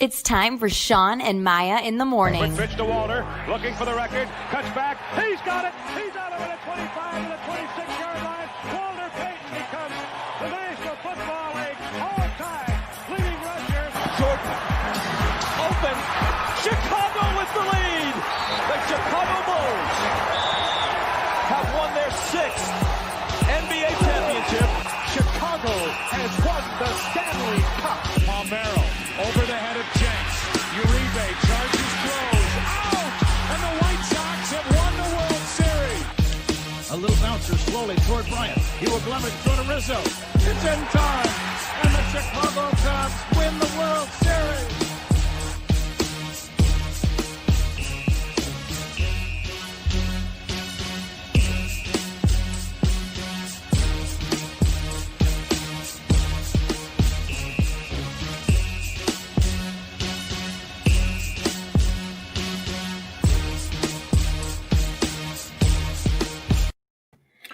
It's time for Shawn and Maya in the morning. Quick pitch to Walter, looking for the record, cuts back, he's got it, he's out of it at 25 to the 26-yard line. Walter Payton becomes the National Football League all-time leading rusher. Jordan, open, Chicago with the lead. The Chicago Bulls have won their 6th NBA championship. Chicago has won the Stanley Cup. Palmero over the head of Jenks. Uribe charges, throws, out! And the White Sox have won the World Series. A little bouncer slowly toward Bryant. He will glove it, throw to Rizzo. It's in time. And the Chicago Cubs win the World Series.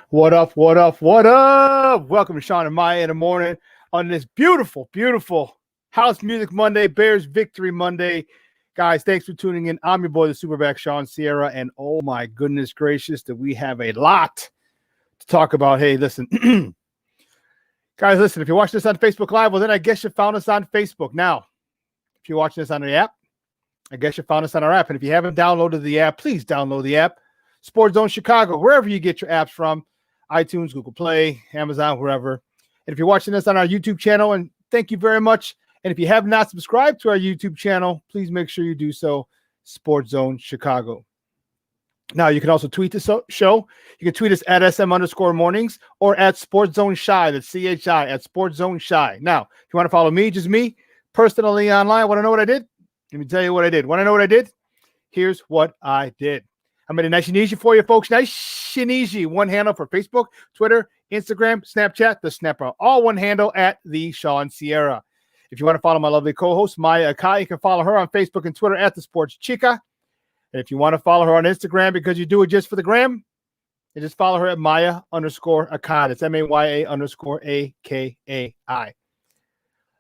What up, what up, what up? Welcome to Shawn and Maya in the morning on this beautiful, beautiful House Music Monday, Bears Victory Monday. Guys, thanks for tuning in. I'm your boy, the Superback Shawn Sierra, and oh my goodness gracious, that we have a lot to talk about. Hey, listen. Guys, listen, if you're watching this on Facebook Live, well, then I guess you found us on Facebook. Now, if you're watching this on the app, I guess you found us on our app. And if you haven't downloaded the app, please download the app. SportsZone Chicago, wherever you get your apps from. iTunes, Google Play, Amazon, wherever. And if you're watching this on our YouTube channel, and thank you very much. And if you have not subscribed to our YouTube channel, please make sure you do so, SportsZone Chicago. Now, you can also tweet the show. You can tweet us at SM_mornings or at SportsZone Shy, that's CHI, at SportsZone Shy. Now, if you want to follow me, just me, personally online, want to know what I did? Let me tell you what I did. Want to know what I did? Here's what I did. I made it nice and easy for you folks. Nice and easy. One handle for Facebook, Twitter, Instagram, Snapchat, the Snapper. All one handle at the Shawn Sierra. If you want to follow my lovely co-host, Maya Akai, you can follow her on Facebook and Twitter at the Sports Chica. And if you want to follow her on Instagram because you do it just for the gram, you just follow her at Maya_Akai. That's MAYA_AKAI.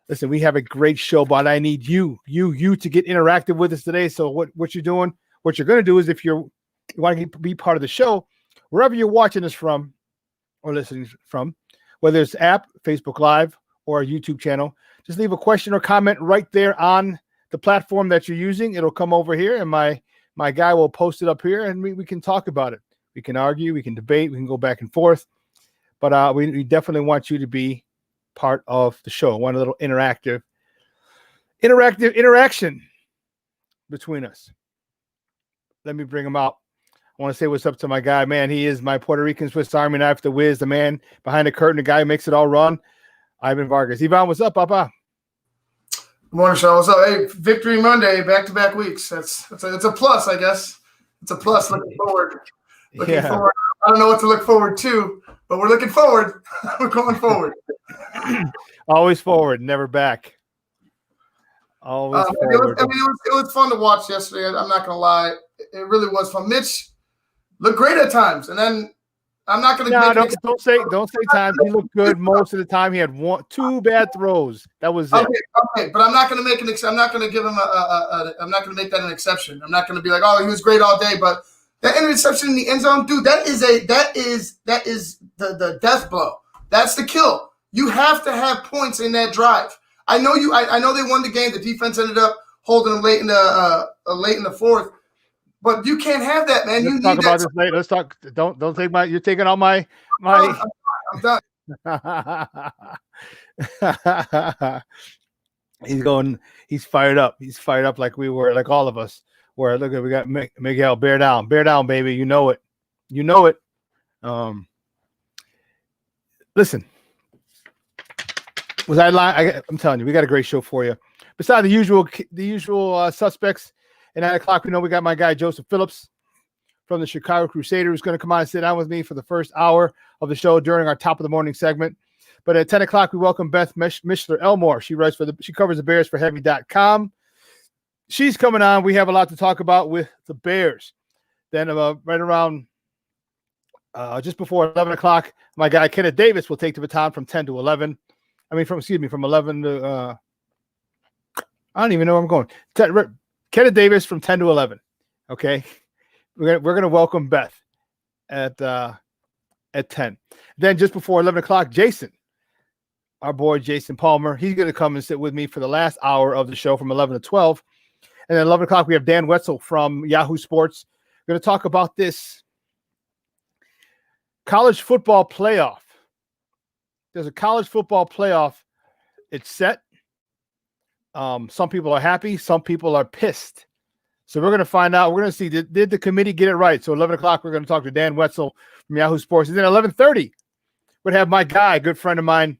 Listen, we have a great show, but I need you to get interactive with us today. So what you're doing, what you're going to do is if you want to be part of the show, wherever you're watching us from or listening from, whether it's app, Facebook Live, or our YouTube channel, just leave a question or comment right there on the platform that you're using. It'll come over here, and my guy will post it up here, and we can talk about it. We can argue, we can debate, we can go back and forth. But we definitely want you to be part of the show. Want a little interaction between us. Let me bring him out. I want to say what's up to my guy, man. He is my Puerto Rican Swiss Army knife, the whiz, the man behind the curtain, the guy who makes it all run. Ivan Vargas. Ivan, what's up, Papa? Good morning, Shawn. What's up? Hey, Victory Monday, back-to-back weeks. It's a plus, I guess. It's a plus. Looking forward. Forward. I don't know what to look forward to, but we're looking forward. We're going forward. Always forward, never back. Always forward. It was fun to watch yesterday. I'm not gonna lie. It really was fun. Mitch looked great at times, and then I'm not gonna. No, don't say times. He looked good most of the time. He had two bad throws. That was it. Okay, but I'm not gonna make I'm not gonna give him I'm not gonna make that an exception. I'm not gonna be like, oh, he was great all day, but that interception in the end zone, dude, that is the death blow. That's the kill. You have to have points in that drive. I know they won the game. The defense ended up holding them late in the fourth. But you can't have that, man. Let's talk about this later. Let's talk. Don't take my. You're taking all my. I'm done. He's fired up. He's fired up like we were, like all of us were. Look at, we got Miguel. Bear down, baby. You know it. Listen. Was I lying? I'm telling you, we got a great show for you. Besides the usual suspects. At 9 o'clock, we know we got my guy, Joseph Phillips from the Chicago Crusader, who's going to come on and sit down with me for the first hour of the show during our top of the morning segment. But at 10 o'clock, we welcome Beth Mishler-Elmore. She covers the Bears for Heavy.com. She's coming on. We have a lot to talk about with the Bears. Then right around just before 11 o'clock, my guy, Kenneth Davis, will take the baton from 10 to 11. From 11 to I don't even know where I'm going. Kenneth Davis from 10 to 11. Okay. We're gonna welcome Beth at 10. Then just before 11 o'clock, Jason, our boy Jason Palmer, he's gonna come and sit with me for the last hour of the show from 11 to 12. And then 11 o'clock, we have Dan Wetzel from Yahoo Sports. We're going to talk about this college football playoff. There's a college football playoff. It's set. Some people are happy. Some people are pissed. So we're going to find out. We're going to see, did the committee get it right? So 11 o'clock, we're going to talk to Dan Wetzel from Yahoo Sports. And then 11:30, we're going to have my guy, a good friend of mine,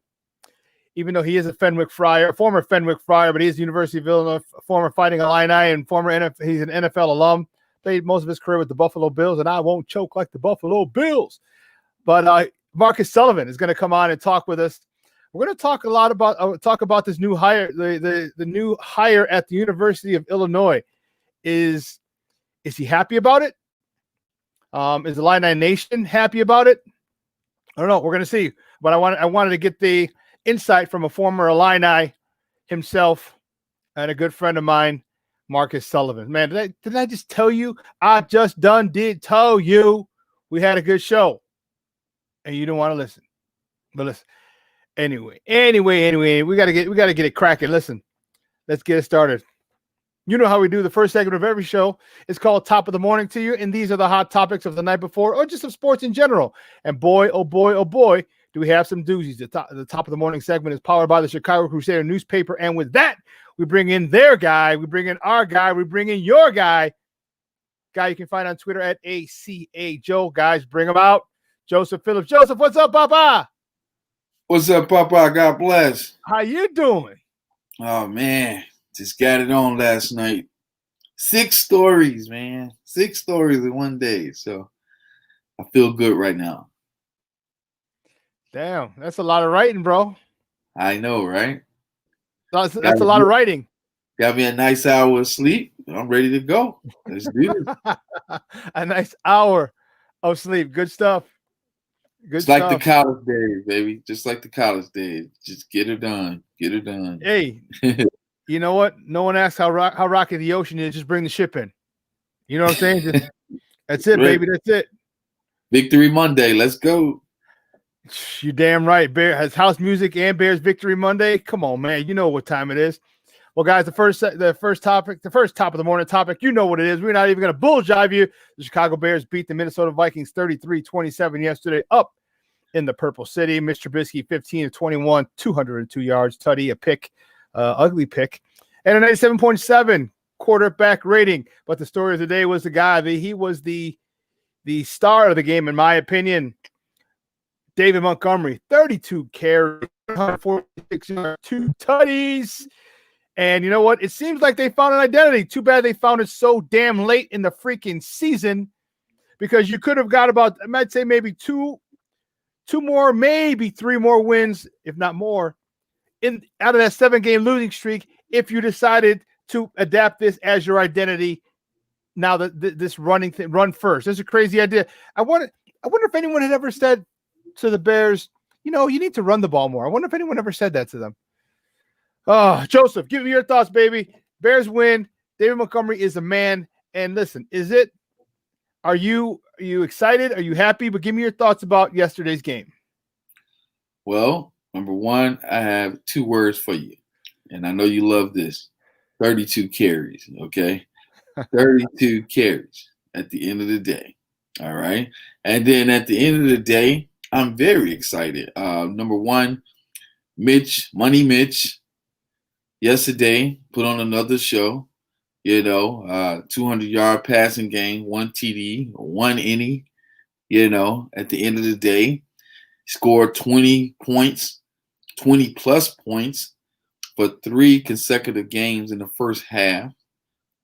even though he is a former Fenwick Friar, but he is the University of Illinois, former Fighting Illini, and he's an NFL alum. Played most of his career with the Buffalo Bills, and I won't choke like the Buffalo Bills. But Marcus Sullivan is going to come on and talk with us. We're going to talk about this new hire, the new hire at the University of Illinois. Is he happy about it? Is the Illini Nation happy about it? I don't know. We're going to see. But I wanted to get the insight from a former Illini himself and a good friend of mine, Marcus Sullivan. Man, did I just tell you? I just did tell you we had a good show, and you don't want to listen. But listen, anyway, we gotta get it cracking. Listen, let's get it started. You know how we do the first segment of every show. It's called Top of the Morning to you, and these are the hot topics of the night before, or just of sports in general. And boy, oh boy, do we have some doozies. The top of the morning segment is powered by the Chicago Crusader newspaper. And with that, we bring in their guy. We bring in our guy. We bring in your guy. Guy you can find on Twitter at ACA Joe. Guys, bring him out. Joseph Phillips. Joseph, what's up, Papa? What's up, Papa? God bless. How you doing? Oh, man. Just got it on last night. 6 stories, man. 6 stories in one day. So I feel good right now. Damn, that's a lot of writing, bro. I know, right? That's a lot of writing. Got me a nice hour of sleep. I'm ready to go. Let's do this. A nice hour of sleep. Good stuff. It's like the college days, baby. Just like the college days. Just get it done. Get it done. Hey, you know what? No one asks how rocky the ocean is. Just bring the ship in. You know what I'm saying? That's it, baby. That's it. Victory Monday. Let's go. You're damn right. Bear has house music and Bears Victory Monday. Come on, man. You know what time it is. Well, guys, the first top of the morning topic, you know what it is. We're not even going to bull jive you. The Chicago Bears beat the Minnesota Vikings 33-27 yesterday up in the Purple City. Mitch Trubisky, 15 of 21, 202 yards, tutty, a pick, ugly pick, and a 97.7 quarterback rating. But the story of the day was he was the star of the game, in my opinion. David Montgomery, 32 carries, 146 yards, 2 tutties. And you know what? It seems like they found an identity. Too bad they found it so damn late in the freaking season, because you could have got about, I might say maybe two more, maybe 3 more wins, if not more, out of that 7-game losing streak, if you decided to adapt this as your identity. Now that this running thing, run first. This is a crazy idea. I wonder if anyone had ever said to the Bears, you need to run the ball more. I wonder if anyone ever said that to them. Oh, Joseph, give me your thoughts, baby. Bears win. David Montgomery is a man. And listen, are you excited? Are you happy? But give me your thoughts about yesterday's game. Well, number one, I have 2 words for you. And I know you love this. 32 carries, okay? 32 carries at the end of the day. All right. And then at the end of the day, I'm very excited. Number one, Money Mitch, yesterday put on another show, 200-yard passing game, 1 TD, 1 inning, at the end of the day, scored 20 points, 20-plus points for 3 consecutive games in the first half.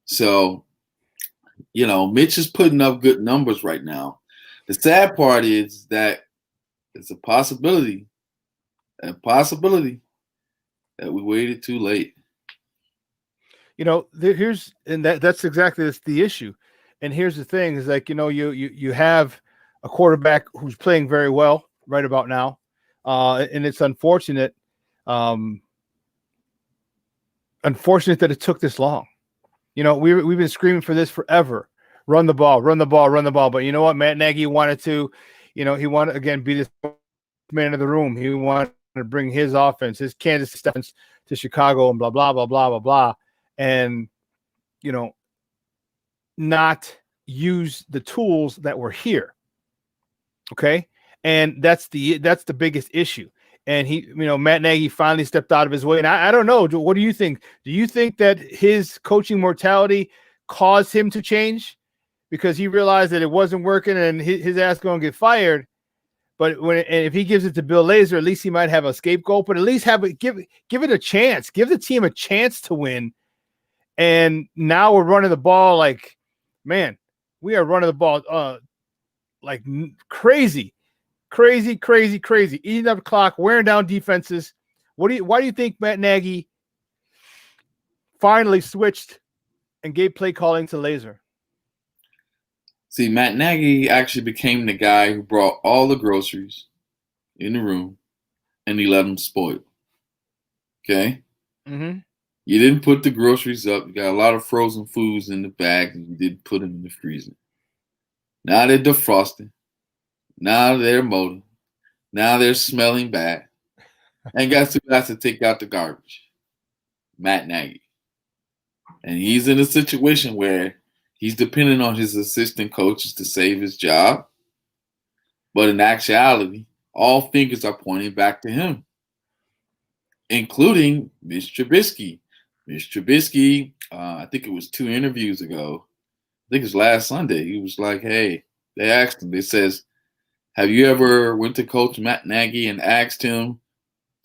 So, Mitch is putting up good numbers right now. The sad part is that it's a possibility that we waited too late. That's exactly the issue. And here's the thing is like, you have a quarterback who's playing very well right about now. And it's unfortunate. unfortunate that it took this long. You know, we've been screaming for this forever. Run the ball, run the ball, run the ball. But you know what? Matt Nagy wanted to, he wanted, again, be this man of the room. He wanted to bring his offense, his Kansas offense to Chicago and blah, blah, blah, blah, blah, blah. And, not use the tools that were here. Okay. And that's the biggest issue. And Matt Nagy finally stepped out of his way. And I don't know. What do you think? Do you think that his coaching mortality caused him to change because he realized that it wasn't working and his ass going to get fired? But if he gives it to Bill Lazor, at least he might have a scapegoat, but at least give it a chance. Give the team a chance to win. And now we're running the ball like, man, we are running the ball like crazy. Eating up the clock, wearing down defenses. Why do you think Matt Nagy finally switched and gave play calling to Lazor? See, Matt Nagy actually became the guy who brought all the groceries in the room, and he let them spoil. Okay? Mm-hmm. You didn't put the groceries up. You got a lot of frozen foods in the bag, and you didn't put them in the freezer. Now they're defrosting. Now they're molding. Now they're smelling bad. And guess who has to take out the garbage? Matt Nagy. And he's in a situation where he's depending on his assistant coaches to save his job. But in actuality, all fingers are pointing back to him, including Mitch Trubisky. Mitch Trubisky, I think it was 2 interviews ago. I think it was last Sunday. He was like, hey, they asked him, they says, have you ever went to Coach Matt Nagy and asked him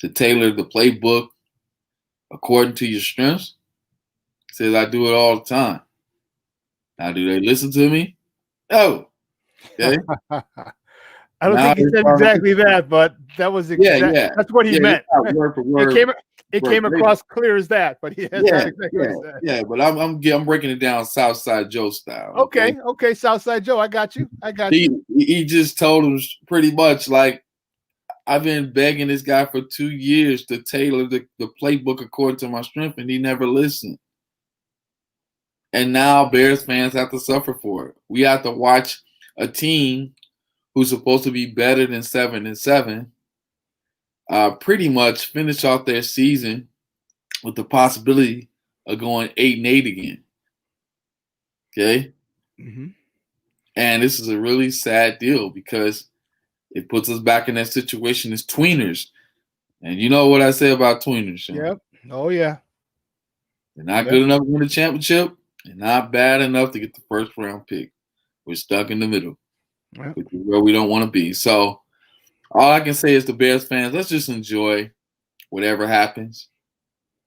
to tailor the playbook according to your strengths? He says, I do it all the time. Now, do they listen to me? No. Okay. I don't think he said exactly that, but that was that's what he meant. Word for word. It came across clear as that, but he has not exactly what he said. Yeah, but I'm breaking it down Southside Joe style. Okay, Southside Joe, I got you. He just told him pretty much like, I've been begging this guy for 2 years to tailor the playbook according to my strength, and he never listened. And now Bears fans have to suffer for it. We have to watch a team who's supposed to be better than 7-7 pretty much finish off their season with the possibility of going 8-8 again. Okay? Mm-hmm. And this is a really sad deal because it puts us back in that situation as tweeners. And you know what I say about tweeners, Shawn? Yep. Oh, yeah. They're not good enough to win the championship and not bad enough to get the first round pick. We're stuck in the middle, which is where we don't want to be. So all I can say is to Bears fans, let's just enjoy whatever happens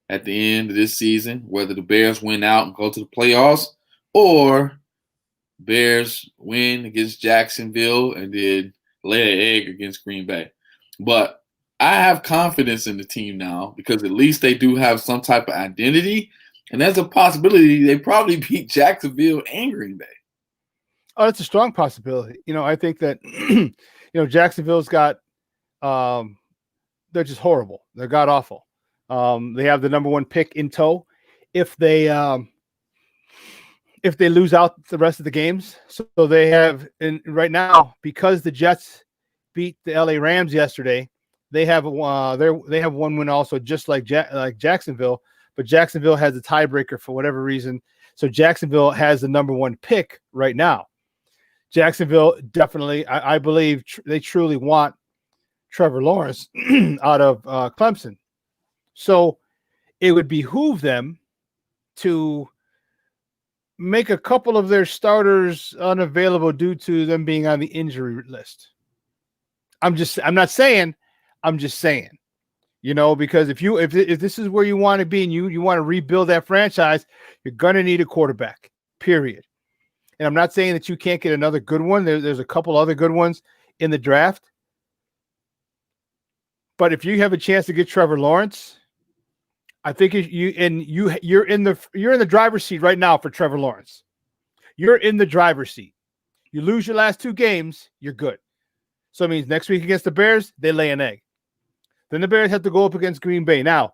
at the end of this season, whether the Bears win out and go to the playoffs or Bears win against Jacksonville and then lay an egg against Green Bay. But I have confidence in the team now because at least they do have some type of identity. And there's a possibility they probably beat Jacksonville and Green Bay. Oh, that's a strong possibility. I think that, Jacksonville's got, they're just horrible. They're god awful. They have the number 1 pick in tow. If they lose out the rest of the games, so they have, and right now, because the Jets beat the LA Rams yesterday, they have one win also, just like Jacksonville, but Jacksonville has a tiebreaker for whatever reason. So Jacksonville has the number 1 pick right now. Jacksonville definitely, I believe they truly want Trevor Lawrence out of Clemson. So it would behoove them to make a couple of their starters unavailable due to them being on the injury list. I'm just saying, because if this is where you want to be and you want to rebuild that franchise, you're going to need a quarterback, period. And I'm not saying that you can't get another good one. There's a couple other good ones in the draft. But if you have a chance to get Trevor Lawrence, I think you're in the driver's seat right now for Trevor Lawrence. You're in the driver's seat. You lose your last 2 games, you're good. So it means next week against the Bears, they lay an egg. Then the Bears have to go up against Green Bay. Now,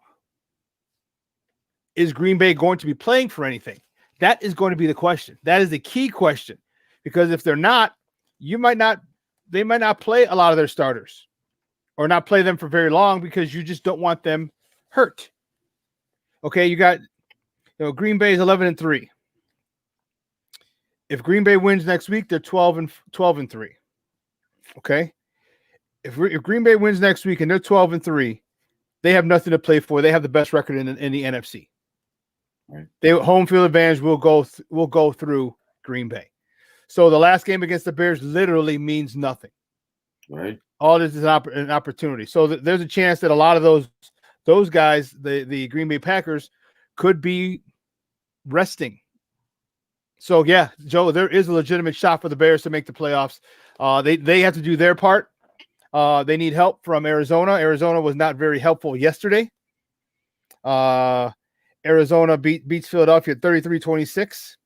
is Green Bay going to be playing for anything? That is going to be the question. That is the key question, because if they're not, they might not play a lot of their starters or not play them for very long because you just don't want them hurt. Okay, you got Green Bay is 11-3. If Green Bay wins next week, they're 12-3. Okay, if Green Bay wins next week and they're 12-3, they have nothing to play for. They have the best record in the NFC. Right. Home field advantage will go through Green Bay. So the last game against the Bears literally means nothing. Right. All this is an opportunity. So there's a chance that a lot of those guys, the Green Bay Packers, could be resting. So yeah, Joe, there is a legitimate shot for the Bears to make the playoffs. They have to do their part. They need help from Arizona. Arizona was not very helpful yesterday. Arizona beats Philadelphia 33-26.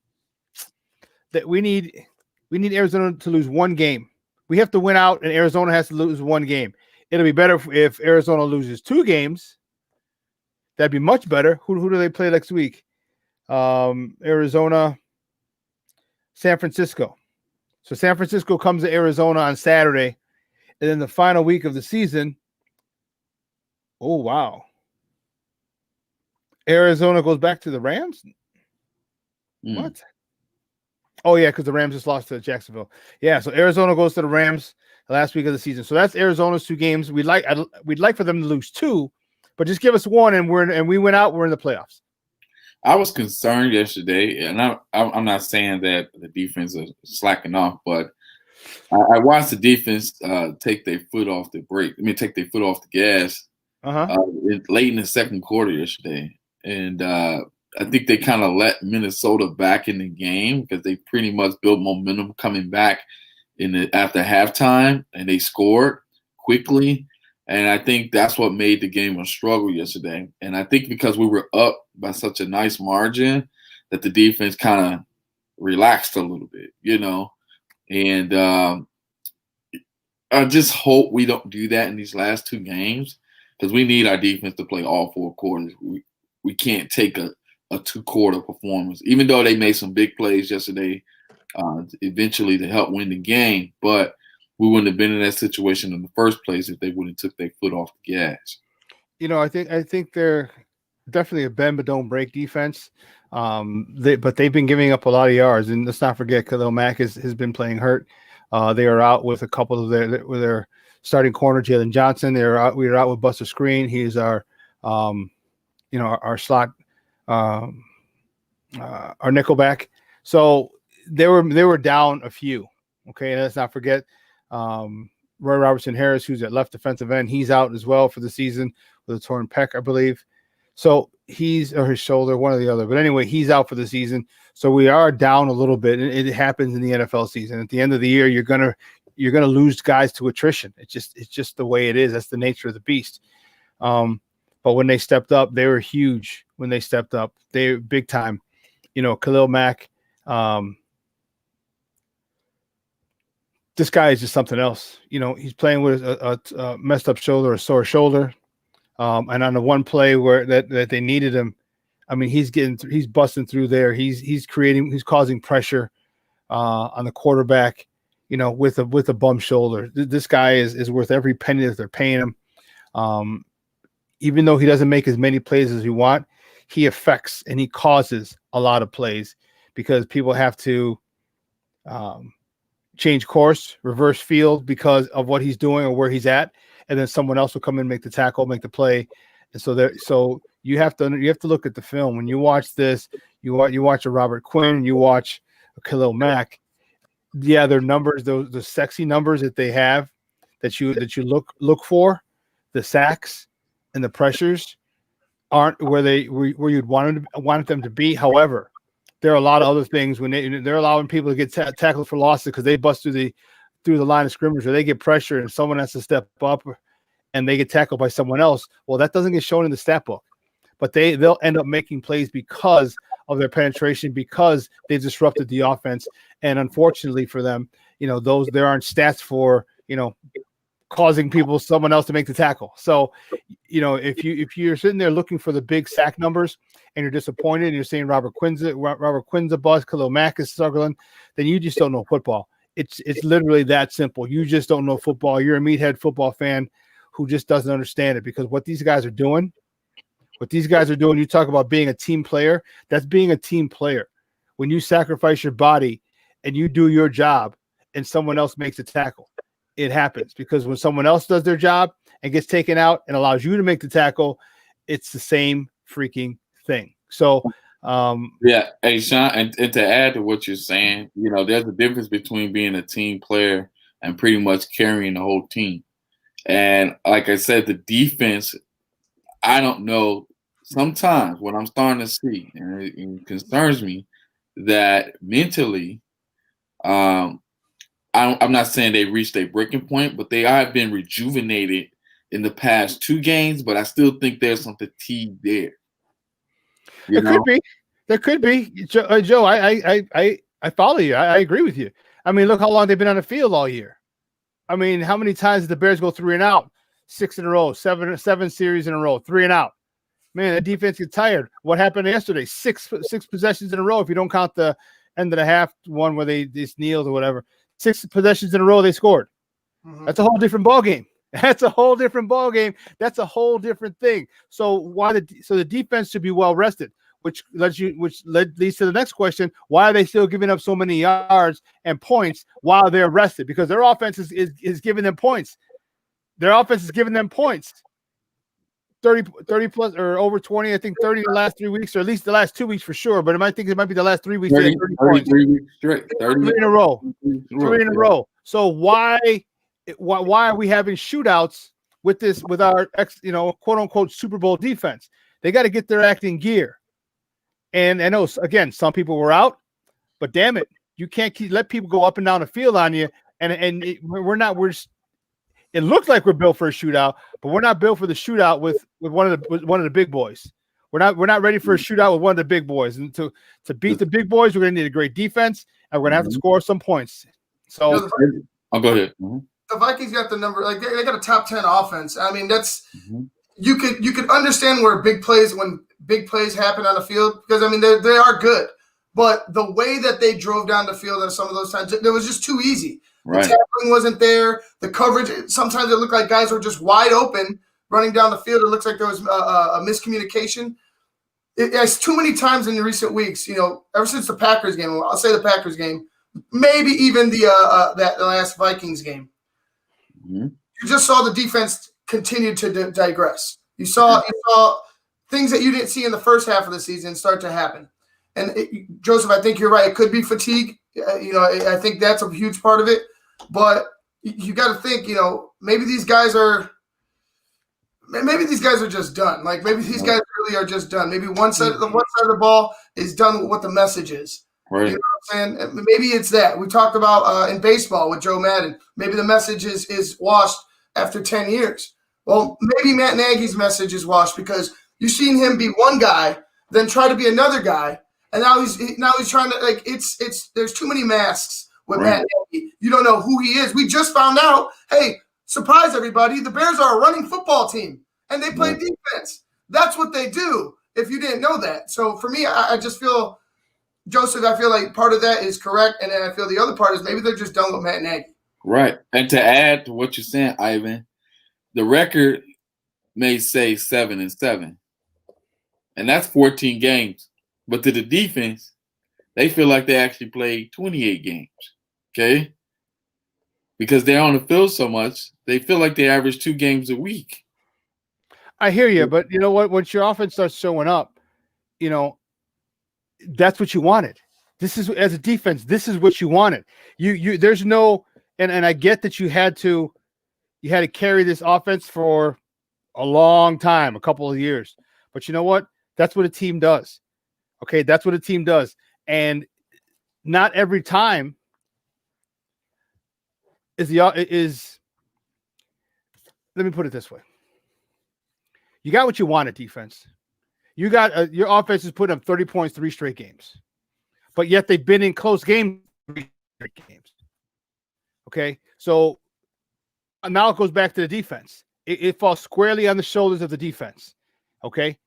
That we need Arizona to lose one game. We have to win out, and Arizona has to lose one game. It'll be better if Arizona loses 2 games. That'd be much better. Who do they play next week? Arizona, San Francisco. So San Francisco comes to Arizona on Saturday, and then the final week of the season. Oh, wow. Arizona goes back to the Rams? What? Oh, yeah, because the Rams just lost to Jacksonville. Yeah, so Arizona goes to the Rams the last week of the season. So that's Arizona's 2 games. We'd like for them to lose 2, but just give us 1, and we went out. We're in the playoffs. I was concerned yesterday, and I'm not saying that the defense is slacking off, but I watched the defense take their foot off the brake. Take their foot off the gas late in the second quarter yesterday. And I think they kind of let Minnesota back in the game because they pretty much built momentum coming back after halftime, and they scored quickly. And I think that's what made the game a struggle yesterday. And I think because we were up by such a nice margin that the defense kind of relaxed a little bit, And I just hope we don't do that in these last 2 games because we need our defense to play all 4 quarters. We can't take a 2-quarter performance, even though they made some big plays yesterday eventually to help win the game. But we wouldn't have been in that situation in the first place if they wouldn't have took their foot off the gas. I think they're definitely a bend but don't break defense. But they've been giving up a lot of yards, and let's not forget Khalil Mack has been playing hurt. They are out with a couple of their starting corner, Jalen Johnson. We are out with Buster Screen. He's our our slot, our nickelback. So they were down a few. Okay, and let's not forget Roy Robertson Harris, who's at left defensive end. He's out as well for the season with a torn pec, I believe. So or his shoulder, one or the other. But anyway, he's out for the season. So we are down a little bit, and it happens in the NFL season. At the end of the year, you're gonna lose guys to attrition. It's just the way it is. That's the nature of the beast. But when they stepped up, they were huge. When they stepped up, they were big time. Khalil Mack. This guy is just something else. He's playing with a messed up shoulder, a sore shoulder. And on the one play where that they needed him, he's busting through there. He's causing pressure on the quarterback, with a bum shoulder. This guy is worth every penny that they're paying him. Even though he doesn't make as many plays as we want, he affects and he causes a lot of plays because people have to change course, reverse field because of what he's doing or where he's at, and then someone else will come in, make the tackle, make the play. And so you have to look at the film when you watch this. You watch a Robert Quinn, you watch a Khalil Mack. Yeah, their numbers, the sexy numbers that they have that you look for, the sacks and the pressures aren't where you'd want them to be. However, there are a lot of other things when they're allowing people to get tackled for losses because they bust through the line of scrimmage, or they get pressure and someone has to step up and they get tackled by someone else. Well, that doesn't get shown in the stat book, but they'll end up making plays because of their penetration, because they've disrupted the offense. And unfortunately for them, there aren't stats for, causing someone else to make the tackle. So, if you're sitting there looking for the big sack numbers and you're disappointed and you're saying Robert Quinn's a bust, Khalil Mack is struggling, then you just don't know football. It's literally that simple. You just don't know football. You're a meathead football fan who just doesn't understand it, because what these guys are doing, you talk about being a team player, that's being a team player. When you sacrifice your body and you do your job and someone else makes a tackle, it happens, because when someone else does their job and gets taken out and allows you to make the tackle, it's the same freaking thing. So, yeah. Hey, Shawn, and to add to what you're saying, there's a difference between being a team player and pretty much carrying the whole team. And like I said, the defense, I don't know, sometimes what I'm starting to see, and it concerns me, that mentally, I'm not saying they reached a breaking point, but they have been rejuvenated in the past 2 games, but I still think there's some fatigue there. There could be. Joe, I follow you. I agree with you. I mean, look how long they've been on the field all year. I mean, how many times did the Bears go 3 and out? 6 in a row, seven series in a row, 3 and out. Man, the defense gets tired. What happened yesterday? Six possessions in a row, if you don't count the end of the half one where they just kneeled or whatever. 6 possessions in a row they scored. Mm-hmm. That's a whole different ball game. That's a whole different ball game. That's a whole different thing. So the defense should be well rested, which leads to the next question: why are they still giving up so many yards and points while they're rested? Because their offense is giving them points. Their offense is giving them points. 30 plus or over 20, I think 30 the last 3 weeks, or at least the last 2 weeks for sure. But it might be the last 3 weeks. 30 points. 3 weeks straight. 30 in a row. 3 in a row. So why are we having shootouts with our quote unquote Super Bowl defense? They got to get their act in gear. And I know, again, some people were out, but damn it, you can't let people go up and down the field on you. It looks like we're built for a shootout, but we're not built for the shootout with one of the big boys. We're not ready for a shootout with one of the big boys. And to beat the big boys, we're going to need a great defense, and we're going to have to score some points. So, I'll go ahead. Mm-hmm. The Vikings got the number, like they got a top 10 offense. I mean, that's you could understand when big plays happen on the field, because I mean they are good, but the way that they drove down the field at some of those times, it was just too easy. Right. The tackling wasn't there. The coverage, sometimes it looked like guys were just wide open running down the field. It looks like there was a miscommunication. It's too many times in the recent weeks, ever since the Packers game. I'll say the Packers game, maybe even the last Vikings game. Mm-hmm. You just saw the defense continue to digress. You saw things that you didn't see in the first half of the season start to happen. And Joseph, I think you're right. It could be fatigue. I think that's a huge part of it. But you got to think, maybe these guys are just done. Like maybe these guys really are just done. Maybe one side of the ball is done with what the message is. Right. You know what I'm saying? Maybe it's that. We talked about in baseball with Joe Madden. Maybe the message is washed after 10 years. Well, maybe Matt Nagy's message is washed because you've seen him be one guy, then try to be another guy, and now he's trying to there's too many masks with Matt Nagy. You don't know who he is. We just found out, hey, surprise everybody, the Bears are a running football team and they play defense. That's what they do, if you didn't know that. So for me, I just feel, Joseph, I feel like part of that is correct, and then I feel the other part is maybe they're just done with Matt Nagy. Right. And to add to what you're saying, Ivan, the record may say 7-7, and that's 14 games. But to the defense, they feel like they actually played 28 games, okay? Because they're on the field so much, they feel like they average 2 games a week. I hear you, but you know what? Once your offense starts showing up, that's what you wanted. This is, as a defense, this is what you wanted. There's no, and I get that you had to carry this offense for a long time, a couple of years. But you know what? That's what a team does. Okay, that's what a team does. And not every time is let me put it this way. You got what you want at defense. You got your offense is putting up 30 points 3 straight games. But yet they've been in close games 3 straight games. Okay? So now it goes back to the defense. It falls squarely on the shoulders of the defense. Okay.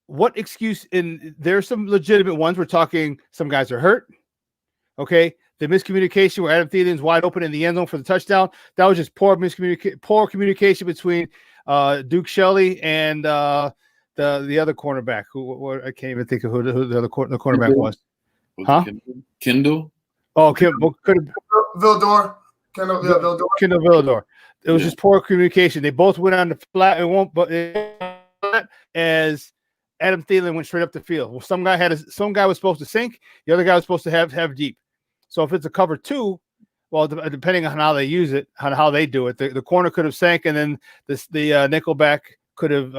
What excuse? And there's some legitimate ones. We're talking some guys are hurt. Okay. The miscommunication where Adam Thielen's wide open in the end zone for the touchdown. That was just poor communication between Duke Shelley and the other cornerback. I can't even think of who the other cornerback was. Huh? Kendall? Oh, Kendall Villador. Kendall Villador. It was just poor communication. They both went on the flat. As Adam Thielen went straight up the field. Well, some guy was supposed to sink. The other guy was supposed to have deep. So if it's a cover 2, well, depending on how they use it, on how they do it, the corner could have sank, and then the nickelback could have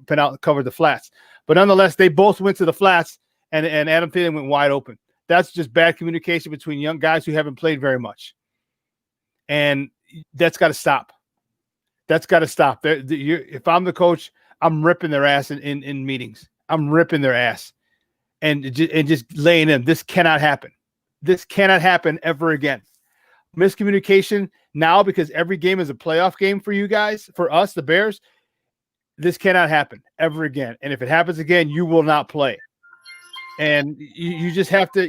been out and covered the flats. But nonetheless, they both went to the flats, and Adam Thielen went wide open. That's just bad communication between young guys who haven't played very much, and that's got to stop. That's got to stop. If I'm the coach, I'm ripping their ass in meetings. I'm ripping their ass, and just laying in. This cannot happen. This cannot happen ever again. Miscommunication now, because every game is a playoff game for you guys, for us, the Bears. This cannot happen ever again. And if it happens again, you will not play. And you just have to.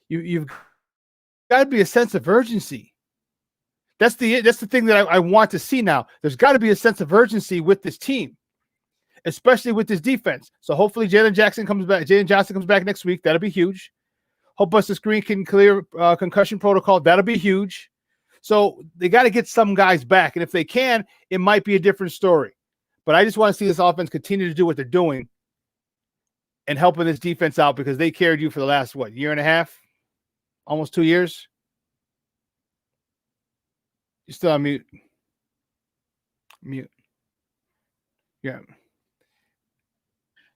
You've got to be a sense of urgency. That's the thing that I want to see now. There's got to be a sense of urgency with this team, especially with this defense. So hopefully Jalen Johnson comes back next week. That'll be huge. Hope Buster Screen can clear concussion protocol. That'll be huge. So they got to get some guys back. And if they can, it might be a different story. But I just want to see this offense continue to do what they're doing and helping this defense out, because they carried you for the last, year and a half? Almost 2 years? You're still on mute. Mute. Yeah.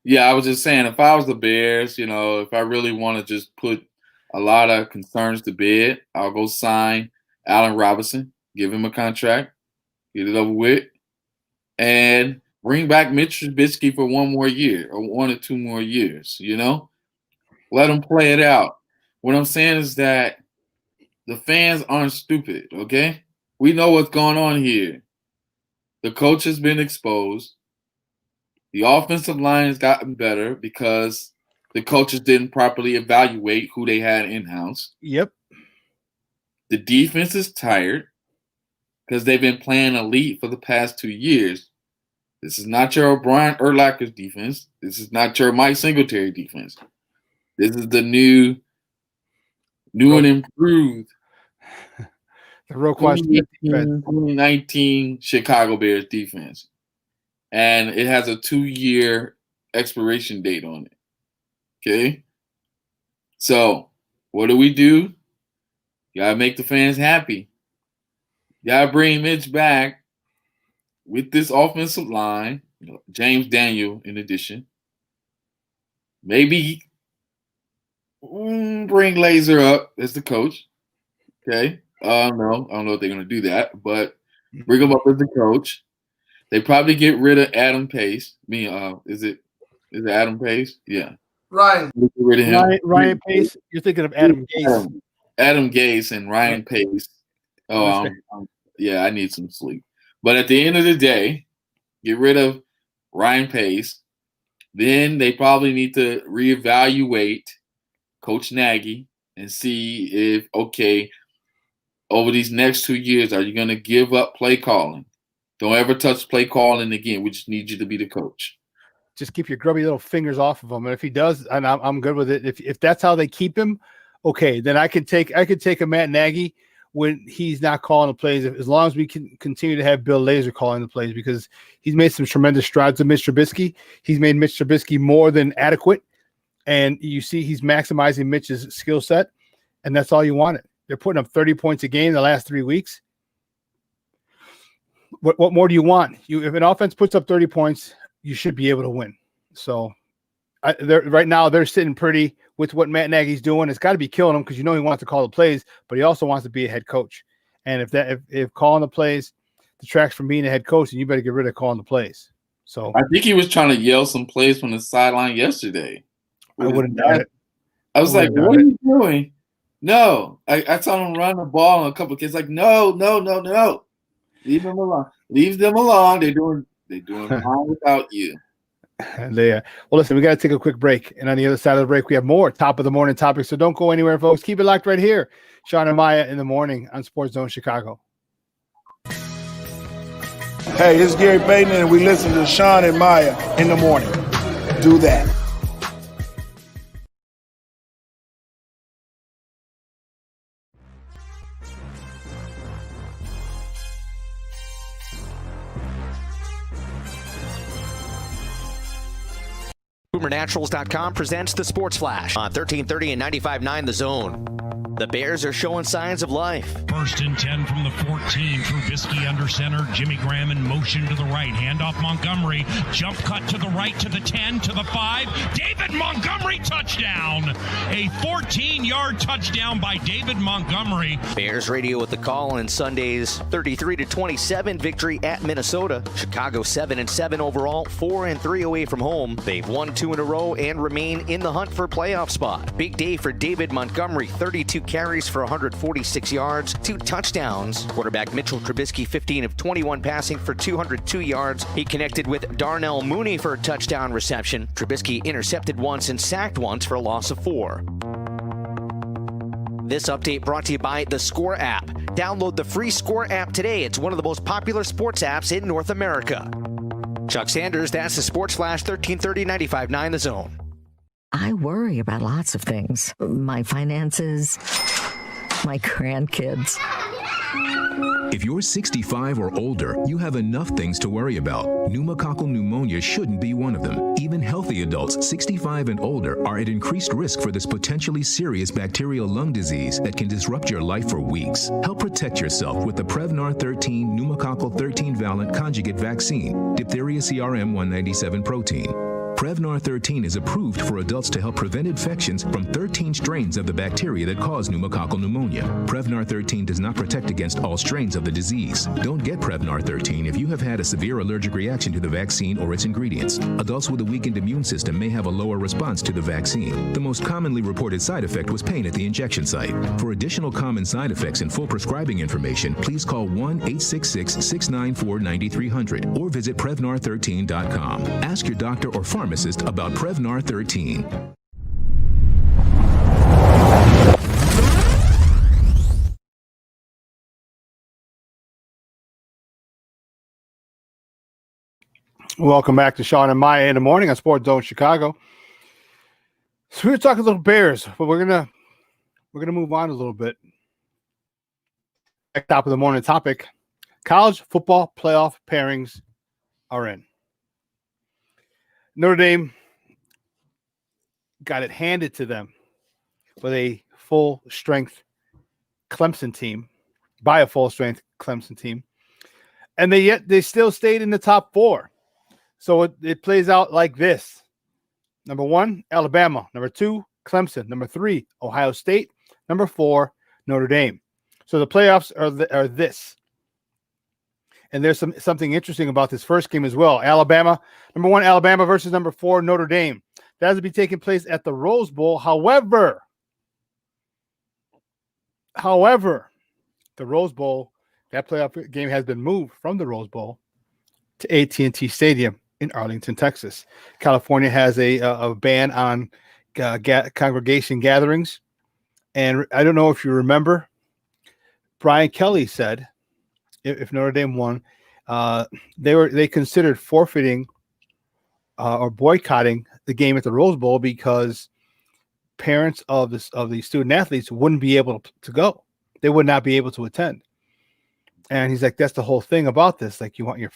Yeah, I was just saying, if I was the Bears, if I really want to just put a lot of concerns to bed, I'll go sign Allen Robinson, give him a contract, get it over with, and bring back Mitch Trubisky for 1 more year or 1 or 2 more years, Let them play it out. What I'm saying is that the fans aren't stupid, okay? We know what's going on here. The coach has been exposed. The offensive line has gotten better because the coaches didn't properly evaluate who they had in-house. Yep. The defense is tired because they've been playing elite for the past 2 years. This is not your Brian Urlacher's defense. This is not your Mike Singletary defense. This is the new and improved the Roquan 2019 Chicago Bears defense. And it has a 2-year expiration date on it. Okay? So, what do? You got to make the fans happy. You got to bring Mitch back with this offensive line, James Daniel in addition. Maybe bring Laser up as the coach. Okay? I don't know if they're going to do that, but bring him up as the coach. They probably get rid of Adam Pace. Is it Adam Pace? Yeah. Ryan. Get rid of him. Ryan Pace. You're thinking of Adam Gase. Adam Gase and Ryan Pace. Oh, I need some sleep. But at the end of the day, get rid of Ryan Pace. Then they probably need to reevaluate Coach Nagy and see if, over these next 2 years, are you going to give up play calling? Don't ever touch play calling again. We just need you to be the coach. Just keep your grubby little fingers off of him. And if he does, and I'm good with it. If that's how they keep him, okay, then I could take a Matt Nagy when he's not calling the plays, as long as we can continue to have Bill Lazor calling the plays, because he's made some tremendous strides with Mitch Trubisky. He's made Mitch Trubisky more than adequate. And you see he's maximizing Mitch's skill set, and that's all you wanted. They're putting up 30 points a game the last 3 weeks. What more do you want? If an offense puts up 30 points, you should be able to win. So right now they're sitting pretty with what Matt Nagy's doing. It's got to be killing him, because he wants to call the plays, but he also wants to be a head coach. And if calling the plays detracts from being a head coach, then you better get rid of calling the plays. So I think he was trying to yell some plays from the sideline yesterday. I wouldn't doubt it. I was like, what are you doing? No, I saw them run the ball and a couple of kids like, no. Leave them alone. Leave them alone. They're doing fine without you. Well, listen, we got to take a quick break. And on the other side of the break, we have more top of the morning topics. So don't go anywhere, folks. Keep it locked right here. Shawn and Maya in the morning on SportsZone Chicago. Hey, this is Gary Payton, and we listen to Shawn and Maya in the morning. Do that. BoomerNaturals.com presents the Sports Flash on 1330 and 95.9 The Zone. The Bears are showing signs of life. 1st and 10 from the 14. Trubisky under center. Jimmy Graham in motion to the right. Handoff Montgomery. Jump cut to the right to the 10 to the 5. David Montgomery touchdown. A 14-yard touchdown by David Montgomery. Bears radio with the call in Sunday's 33-27 victory at Minnesota. Chicago 7-7 overall, 4-3 away from home. They've won 2 in a row and remain in the hunt for a playoff spot. Big day for David Montgomery. 32 carries for 146 yards, 2 touchdowns. Quarterback Mitchell Trubisky, 15 of 21 passing for 202 yards. He connected with Darnell Mooney for a touchdown reception. Trubisky intercepted once and sacked once for a loss of 4. This update brought to you by the Score app. Download the free Score app today. It's one of the most popular sports apps in North America. Chuck Sanders, that's the Sports Flash, 1330 95.9 The Zone. I worry about lots of things. My finances, my grandkids. If you're 65 or older, you have enough things to worry about. Pneumococcal pneumonia shouldn't be one of them. Even healthy adults 65 and older are at increased risk for this potentially serious bacterial lung disease that can disrupt your life for weeks. Help protect yourself with the Prevnar 13 pneumococcal 13-valent conjugate vaccine, diphtheria CRM 197 protein. Prevnar 13 is approved for adults to help prevent infections from 13 strains of the bacteria that cause pneumococcal pneumonia. Prevnar 13 does not protect against all strains of the disease. Don't get Prevnar 13 if you have had a severe allergic reaction to the vaccine or its ingredients. Adults with a weakened immune system may have a lower response to the vaccine. The most commonly reported side effect was pain at the injection site. For additional common side effects and full prescribing information, please call 1-866-694-9300 or visit Prevnar13.com. Ask your doctor or pharmacist about Prevnar 13. Welcome back to Shawn and Maya in the morning on SportsZone Chicago. So we were talking a little Bears, but we're gonna move on a little bit. Top of the morning topic: college football playoff pairings are in. Notre Dame got it handed to them with a full-strength Clemson team, by a full-strength Clemson team, and they still stayed in the top 4. So it plays out like this: number 1, Alabama; number 2, Clemson; number 3, Ohio State; number 4, Notre Dame. So the playoffs are this. And there's something interesting about this first game as well. Alabama, number 1, Alabama versus number 4, Notre Dame. That will be taking place at the Rose Bowl. However, the Rose Bowl, that playoff game has been moved from the Rose Bowl to AT&T Stadium in Arlington, Texas. California has a ban on congregation gatherings. And I don't know if you remember, Brian Kelly said, if Notre Dame won, they considered forfeiting or boycotting the game at the Rose Bowl because parents of the student athletes wouldn't be able to go. They would not be able to attend. And he's like, that's the whole thing about this. Like, you want your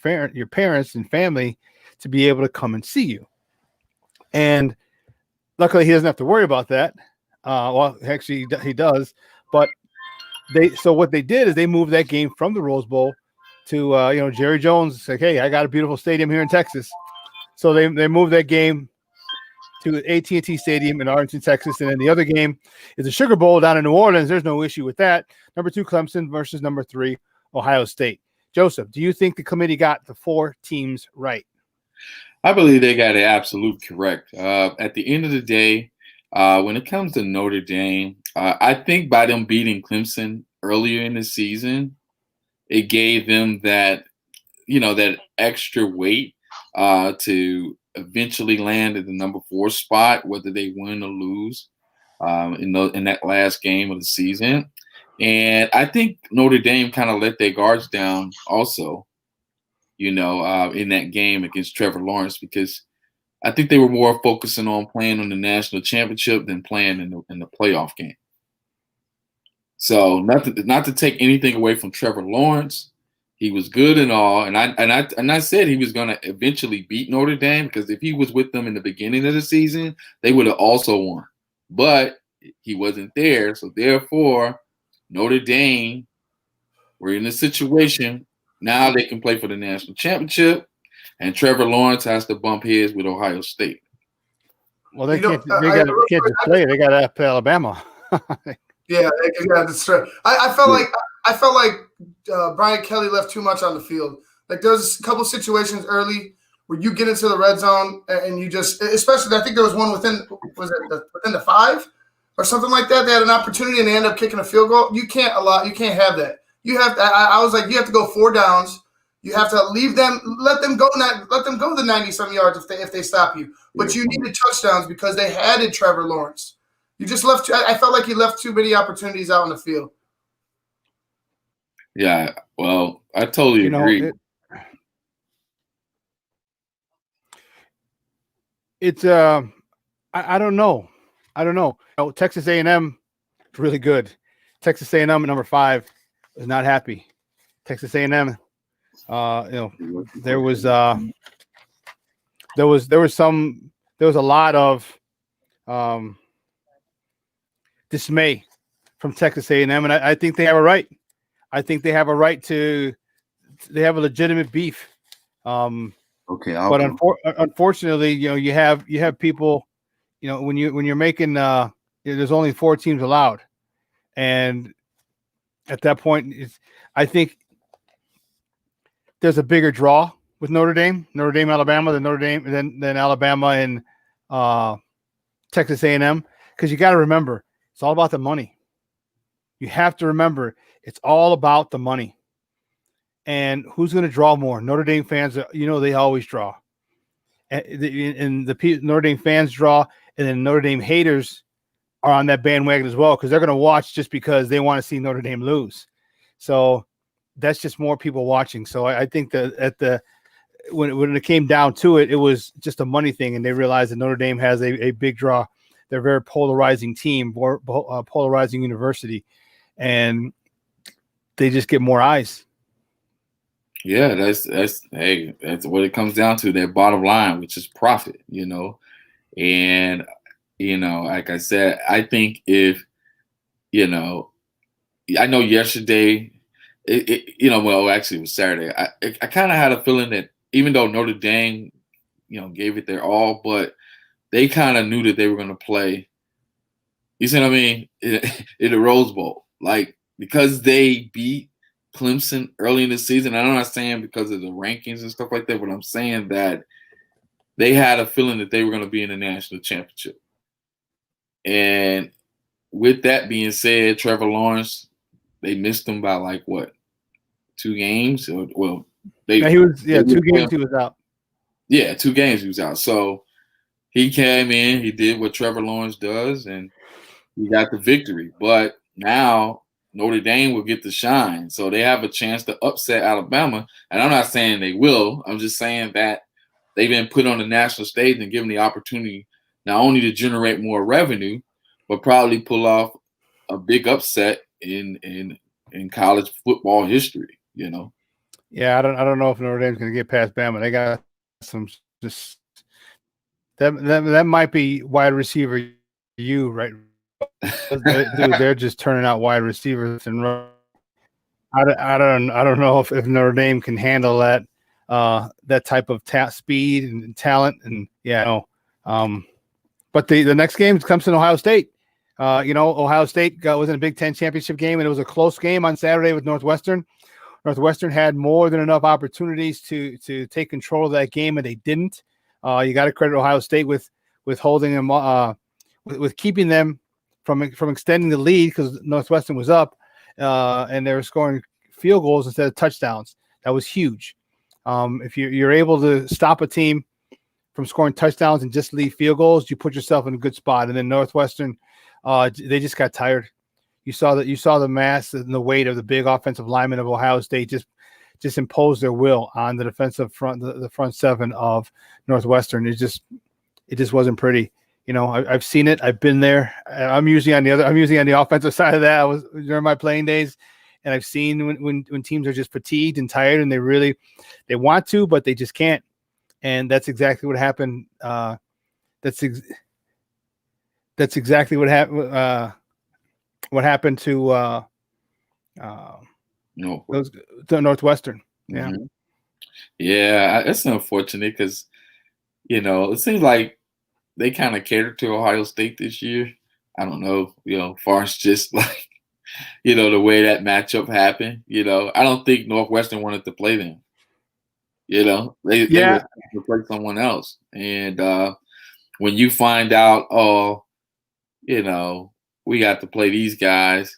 parents and family to be able to come and see you. And luckily, he doesn't have to worry about that. Well, actually, he does. But what they did is they moved that game from the Rose Bowl to Jerry Jones. Like, hey, I got a beautiful stadium here in Texas. So they moved that game to AT&T Stadium in Arlington, Texas. And then the other game is the Sugar Bowl down in New Orleans. There's no issue with that. Number 2, Clemson versus number 3, Ohio State. Joseph, do you think the committee got the 4 teams right? I believe they got it absolute correct. At the end of the day, When it comes to Notre Dame, I think by them beating Clemson earlier in the season, it gave them that, that extra weight to eventually land at the number 4 spot, whether they win or lose in that last game of the season. And I think Notre Dame kind of let their guards down also, in that game against Trevor Lawrence, because I think they were more focusing on playing on the national championship than playing in the playoff game. So not to take anything away from Trevor Lawrence, he was good and all, and I said he was going to eventually beat Notre Dame, because if he was with them in the beginning of the season, they would have also won. But he wasn't there, so therefore Notre Dame were in a situation now they can play for the national championship, and Trevor Lawrence has to bump heads with Ohio State. Well, they can't just play. They got to play Alabama. Yeah, that's right. I felt like Brian Kelly left too much on the field. Like, there's a couple situations early where you get into the red zone and you just, especially I think there was one within the 5 or something like that. They had an opportunity and they end up kicking a field goal. You can't have that. You have to, I was like, you have to go 4 downs. You have to leave them, let them go the 90-some yards if they stop you. But you needed touchdowns because they had it, Trevor Lawrence. You just left. I felt like you left too many opportunities out on the field. Yeah, well, I totally agree. It's I don't know. Texas A&M is really good. Texas A&M at number 5 is not happy. Texas A&M, there was a lot of dismay from Texas A&M, and I think they have a right. I think they have a right to. They have a legitimate beef. Okay, but unfortunately, you have people. When you're making there's only 4 teams allowed, and at that point, I think there's a bigger draw with Notre Dame, Alabama, than Alabama and Texas A&M, because you got to remember it's all about the money. You have to remember it's all about the money. And who's going to draw more? Notre Dame fans, they always draw. And the Notre Dame fans draw, and then Notre Dame haters are on that bandwagon as well, because they're going to watch just because they want to see Notre Dame lose. So that's just more people watching. So I think that when it came down to it, it was just a money thing, and they realized that Notre Dame has a big draw. They're a very polarizing team, polarizing university, and they just get more eyes. Yeah, that's what it comes down to, their bottom line, which is profit, And, like I said, I think if, I know yesterday, actually it was Saturday. I kind of had a feeling that even though Notre Dame, gave it their all, but they kind of knew that they were going to play, you see what I mean, in the Rose Bowl. Like, because they beat Clemson early in the season, and I'm not saying because of the rankings and stuff like that, but I'm saying that they had a feeling that they were going to be in the national championship. And with that being said, Trevor Lawrence, they missed him by 2 games? He was 2 games he was out. Yeah, 2 games he was out. So he came in, he did what Trevor Lawrence does, and he got the victory. But now Notre Dame will get the shine. So they have a chance to upset Alabama. And I'm not saying they will. I'm just saying that they've been put on the national stage and given the opportunity not only to generate more revenue, but probably pull off a big upset in college football history, Yeah, I don't know if Notre Dame's going to get past Bama. They got some just that might be wide receiver right. They're just turning out wide receivers and run. I don't know if Notre Dame can handle that type of speed and talent, and but the next game comes to Ohio State. Ohio State was in a Big Ten championship game, and it was a close game on Saturday with Northwestern. Northwestern had more than enough opportunities to take control of that game, and they didn't. You got to credit Ohio State with holding them with keeping them from extending the lead because Northwestern was up and they were scoring field goals instead of touchdowns. That was huge. If you're able to stop a team from scoring touchdowns and just leave field goals, you put yourself in a good spot. And then Northwestern, they just got tired. You saw the mass and the weight of the big offensive linemen of Ohio State just impose their will on the defensive front, the front seven of Northwestern. It just wasn't pretty. You know, I've seen it. I've been there. I'm usually on the offensive side of that. I was during my playing days, and I've seen when teams are just fatigued and tired, and they want to, but they just can't. And that's exactly what happened. That's exactly what happened. What happened to Northwestern? Yeah, mm-hmm. Yeah, it's unfortunate because it seems like they kind of catered to Ohio State this year. I don't know, far as just like the way that matchup happened. I don't think Northwestern wanted to play them. They were to play someone else, and when you find out, we got to play these guys.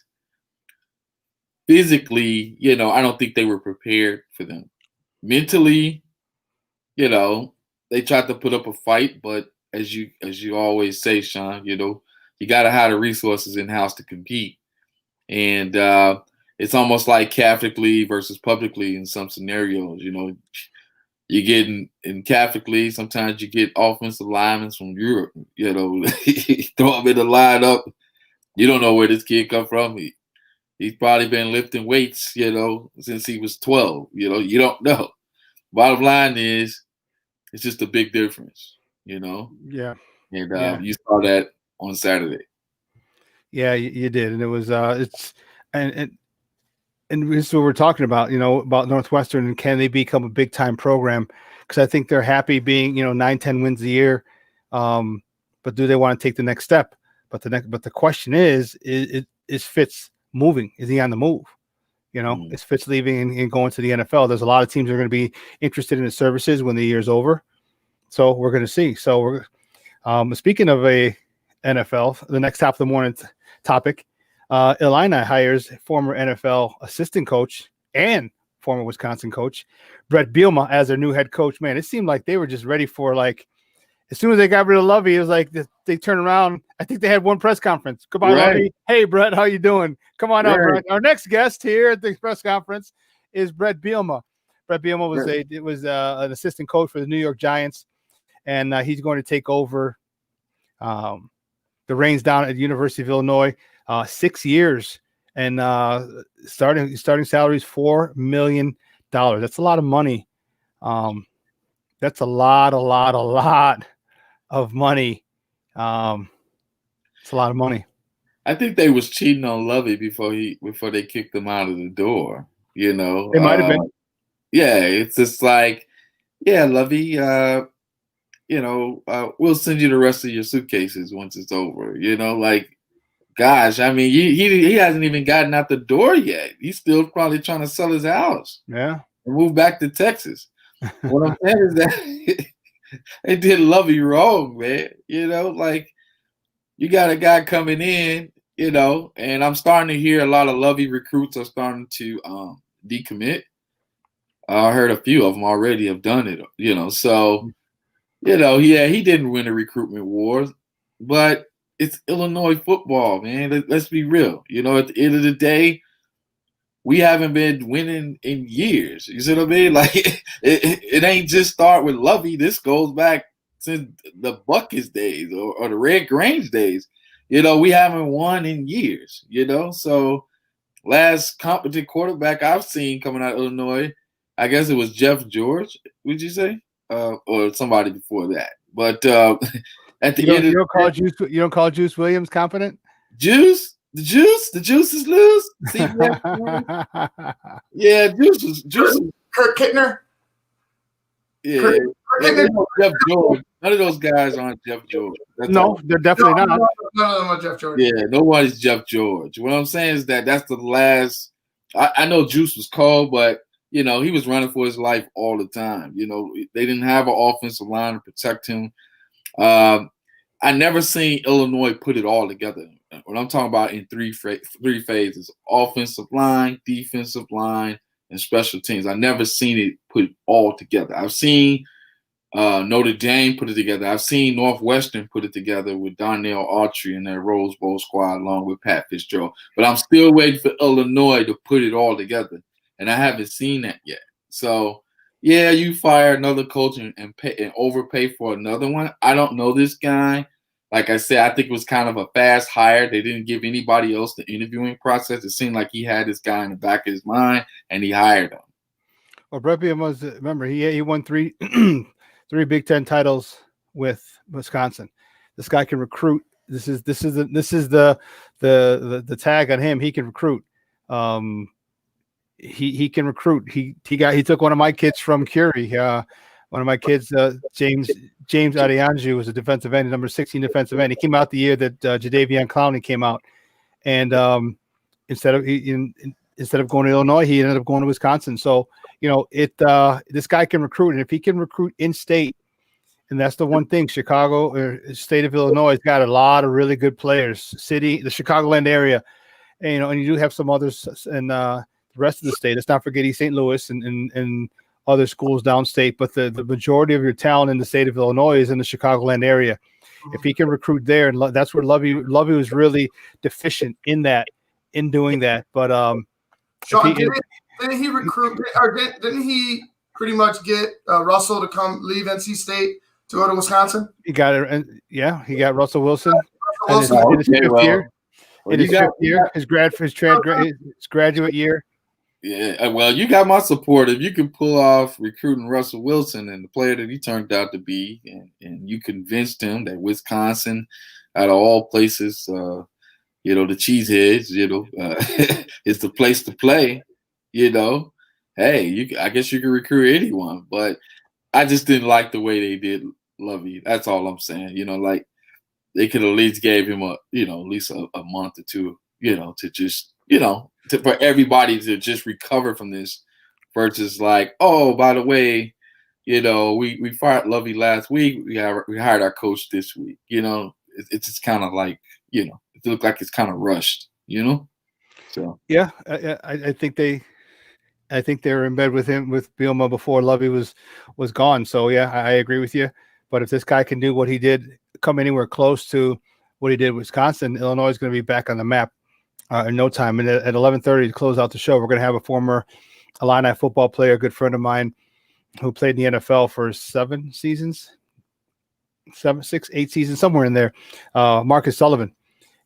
Physically, I don't think they were prepared for them. Mentally, they tried to put up a fight, but as you always say, Shawn, you got to have the resources in house to compete, and it's almost like Catholic League versus public league in some scenarios. You get in Catholic League, sometimes you get offensive linemen from Europe. Throw them in the lineup. You don't know where this kid come from. He's probably been lifting weights, since he was 12. You don't know. Bottom line is, it's just a big difference, Yeah. And you saw that on Saturday. Yeah, you did, and it was and this is what we're talking about, about Northwestern and can they become a big time program? Because I think they're happy being 9-10 wins a year, but do they want to take the next step? But the question is Fitz moving? Is he on the move? Is Fitz leaving and going to the NFL? There's a lot of teams that are going to be interested in his services when the year's over. So we're going to see. So we're speaking of a NFL, the next top of the morning topic. Illini hires former NFL assistant coach and former Wisconsin coach Brett Bielema as their new head coach. Man, it seemed like they were just ready for as soon as they got rid of Lovey, it was like they turned around. I think they had one press conference. Goodbye, right. Lovey. Hey, Brett, how you doing? Come on up, Brett. Our next guest here at the press conference is Brett Bielema. Brett Bielema was an assistant coach for the New York Giants, and he's going to take over the reins down at the University of Illinois. 6 years, and starting salary is $4 million. That's a lot of money. That's a lot of money. It's a lot of money. I think they was cheating on Lovey before they kicked him out of the door. They might have been. Yeah, it's just like, yeah, Lovey. We'll send you the rest of your suitcases once it's over. Gosh, I mean, he hasn't even gotten out the door yet. He's still probably trying to sell his house. Yeah, and move back to Texas. What I'm saying is that they did Lovey wrong, man. You got a guy coming in, and I'm starting to hear a lot of Lovey recruits are starting to decommit. I heard a few of them already have done it, So, yeah, he didn't win a recruitment war, but it's Illinois football, man. Let's be real. At the end of the day, we haven't been winning in years. You see what I mean? It ain't just start with Lovey. This goes back since the Buckets days or the Red Grange days. We haven't won in years, So last competent quarterback I've seen coming out of Illinois, I guess it was Jeff George, would you say? Or somebody before that. But at the end, you don't call Juice Williams competent? Juice, the juice is loose. Yeah, Juice. Kurt Kittner. Yeah, Jeff George. None of those guys aren't Jeff George. They're definitely not. None of them are Jeff George. Yeah, nobody's Jeff George. What I'm saying is that's the last. I know Juice was called, but he was running for his life all the time. They didn't have an offensive line to protect him. I never seen Illinois put it all together. What I'm talking about in three phases: offensive line, defensive line, and special teams. I never seen it put all together. I've seen Notre Dame put it together. I've seen Northwestern put it together with Darnell Autry and their Rose Bowl squad along with Pat Fitzgerald. But I'm still waiting for Illinois to put it all together, and I haven't seen that yet. So, yeah, you fire another coach and pay and overpay for another one. I don't know this guy. Like I said, I think it was kind of a fast hire. They didn't give anybody else the interviewing process. It seemed like he had this guy in the back of his mind, and he hired him. Well, Brett Bielema, remember, he won three Big Ten titles with Wisconsin. This guy can recruit. This is the tag on him. He can recruit. He can recruit. He took one of my kids from Curie. One of my kids, James Adeyanju, was a defensive end, number 16 defensive end. He came out the year that Jadeveon Clowney came out, and instead of going to Illinois, he ended up going to Wisconsin. So this guy can recruit, and if he can recruit in state, and that's the one thing, Chicago or state of Illinois has got a lot of really good players. The Chicagoland area, and you do have some others in the rest of the state. Let's not forget East St. Louis and other schools downstate, but the majority of your talent in the state of Illinois is in the Chicagoland area. If he can recruit there, and that's where Lovey was really deficient in doing that. But Shawn, didn't he recruit, or didn't he pretty much get Russell to come leave NC State to go to Wisconsin? He got it, and he got Russell Wilson in his graduate year. Yeah, well, you got my support. If you can pull off recruiting Russell Wilson and the player that he turned out to be, and you convinced him that Wisconsin, out of all places, the cheeseheads, is the place to play, hey, I guess you can recruit anyone. But I just didn't like the way they did Lovey. That's all I'm saying. Like they could at least gave him at least a month or two, to just, for everybody to just recover from this, versus like, oh, by the way, we fired Lovey last week. We hired our coach this week. It's just kind of like, it looked like it's kind of rushed. So yeah, I think they were in bed with Bielema before Lovey was gone. So yeah, I agree with you. But if this guy can do what he did, come anywhere close to what he did with Wisconsin, Illinois is going to be back on the map in no time. And at 11:30 to close out the show, we're going to have a former Illini football player, a good friend of mine, who played in the NFL for 8 seasons, somewhere in there. Marcus Sullivan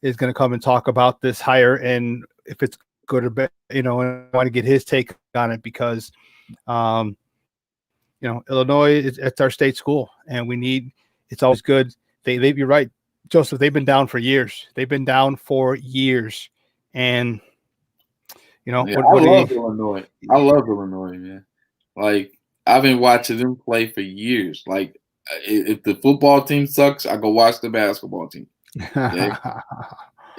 is going to come and talk about this hire and if it's good or bad, and I want to get his take on it because, Illinois it's our state school, and it's always good. You're right, Joseph. They've been down for years. And I love Illinois. I love Illinois, man. Like I've been watching them play for years. Like if the football team sucks, I go watch the basketball team. Okay?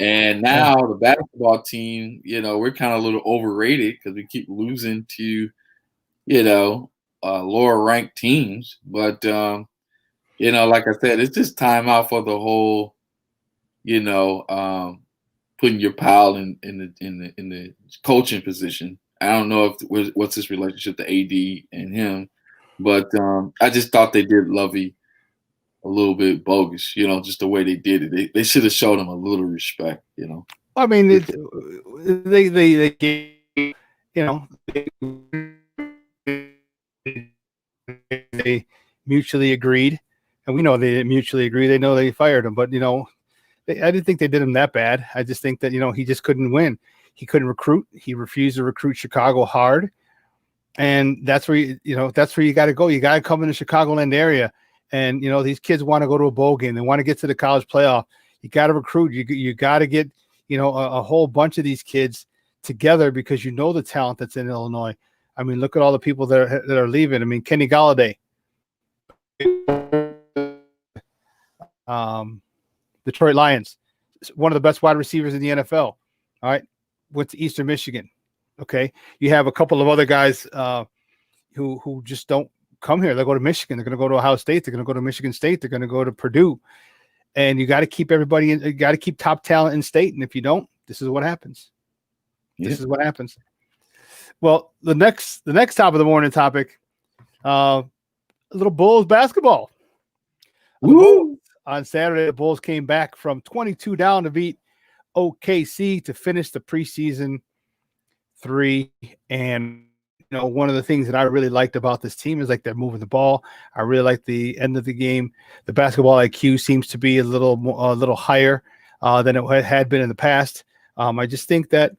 And now the basketball team, we're kind of a little overrated because we keep losing to, lower ranked teams. But like I said, it's just time out for the whole, putting your pal in the coaching position. I don't know what's his relationship to AD and him, but I just thought they did Lovey a little bit bogus, just the way they did it. They should have showed him a little respect, I mean, they gave, they mutually agreed, and we know they didn't mutually agree. They know they fired him, but I didn't think they did him that bad. I just think that he just couldn't win. He couldn't recruit. He refused to recruit Chicago hard, and that's where you got to go. You got to come in the Chicagoland area, and these kids want to go to a bowl game. They want to get to the college playoff. You got to recruit. You got to get a whole bunch of these kids together because the talent that's in Illinois. I mean, look at all the people that are leaving. I mean, Kenny Galladay, Detroit Lions, one of the best wide receivers in the NFL. All right, went to Eastern Michigan. Okay, you have a couple of other guys who just don't come here. They go to Michigan. They're going to go to Ohio State. They're going to go to Michigan State. They're going to go to Purdue. and you got to keep everybody in. You got to keep top talent in state, and if you don't, this is what happens. Yeah. This is what happens. Well, the next top of the morning topic, a little Bulls basketball. Woo! On Saturday, the Bulls came back from 22 down to beat OKC to finish the preseason 3. And one of the things that I really liked about this team is like they're moving the ball. I really like the end of the game. The basketball IQ seems to be a little higher than it had been in the past. I just think that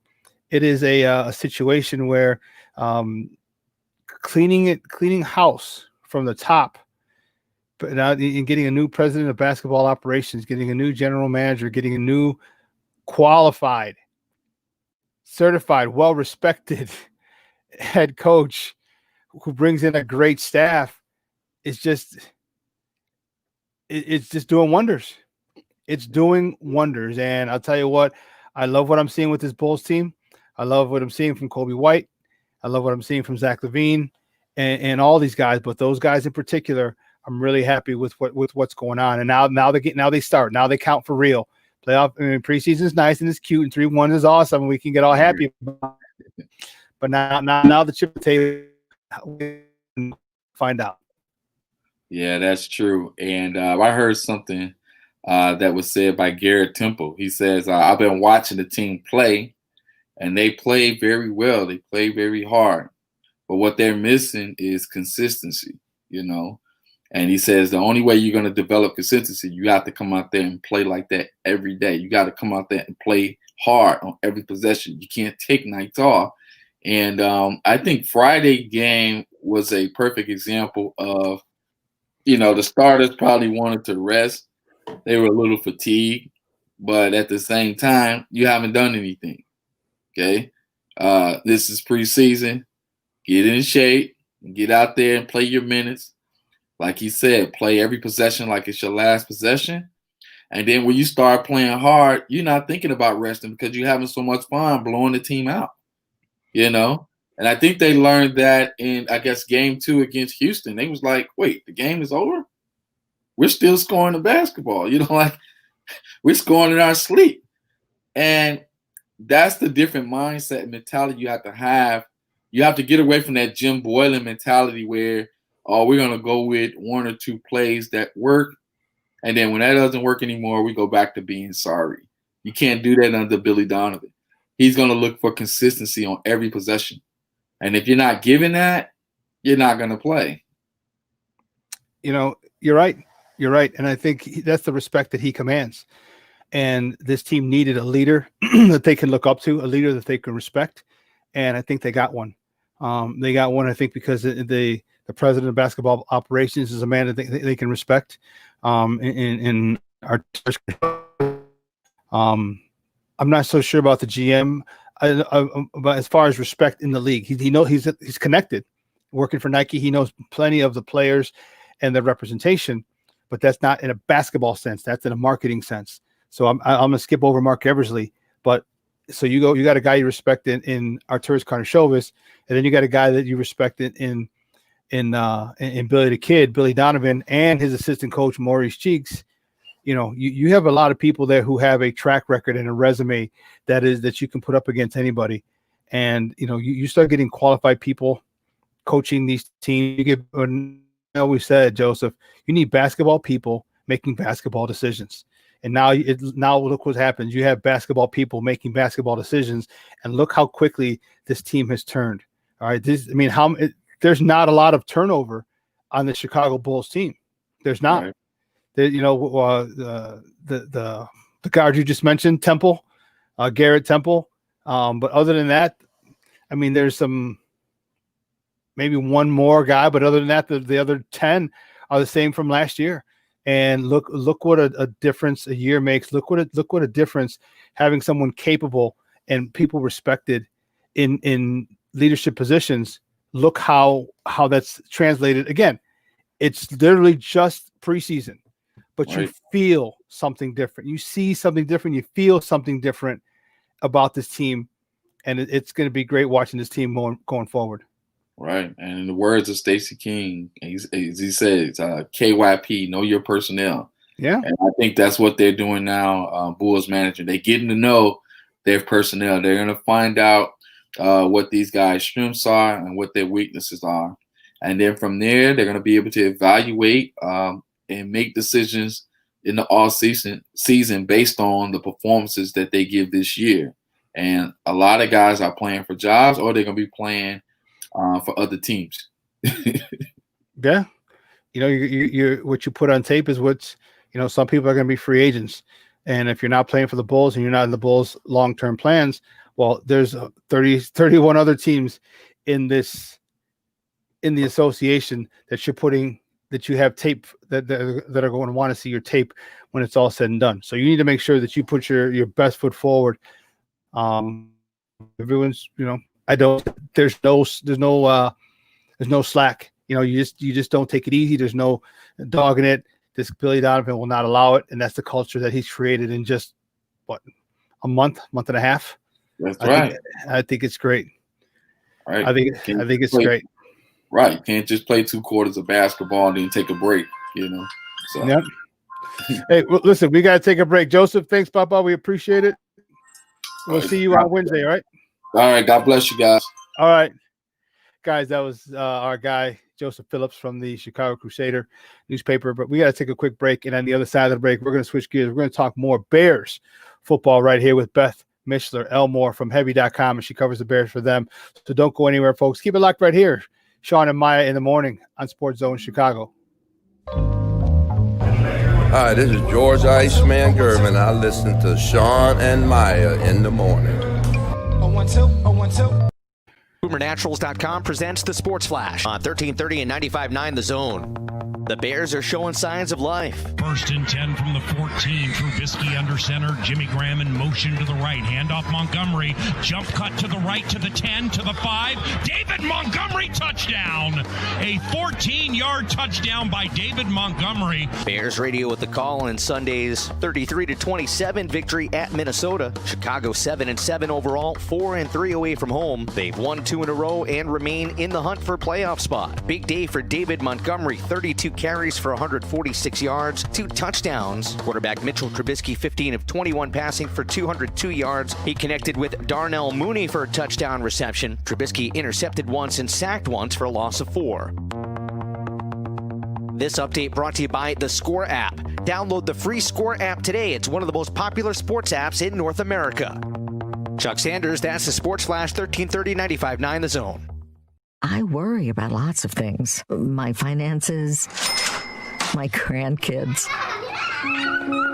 it is a situation where cleaning house from the top, but now in getting a new president of basketball operations, getting a new general manager, getting a new qualified, certified, well-respected head coach who brings in a great staff, it's just doing wonders. It's doing wonders. And I'll tell you what, I love what I'm seeing with this Bulls team. I love what I'm seeing from Kobe White. I love what I'm seeing from Zach LaVine and all these guys, but those guys in particular, I'm really happy with what's going on. And now they start. Now they count for real. Playoff, preseason is nice and it's cute, and 3-1 is awesome, and we can get all happy about it. But now the chip table, find out. Yeah, that's true. And I heard something that was said by Garrett Temple. He says, I've been watching the team play, and they play very well. They play very hard. But what they're missing is consistency, And he says the only way you're going to develop consistency, you have to come out there and play like that every day. You got to come out there and play hard on every possession. You can't take nights off. And I think Friday game was a perfect example of, the starters probably wanted to rest. They were a little fatigued, but at the same time, you haven't done anything. Okay. This is preseason. Get in shape, get out there and play your minutes. Like he said, play every possession like it's your last possession. And then when you start playing hard, you're not thinking about resting because you're having so much fun blowing the team out, And I think they learned that in, I guess, game 2 against Houston. They was like, wait, the game is over? We're still scoring the basketball. We're scoring in our sleep. And that's the different mindset and mentality you have to have. You have to get away from that Jim Boylan mentality where, we're going to go with 1 or 2 plays that work. And then when that doesn't work anymore, we go back to being sorry. You can't do that under Billy Donovan. He's going to look for consistency on every possession. And if you're not giving that, you're not going to play. You're right. You're right. And I think that's the respect that he commands. And this team needed a leader that they can look up to, a leader that they can respect. And I think they got one. They got one, I think, because the president of basketball operations is a man that they can respect. In our I'm not so sure about the GM, but as far as respect in the league, he knows he's connected. Working for Nike, he knows plenty of the players and the representation, but that's not in a basketball sense. That's in a marketing sense. So I'm gonna skip over Mark Eversley, but so you got a guy you respect in Arturas Karnisovas, and then you got a guy that you respect in Billy the Kid, Billy Donovan, and his assistant coach Maurice Cheeks. You have a lot of people there who have a track record and a resume that you can put up against anybody. And you start getting qualified people coaching these teams. I always said, Joseph, you need basketball people making basketball decisions. And now look what happens. You have basketball people making basketball decisions, and look how quickly this team has turned. All right, there's not a lot of turnover on the Chicago Bulls team. There's not. Right. The guard you just mentioned, Temple, Garrett Temple. But other than that, there's maybe one more guy. But other than that, the other 10 are the same from last year. And look what a difference a year makes. Look what a difference having someone capable and people respected in leadership positions. Look how that's translated. Again, it's literally just preseason, but right. You feel something different. You see something different. You feel something different about this team, and it's going to be great watching this team going forward. Right, and in the words of Stacey King, as he says, KYP, know your personnel. Yeah. And I think that's what they're doing now, Bulls management. They're getting to know their personnel. They're going to find out what these guys' strengths are and what their weaknesses are. And then from there, they're going to be able to evaluate and make decisions in the off-season based on the performances that they give this year. And a lot of guys are playing for jobs, or they're going to be playing for other teams. Yeah. You know, you what you put on tape is what's, you know, some people are going to be free agents. And if you're not playing for the Bulls and you're not in the Bulls' long-term plans, well, there's 31 other teams in the association that you have tape that are going to want to see your tape when it's all said and done. So you need to make sure that you put your best foot forward. Everyone's, you know, there's no slack. You know, you just don't take it easy. There's no dogging it. This Billy Donovan will not allow it, and that's the culture that he's created in just a month and a half. That's right. I think it's great. Right. I think it's great. Right. You can't just play 2 quarters of basketball and then take a break, you know. So. Yep. Hey, well, listen, we got to take a break. Joseph, thanks, Papa. We appreciate it. We'll see you on Wednesday, all right? All right. God bless you guys. All right. Guys, that was our guy, Joseph Phillips from the Chicago Crusader newspaper. But we got to take a quick break. And on the other side of the break, we're going to switch gears. We're going to talk more Bears football right here with Beth Mishler Elmore from Heavy.com, and she covers the Bears for them. So don't go anywhere, folks. Keep it locked right here. Shawn and Maya in the morning on SportsZone Chicago. Hi, this is George Iceman Gervin. I listen to Shawn and Maya in the morning. 012. BoomerNaturals.com presents the Sports Flash on 1330 and 95.9 The Zone. The Bears are showing signs of life. 1st and 10 from the 14. Trubisky under center. Jimmy Graham in motion to the right. Handoff Montgomery. Jump cut to the right to the 10 to the 5. David Montgomery touchdown. A 14-yard touchdown by David Montgomery. Bears radio with the call in Sunday's 33-27 victory at Minnesota. Chicago 7-7 overall, 4-3 away from home. They've won 2 in a row and remain in the hunt for playoff spot. Big day for David Montgomery, 32 carries for 146 yards, 2 touchdowns. Quarterback Mitchell Trubisky, 15 of 21 passing for 202 yards. He connected with Darnell Mooney for a touchdown reception. Trubisky intercepted once and sacked once for a loss of 4. This update brought to you by the Score app. Download the free Score app today. It's one of the most popular sports apps in North America. Chuck Sanders, that's the Sports Flash, 1330 95.9 The Zone. I worry about lots of things. My finances, my grandkids.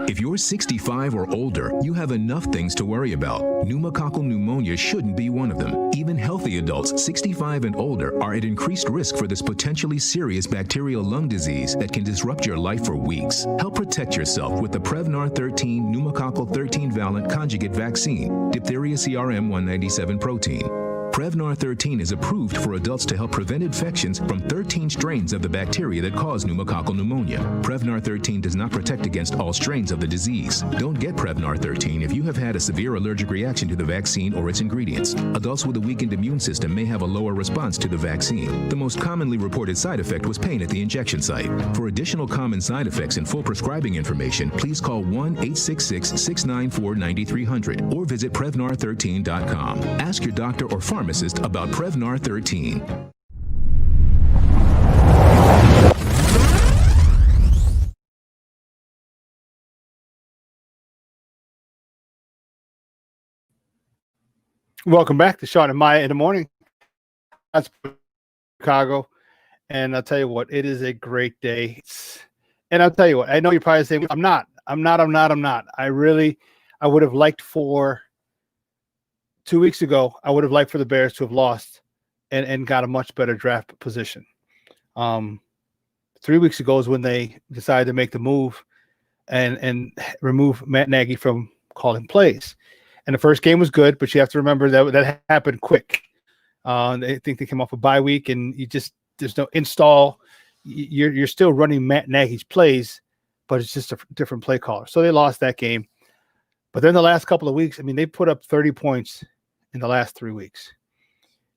If you're 65 or older, you have enough things to worry about. Pneumococcal pneumonia shouldn't be one of them. Even healthy adults 65 and older are at increased risk for this potentially serious bacterial lung disease that can disrupt your life for weeks. Help protect yourself with the Prevnar 13 pneumococcal 13-valent conjugate vaccine, diphtheria CRM 197 protein. Prevnar 13 is approved for adults to help prevent infections from 13 strains of the bacteria that cause pneumococcal pneumonia. Prevnar 13 does not protect against all strains of the disease. Don't get Prevnar 13 if you have had a severe allergic reaction to the vaccine or its ingredients. Adults with a weakened immune system may have a lower response to the vaccine. The most commonly reported side effect was pain at the injection site. For additional common side effects and full prescribing information, please call 1-866-694-9300 or visit Prevnar13.com. Ask your doctor or pharmacist about Prevnar 13. Welcome back to Shawn and Maya in the morning. That's Chicago. And I'll tell you what, it is a great day. And I'll tell you what, I know you're probably saying, I'm not. I would have liked for 2 weeks ago, I would have liked for the Bears to have lost and got a much better draft position. 3 weeks ago is when they decided to make the move and remove Matt Nagy from calling plays. And the first game was good, but you have to remember that happened quick. I think they came off a bye week, and there's no install. You're still running Matt Nagy's plays, but it's just a different play caller. So they lost that game. But then the last couple of weeks, I mean, they put up 30 points in the last 3 weeks.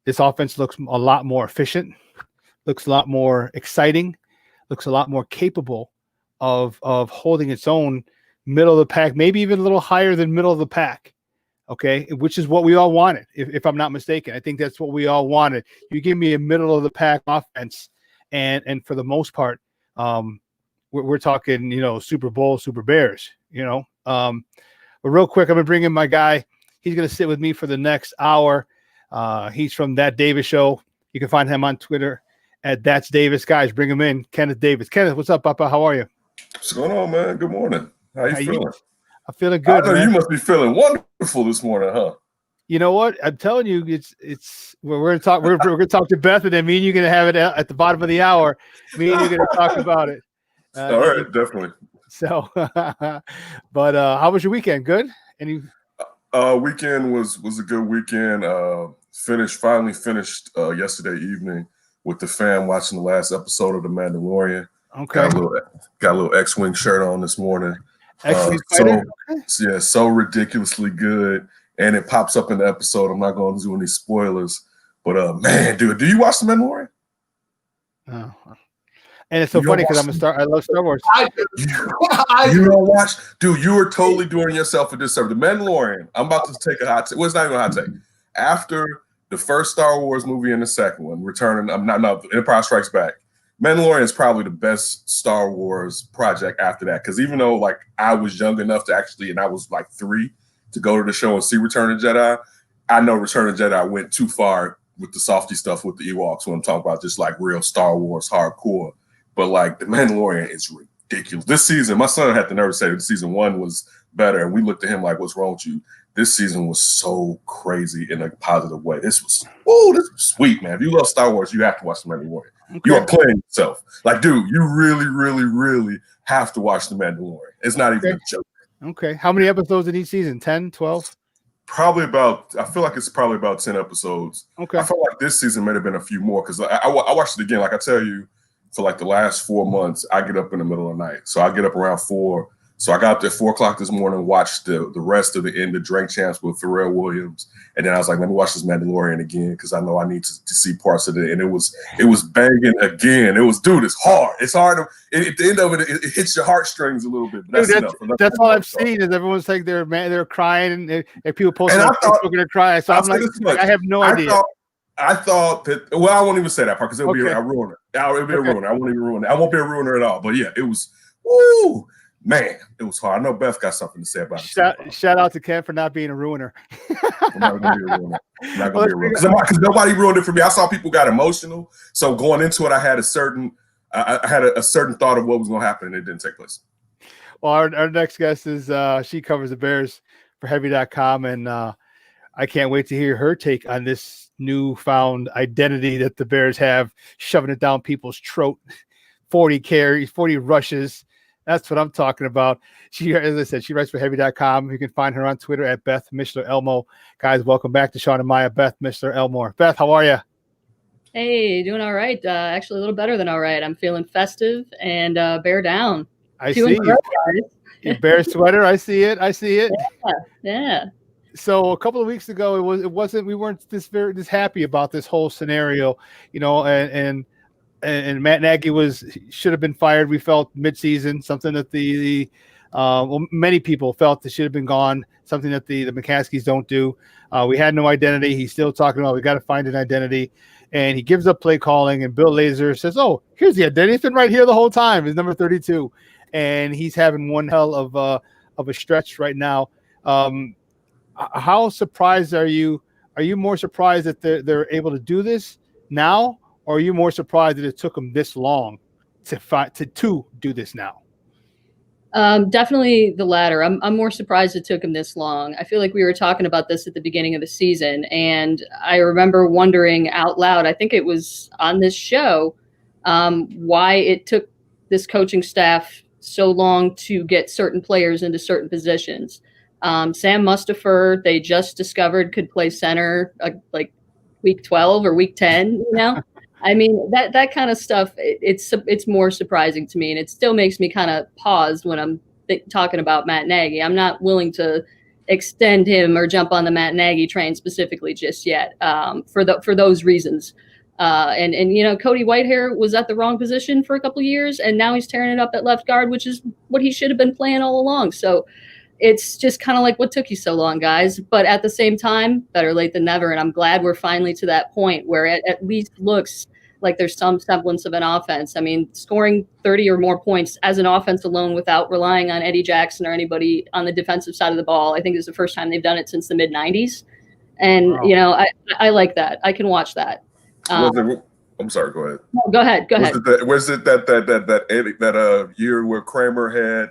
This offense looks a lot more efficient, looks a lot more exciting, looks a lot more capable of holding its own middle of the pack, maybe even a little higher than middle of the pack. Okay, which is what we all wanted, if I'm not mistaken. I think that's what we all wanted. You give me a middle of the pack offense, and for the most part, we're talking, Super Bowl, Super Bears, But real quick, I'm gonna bring in my guy. He's gonna sit with me for the next hour. He's from That Davis Show. You can find him on Twitter at That's Davis. Guys, bring him in. Kenneth Davis. Kenneth, what's up, Papa? How are you? What's going on, man? Good morning. How you feeling? I'm feeling good. I know man. You must be feeling wonderful this morning, huh? You know what? I'm telling you, it's we're gonna talk. We're gonna talk to Beth, and then me and you gonna have it at the bottom of the hour. Me and you gonna talk about it. All right, definitely. So, but how was your weekend? Good? Any? Weekend was a good weekend. Finally finished yesterday evening with the fam watching the last episode of The Mandalorian. Okay. Got a little X-Wing shirt on this morning. So ridiculously good, and it pops up in the episode. I'm not going to do any spoilers, but man, dude, do you watch The Mandalorian? Oh. And it's so funny because I love Star Wars. You don't watch, dude. You are totally doing yourself a disservice. The Mandalorian. I'm about to take a hot take. Well, it's not even a hot take. After the first Star Wars movie and the second one, Empire Strikes Back. Mandalorian is probably the best Star Wars project after that. Because even though I was young enough to actually, and I was 3 to go to the show and see Return of the Jedi, I know Return of the Jedi went too far with the softy stuff with the Ewoks when I'm talking about just real Star Wars hardcore. But The Mandalorian is ridiculous. This season, my son had the nerve to say that season 1 was better, and we looked at him like, "What's wrong with you?" This season was so crazy in a positive way. This was sweet, man. If you love Star Wars, you have to watch The Mandalorian. Okay. You are playing yourself. Dude, you really, really, really have to watch The Mandalorian. It's not even a joke. Okay. How many episodes in each season? 10, 12? I feel like it's probably about 10 episodes. Okay. I feel like this season may have been a few more because I watched it again. Like I tell you, for the last 4 months, I get up in the middle of the night. So I get up around 4. So I got up at 4 o'clock this morning, watched the rest of the end of Drink Champs with Pharrell Williams. And then I was like, let me watch this Mandalorian again because I know I need to see parts of it. And it was banging again. It's hard. It's hard. At the end of it, it hits your heartstrings a little bit. But that's all I've seen is everyone's saying they're crying and people posting on Facebook and they're crying. So I'm like, I have no idea. I thought that. Well, I won't even say that part because it'll be a ruiner. It'll be a ruiner. I won't even ruin it. I won't be a ruiner at all. But yeah, it was. Woo, man, it was hard. I know Beth got something to say about it. Shout out to Ken for not being a ruiner. I'm not gonna be a ruiner. Because nobody ruined it for me. I saw people got emotional. So going into it, I had a certain thought of what was going to happen, and it didn't take place. Well, our next guest is she covers the Bears for Heavy.com, and I can't wait to hear her take on this newfound identity that the Bears have, shoving it down people's throat. 40 carries, 40 rushes. That's what I'm talking about. She, as I said, she writes for Heavy.com. You can find her on Twitter at Beth Mishler Elmo. Guys, welcome back to Shawn and Maya. Beth Mishler Elmore. Beth, how are you? Hey, doing all right. Actually, a little better than all right. I'm feeling festive and bear down. I see your bear sweater. I see it. Yeah. So a couple of weeks ago, we weren't this happy about this whole scenario, and Matt Nagy should have been fired. We felt midseason, something that many people felt that should have been gone, something that the McCaskies don't do. We had no identity. He's still talking about we got to find an identity, and he gives up play calling. And Bill Lazor says, "Oh, here's the identity. It's been right here the whole time. It's number 32," and he's having one hell of a stretch right now. How surprised are you? Are you more surprised that they're able to do this now, or are you more surprised that it took them this long to do this now? Definitely the latter. I'm more surprised it took him this long. I feel like we were talking about this at the beginning of the season, and I remember wondering out loud, I think it was on this show, why it took this coaching staff so long to get certain players into certain positions. Sam Mustipher, they just discovered could play center like week 12 or week 10, I mean, that kind of stuff, it's more surprising to me, and it still makes me kind of pause when I'm talking about Matt Nagy. I'm not willing to extend him or jump on the Matt Nagy train specifically just yet, for those reasons. And Cody Whitehair was at the wrong position for a couple of years, and now he's tearing it up at left guard, which is what he should have been playing all along. So it's just kind of like, what took you so long, guys? But at the same time, better late than never. And I'm glad we're finally to that point where it at least looks like there's some semblance of an offense. I mean, scoring 30 or more points as an offense alone without relying on Eddie Jackson or anybody on the defensive side of the ball, I think is the first time they've done it since the mid-90s. And, Wow. I like that. I can watch that. I'm sorry. Go ahead. No, go ahead. Was it that year where Kramer had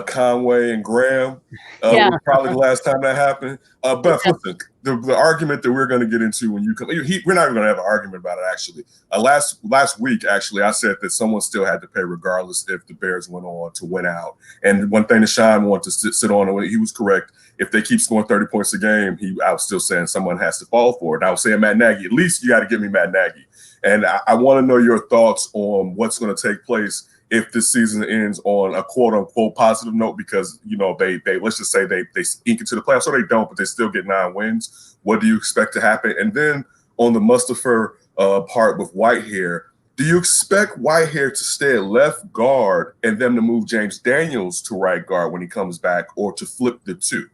Conway and Graham? Yeah. Was probably the last time that happened. But listen, the argument that we're going to get into when you come, we're not even going to have an argument about it. Actually, last week, actually, I said that someone still had to pay regardless if the Bears went on to win out. And one thing that Shawn wanted to sit on, and he was correct. If they keep scoring 30 points a game, I was still saying someone has to fall for it. And I was saying Matt Nagy. At least you got to give me Matt Nagy. And I want to know your thoughts on what's going to take place if this season ends on a quote unquote positive note, because they let's just say they ink into the playoffs, or they don't, but they still get 9 wins. What do you expect to happen? And then on the Mustafa part with Whitehair, do you expect Whitehair to stay at left guard and them to move James Daniels to right guard when he comes back, or to flip the two?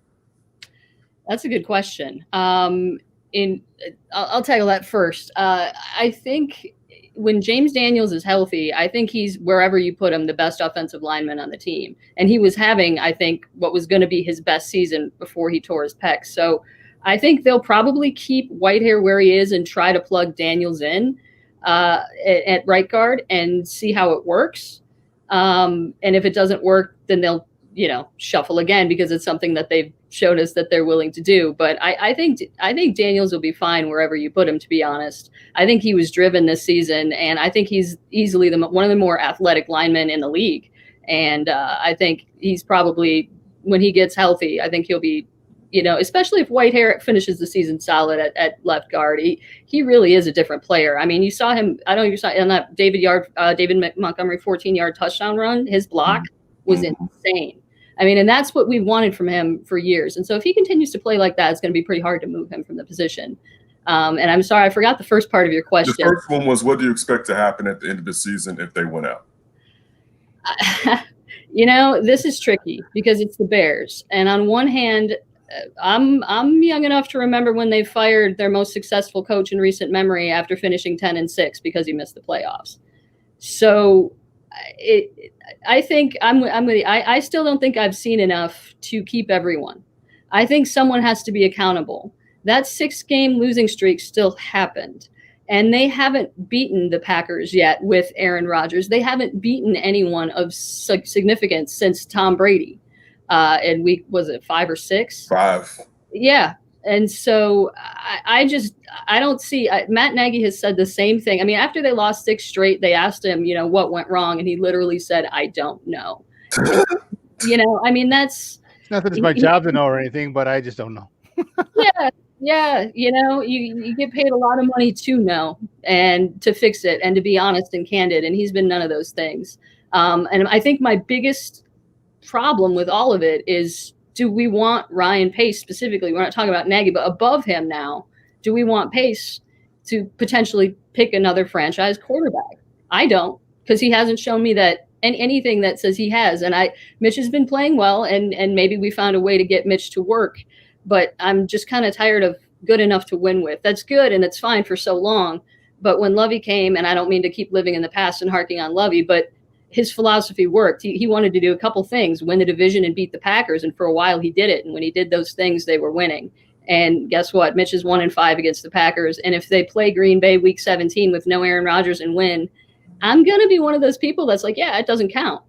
That's a good question. I'll tackle that first. I think when James Daniels is healthy, I think he's, wherever you put him, the best offensive lineman on the team. And he was having, I think, what was going to be his best season before he tore his pec. So I think they'll probably keep Whitehair where he is and try to plug Daniels in at right guard and see how it works. And if it doesn't work, then they'll, shuffle again, because it's something that they've shown us that they're willing to do. But I think Daniels will be fine wherever you put him, to be honest. I think he was driven this season, and I think he's easily one of the more athletic linemen in the league. And I think he's probably, when he gets healthy, I think he'll be, especially if Whitehair finishes the season solid at left guard. He really is a different player. I mean, you saw him, I don't know if you saw in that David Montgomery 14-yard touchdown run, his block was insane. I mean, and that's what we've wanted from him for years. And so if he continues to play like that, it's going to be pretty hard to move him from the position. And I'm sorry, I forgot the first part of your question. The first one was, what do you expect to happen at the end of the season if they win out? This is tricky because it's the Bears. And on one hand, I'm young enough to remember when they fired their most successful coach in recent memory after finishing 10-6 because he missed the playoffs. So I think I still don't think I've seen enough to keep everyone. I think someone has to be accountable. That 6-game losing streak still happened, and they haven't beaten the Packers yet with Aaron Rodgers. They haven't beaten anyone of significance since Tom Brady. In week, was it 5 or 6? 5. Yeah. And so I don't see, Matt Nagy has said the same thing. I mean, after they lost 6 straight, they asked him, what went wrong? And he literally said, I don't know. I mean, that's not that it's my job to know or anything, but I just don't know. Yeah. You get paid a lot of money to know and to fix it and to be honest and candid. And he's been none of those things. And I think my biggest problem with all of it is, do we want Ryan Pace specifically? We're not talking about Nagy, but above him now, do we want Pace to potentially pick another franchise quarterback? I don't, because he hasn't shown me that anything that says he has. And Mitch has been playing well, and maybe we found a way to get Mitch to work, but I'm just kind of tired of good enough to win with. That's good and it's fine for so long. But when Lovey came, and I don't mean to keep living in the past and harking on Lovey, but his philosophy worked. He wanted to do a couple things, win the division and beat the Packers. And for a while he did it. And when he did those things, they were winning. And guess what? Mitch is 1-5 against the Packers. And if they play Green Bay week 17 with no Aaron Rodgers and win, I'm going to be one of those people that's like, yeah, it doesn't count.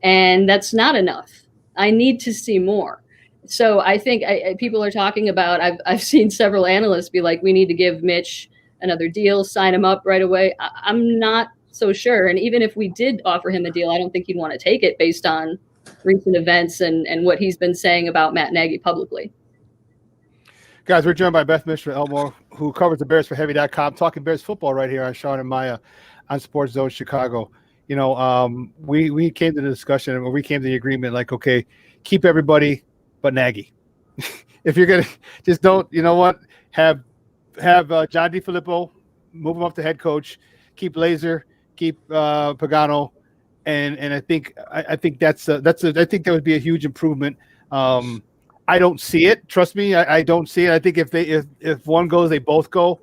And that's not enough. I need to see more. So I think people are talking about, I've seen several analysts be like, we need to give Mitch another deal, sign him up right away. I'm not so sure. And even if we did offer him a deal, I don't think he'd want to take it based on recent events and what he's been saying about Matt Nagy publicly. Guys, we're joined by Beth Mishra Elmore, who covers the Bears for Heavy.com, talking Bears football right here on Shawn and Maya on SportsZone Chicago. We came to the discussion, and we came to the agreement, like, okay, keep everybody but Nagy. If you're going to just don't, have John DeFilippo move him up to head coach, keep Laser, keep Pagano, and I think that's I think that would be a huge improvement. I don't see it. Trust me, I don't see it. I think if one goes, they both go.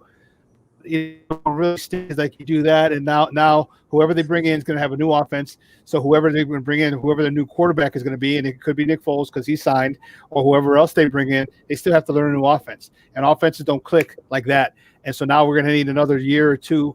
Really stinks like you do that, and now whoever they bring in is going to have a new offense. So whoever they bring in, whoever the new quarterback is going to be, and it could be Nick Foles because he signed, or whoever else they bring in, they still have to learn a new offense. And offenses don't click like that. And so now we're going to need another year or 2,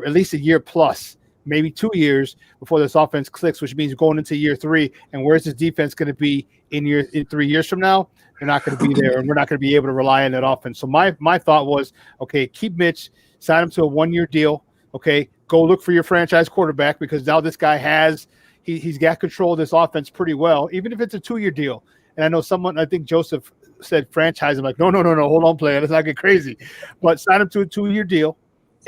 at least a year plus, maybe 2 years before this offense clicks, which means going into year 3. And where's this defense going to be in 3 years from now? They're not going to be there, and we're not going to be able to rely on that offense. So my thought was, okay, keep Mitch. Sign him to a 1-year deal. Okay, go look for your franchise quarterback because now this guy he's got control of this offense pretty well, even if it's a 2-year deal. And I know I think Joseph said franchise. I'm like, no, hold on, player. Let's not get crazy. But sign him to a 2-year deal,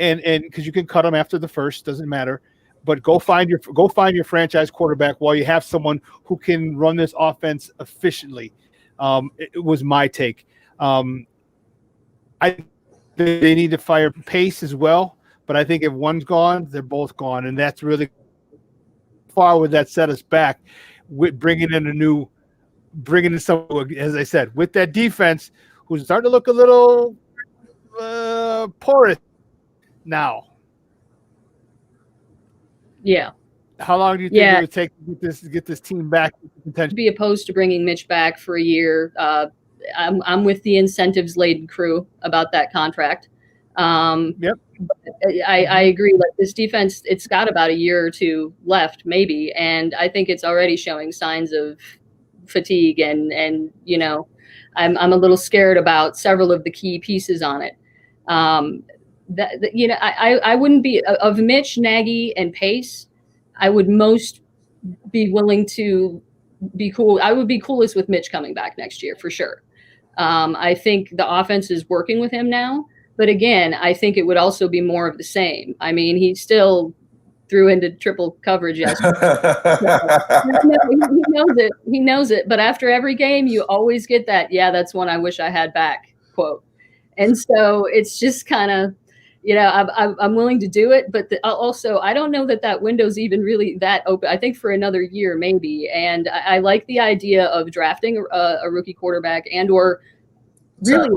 and because you can cut him after the first, doesn't matter. But go find your franchise quarterback while you have someone who can run this offense efficiently. It was my take. They need to fire Pace as well, but I think if one's gone, they're both gone, and that's really far would that set us back with bringing in someone, as I said, with that defense who's starting to look a little porous now. Yeah. How long do you think it would take to get this team back? Be opposed to bringing Mitch back for a year. I'm with the incentives laden crew about that contract. Yep. I agree. Like this defense, it's got about a year or 2 left, maybe, and I think it's already showing signs of fatigue. And I'm a little scared about several of the key pieces on it. I wouldn't be of Mitch, Nagy, and Pace. I would most be willing to be cool. I would be coolest with Mitch coming back next year for sure. I think the offense is working with him now, but again, I think it would also be more of the same. I mean, he still threw into triple coverage yesterday. He knows it. But after every game, you always get that, yeah, that's one I wish I had back quote. And so it's just kind of, I'm willing to do it, but also I don't know that window's even really that open. I think for another year maybe, and I like the idea of drafting a rookie quarterback or really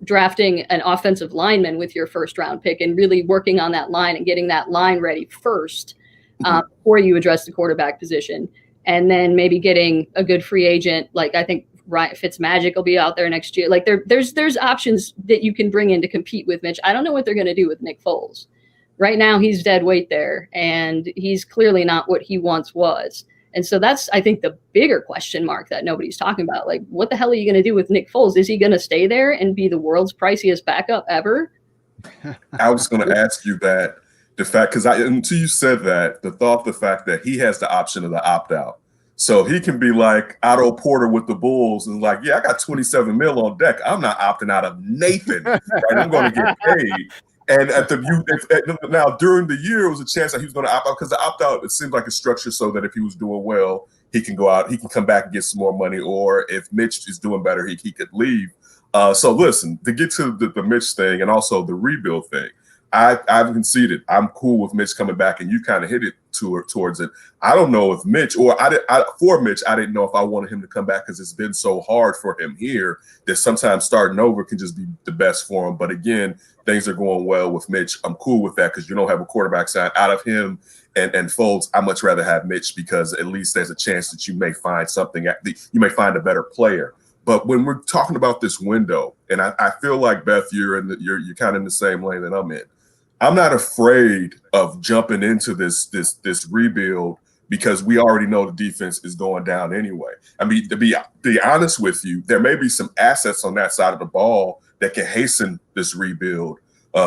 drafting an offensive lineman with your first round pick and really working on that line and getting that line ready first before you address the quarterback position, and then maybe getting a good free agent. Like I think Fitzmagic will be out there next year. Like there's options that you can bring in to compete with Mitch. I don't know what they're going to do with Nick Foles. Right now he's dead weight there, and he's clearly not what he once was. And so that's, I think, the bigger question mark that nobody's talking about. Like, what the hell are you going to do with Nick Foles? Is he going to stay there and be the world's priciest backup ever? I was going to ask you that, the fact, because until you said that, the fact that he has the option of the opt-out. So he can be like Otto Porter with the Bulls and like, yeah, I got 27 mil on deck. I'm not opting out of Nathan. Right? I'm going to get paid. And now during the year, it was a chance that he was going to opt out, because the opt out, it seemed like a structure so that if he was doing well, he can go out, he can come back and get some more money, or if Mitch is doing better, he could leave. So listen, to get to the Mitch thing and also the rebuild thing, I've conceded I'm cool with Mitch coming back, and you kind of hit it towards it. I don't know if Mitch, or for Mitch, I didn't know if I wanted him to come back because it's been so hard for him here that sometimes starting over can just be the best for him. But again, things are going well with Mitch. I'm cool with that because you don't have a quarterback side out of him and Foles. I'd much rather have Mitch because at least there's a chance that you may find something. You may find a better player. But when we're talking about this window, and I feel like, Beth, you're kind of in the same lane that I'm in. I'm not afraid of jumping into this rebuild because we already know the defense is going down anyway. I mean, to be honest with you, there may be some assets on that side of the ball that can hasten this rebuild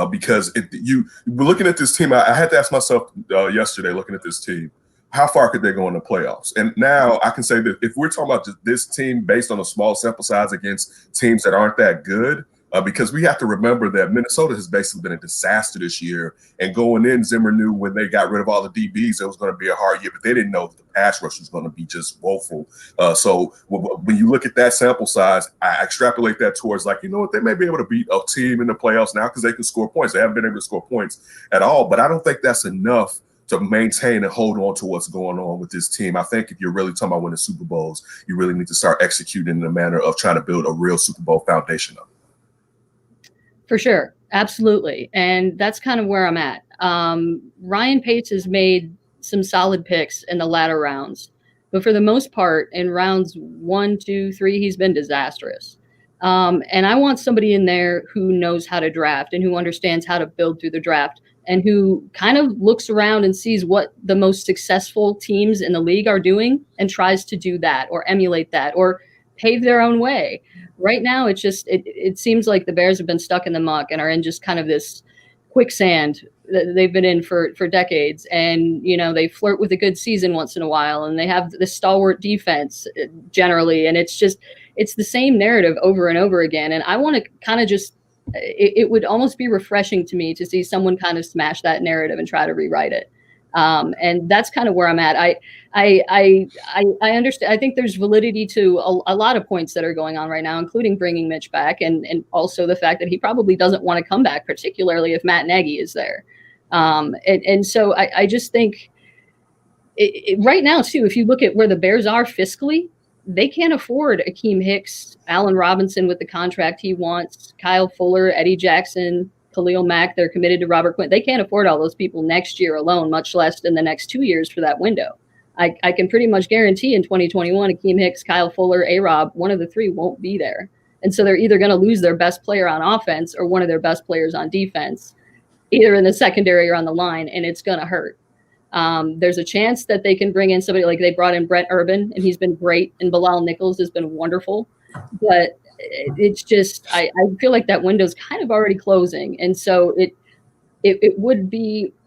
because we're looking at this team. I had to ask myself yesterday, looking at this team, how far could they go in the playoffs? And now I can say that if we're talking about just this team based on a small sample size against teams that aren't that good, because we have to remember that Minnesota has basically been a disaster this year. And going in, Zimmer knew when they got rid of all the DBs, it was going to be a hard year, but they didn't know that the pass rush was going to be just woeful. So when you look at that sample size, I extrapolate that towards like, you know what, they may be able to beat a team in the playoffs now because they can score points. They haven't been able to score points at all, but I don't think that's enough to maintain and hold on to what's going on with this team. I think if you're really talking about winning Super Bowls, you really need to start executing in a manner of trying to build a real Super Bowl foundation up. For sure. Absolutely. And that's kind of where I'm at. Ryan Pace has made some solid picks in the latter rounds, but for the most part, in rounds 1, 2, 3, he's been disastrous. And I want somebody in there who knows how to draft and who understands how to build through the draft and who kind of looks around and sees what the most successful teams in the league are doing and tries to do that or emulate that or pave their own way. Right now, it seems like the Bears have been stuck in the muck and are in just kind of this quicksand that they've been in for decades. And, you know, they flirt with a good season once in a while and they have this stalwart defense generally. And it's the same narrative over and over again. And I want to kind of just, it would almost be refreshing to me to see someone kind of smash that narrative and try to rewrite it. And that's kind of where I'm at. I understand. I think there's validity to a lot of points that are going on right now, including bringing Mitch back and also the fact that he probably doesn't want to come back, particularly if Matt Nagy is there. And so I just think right now, too, if you look at where the Bears are fiscally, they can't afford Akeem Hicks, Allen Robinson with the contract he wants, Kyle Fuller, Eddie Jackson, Khalil Mack. They're committed to Robert Quinn. They can't afford all those people next year alone, much less in the next 2 years for that window. I can pretty much guarantee in 2021, Akeem Hicks, Kyle Fuller, A-Rob, one of the three won't be there. And so they're either going to lose their best player on offense or one of their best players on defense, either in the secondary or on the line, and it's going to hurt. There's a chance that they can bring in somebody like they brought in Brent Urban, and he's been great, and Bilal Nichols has been wonderful. But it's just I feel like that window's kind of already closing. And so it would be –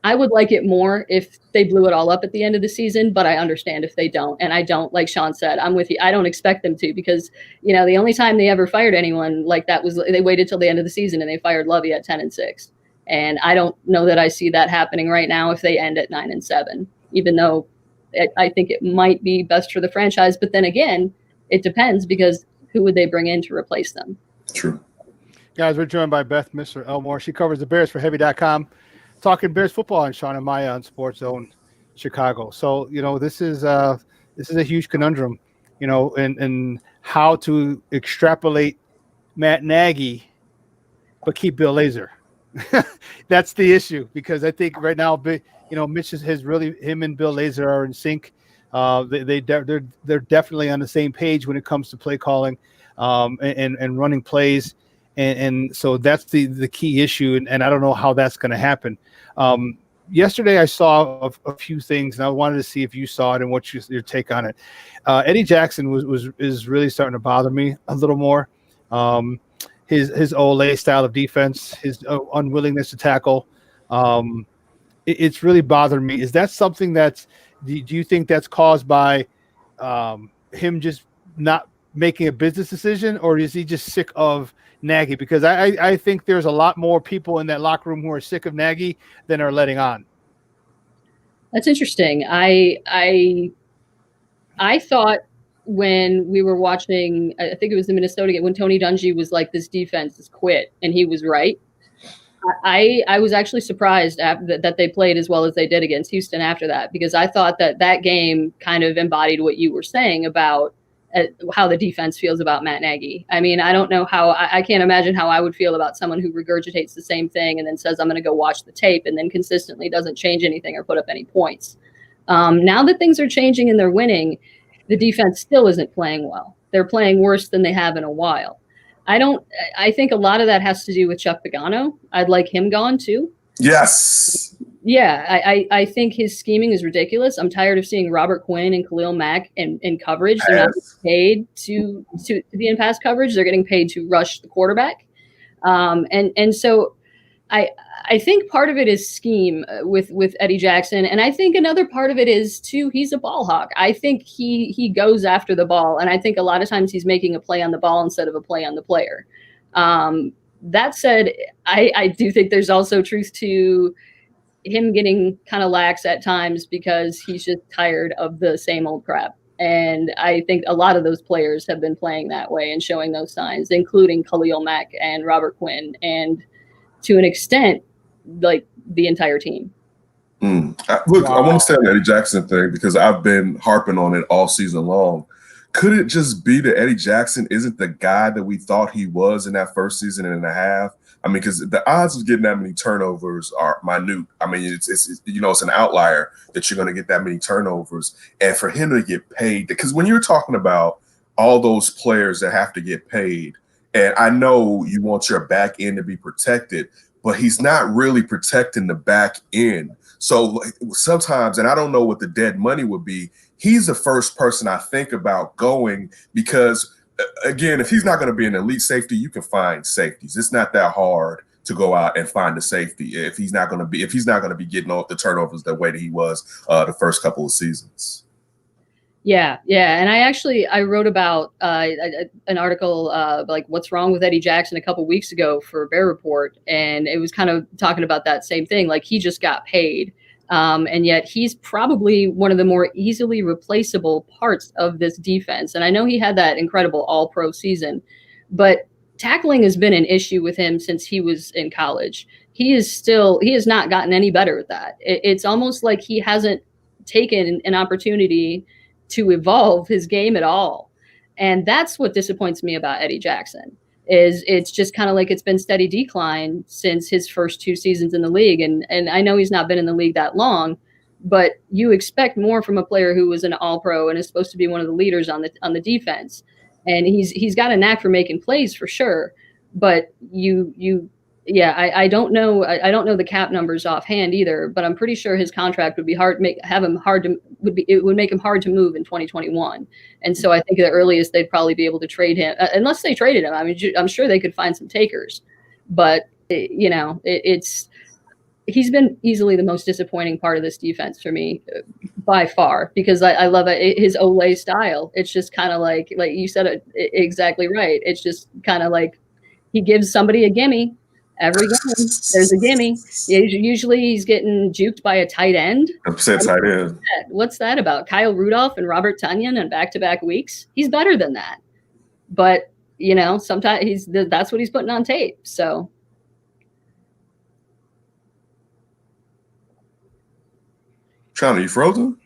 I would like it more if they blew it all up at the end of the season, but I understand if they don't. And I don't, like Shawn said, I'm with you. I don't expect them to because, you know, the only time they ever fired anyone like that was they waited till the end of the season and they fired Lovey at 10-6. And I don't know that I see that happening right now if they end at 9-7, even though I think it might be best for the franchise. But then again, it depends because who would they bring in to replace them? True. Guys, we're joined by Beth Mr. Elmore. She covers the Bears for Heavy.com. Talking Bears football on Shawn and Maya on SportsZone Chicago. So, you know, this is a huge conundrum, you know, and how to extrapolate Matt Nagy, but keep Bill Lazor. That's the issue because I think right now, you know, Mitch has really him and Bill Lazor are in sync. They're definitely on the same page when it comes to play calling and running plays. And so that's the key issue, and I don't know how that's going to happen. Yesterday I saw a few things, and I wanted to see if you saw it and what your take on it. Eddie Jackson is really starting to bother me a little more. His Ole style of defense, his unwillingness to tackle, it's really bothering me. Is that something do you think that's caused by him just not making a business decision, or is he just sick of Nagy? Because I think there's a lot more people in that locker room who are sick of Nagy than are letting on. That's interesting. I thought when we were watching, I think it was the Minnesota game, when Tony Dungy was like, this defense is quit, and he was right. I was actually surprised that they played as well as they did against Houston after that, because I thought that game kind of embodied what you were saying about how the defense feels about Matt Nagy. I mean, I don't know how I can't imagine how I would feel about someone who regurgitates the same thing and then says, I'm going to go watch the tape, and then consistently doesn't change anything or put up any points. Now that things are changing and they're winning, the defense still isn't playing well. They're playing worse than they have in a while. I think a lot of that has to do with Chuck Pagano. I'd like him gone too. Yes. Yeah, I think his scheming is ridiculous. I'm tired of seeing Robert Quinn and Khalil Mack in coverage. They're not paid to be in pass coverage. They're getting paid to rush the quarterback. And so I think part of it is scheme with Eddie Jackson. And I think another part of it is, too, he's a ball hawk. I think he goes after the ball. And I think a lot of times he's making a play on the ball instead of a play on the player. That said, I do think there's also truth to him getting kind of lax at times because he's just tired of the same old crap. And I think a lot of those players have been playing that way and showing those signs, including Khalil Mack and Robert Quinn, and to an extent, like the entire team. Look, I want to say on the Eddie Jackson thing because I've been harping on it all season long. Could it just be that Eddie Jackson isn't the guy that we thought he was in that first season and a half? I mean, because the odds of getting that many turnovers are minute. I mean, it's it's an outlier that you're going to get that many turnovers, and for him to get paid, because when you're talking about all those players that have to get paid, and I know you want your back end to be protected, but he's not really protecting the back end. So sometimes, and I don't know what the dead money would be, he's the first person I think about going because, again, if he's not going to be an elite safety, you can find safeties. It's not that hard to go out and find a safety if he's not going to be getting all the turnovers the way that he was the first couple of seasons. Yeah. And I wrote about an article like what's wrong with Eddie Jackson a couple weeks ago for Bear Report, and it was kind of talking about that same thing. Like he just got paid, and yet he's probably one of the more easily replaceable parts of this defense. And I know he had that incredible All-Pro season, but tackling has been an issue with him since he was in college. He has not gotten any better at that. It's almost like he hasn't taken an opportunity to evolve his game at all. And that's what disappoints me about Eddie Jackson is it's just kind of like it's been steady decline since his first 2 seasons in the league. And I know he's not been in the league that long, but you expect more from a player who was an All-Pro and is supposed to be one of the leaders on the defense. And he's got a knack for making plays for sure. But I don't know. I don't know the cap numbers offhand either, but I'm pretty sure his contract would be it would make him hard to move in 2021. And so I think the earliest they'd probably be able to trade him, unless they traded him. I mean, I'm sure they could find some takers, but he's been easily the most disappointing part of this defense for me by far, because I love his Olay style. It's just kind of like you said it exactly right. It's just kind of like he gives somebody a gimme. Every game, there's a gimme. Usually he's getting juked by a tight end. I'm saying tight end. What's that about? Kyle Rudolph and Robert Tonyan on back-to-back weeks? He's better than that. But, sometimes that's what he's putting on tape. So. Shawn, are you frozen?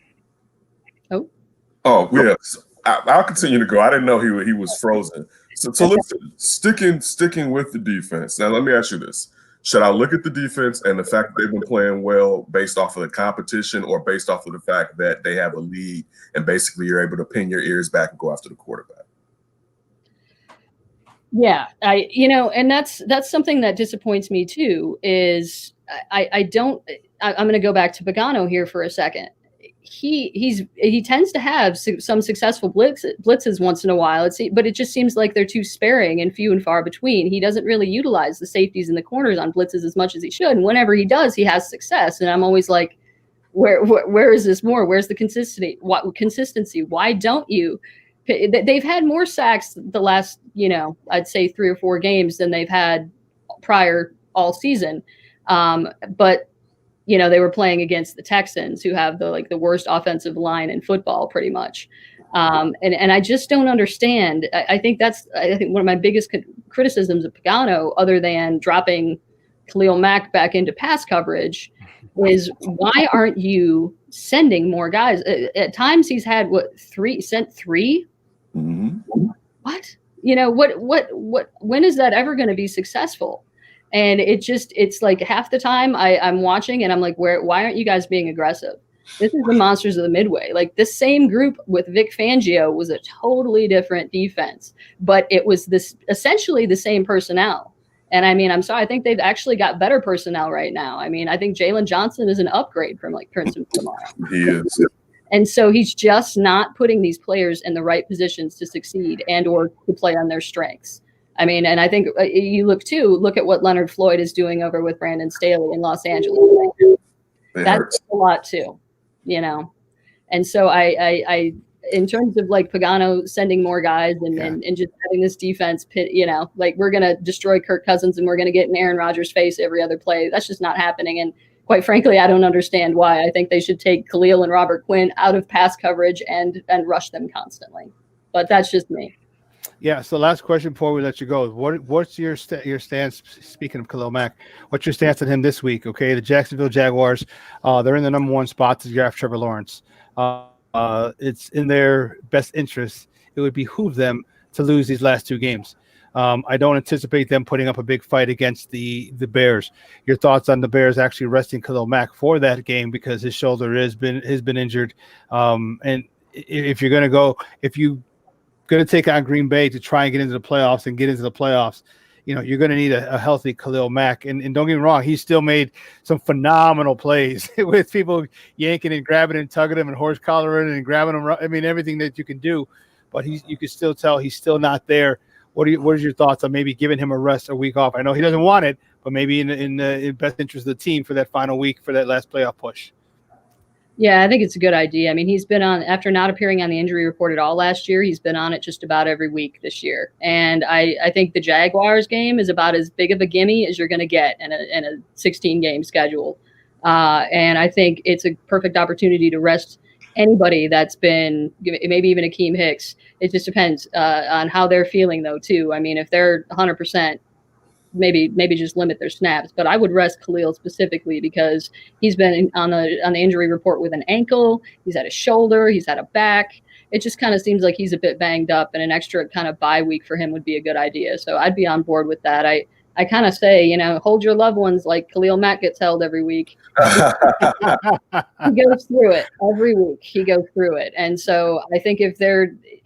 Oh, yes. I'll continue to go. I didn't know he was frozen. So listen, sticking with the defense. Now, let me ask you this. Should I look at the defense and the fact that they've been playing well based off of the competition or based off of the fact that they have a lead and basically you're able to pin your ears back and go after the quarterback? Yeah, and that's something that disappoints me too, is I'm going to go back to Pagano here for a second. He tends to have some successful blitzes once in a while, but it just seems like they're too sparing and few and far between. He doesn't really utilize the safeties and the corners on blitzes as much as he should. And whenever he does, he has success. And I'm always like, where is this more? Where's the consistency? Why don't you? They've had more sacks the last, I'd say 3 or 4 games than they've had prior all season. But they were playing against the Texans, who have the worst offensive line in football, pretty much. And I just don't understand. I think one of my biggest criticisms of Pagano, other than dropping Khalil Mack back into pass coverage, is why aren't you sending more guys? At times he's had sent 3. Mm-hmm. What? When is that ever going to be successful? And it's like half the time I'm watching and I'm like, why aren't you guys being aggressive? This is the monsters of the Midway. Like this same group with Vic Fangio was a totally different defense, but it was essentially the same personnel. And I mean, I'm sorry, I think they've actually got better personnel right now. I mean, I think Jalen Johnson is an upgrade from Prince of tomorrow. He is. And so he's just not putting these players in the right positions to succeed and or to play on their strengths. I mean, and I think you look at what Leonard Floyd is doing over with Brandon Staley in Los Angeles. That's a lot too, And so I in terms of like Pagano sending more guys and just having this defense pit, like we're going to destroy Kirk Cousins and we're going to get in Aaron Rodgers' face every other play. That's just not happening. And quite frankly, I don't understand why. I think they should take Khalil and Robert Quinn out of pass coverage and rush them constantly. But that's just me. Yeah. So last question before we let you go. What's your stance? Speaking of Khalil Mack, what's your stance on him this week? Okay. The Jacksonville Jaguars, they're in the number 1 spot to draft Trevor Lawrence. It's in their best interest. It would behoove them to lose these last 2 games. I don't anticipate them putting up a big fight against the Bears. Your thoughts on the Bears actually resting Khalil Mack for that game because his shoulder has been injured. And if you're going to take on Green Bay to try and get into the playoffs, you're going to need a healthy Khalil Mack. And don't get me wrong, he still made some phenomenal plays with people yanking and grabbing and tugging him and horse collaring and grabbing him. I mean, everything that you can do, but you can still tell he's still not there. What are your thoughts on maybe giving him a rest, a week off? I know he doesn't want it, but maybe in the best interest of the team for that final week, for that last playoff push. Yeah, I think it's a good idea. I mean, he's been on, after not appearing on the injury report at all last year, he's been on it just about every week this year. And I think the Jaguars game is about as big of a gimme as you're going to get in a 16-game schedule. And I think it's a perfect opportunity to rest anybody that's been, maybe even Akeem Hicks. It just depends on how they're feeling, though, too. I mean, if they're 100%, maybe just limit their snaps. But I would rest Khalil specifically because he's been on the injury report with an ankle. He's had a shoulder. He's had a back. It just kind of seems like he's a bit banged up, and an extra kind of bye week for him would be a good idea. So I'd be on board with that. I kind of say, hold your loved ones like Khalil Mack gets held every week. He goes through it every week. He goes through it. And so I think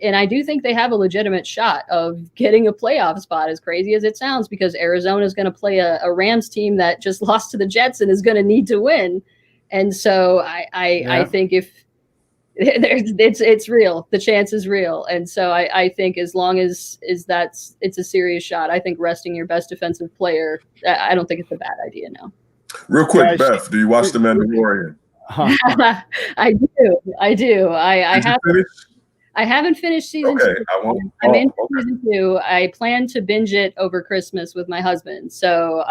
and I do think they have a legitimate shot of getting a playoff spot, as crazy as it sounds, because Arizona is going to play a Rams team that just lost to the Jets and is going to need to win. And so I think if it's real, the chance is real. And so I think as long as it's a serious shot, I think resting your best defensive player, I don't think it's a bad idea. No. Real quick, Beth, do you watch The Mandalorian? I do. I haven't finished season 2. I'm in season 2. I plan to binge it over Christmas with my husband. So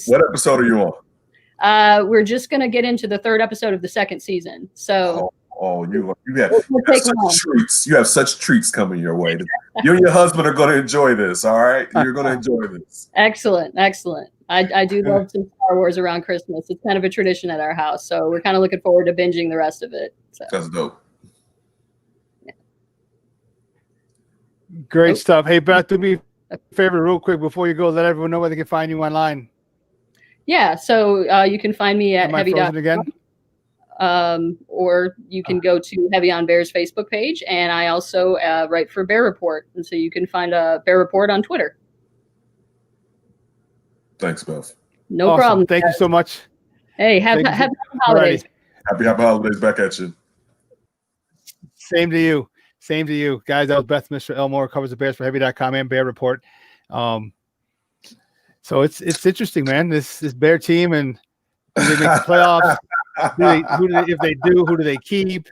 what episode are you on? We're just going to get into the 3rd episode of the 2nd season. So you have such treats. You have such treats coming your way. You and your husband are going to enjoy this. All right, you're going to enjoy this. Excellent. I do love some Star Wars around Christmas. It's kind of a tradition at our house, so we're kind of looking forward to binging the rest of it. So. That's dope. Yeah. Great stuff. Hey, Beth, do me a favor real quick before you go. Let everyone know where they can find you online. Yeah, so you can find me at heavy.com. Again? Or you can go to Heavy on Bears Facebook page, and I also write for Bear Report, and so you can find a Bear Report on Twitter. Thanks, Beth. No problem. Thank you so much. Hey, happy holidays. Happy holidays back at you. Same to you. Guys, that was Beth Mr. Elmore, covers the Bears for Heavy.com and Bear Report. So it's interesting, man. This Bear team, and do they make the playoffs? If they do, who do they keep?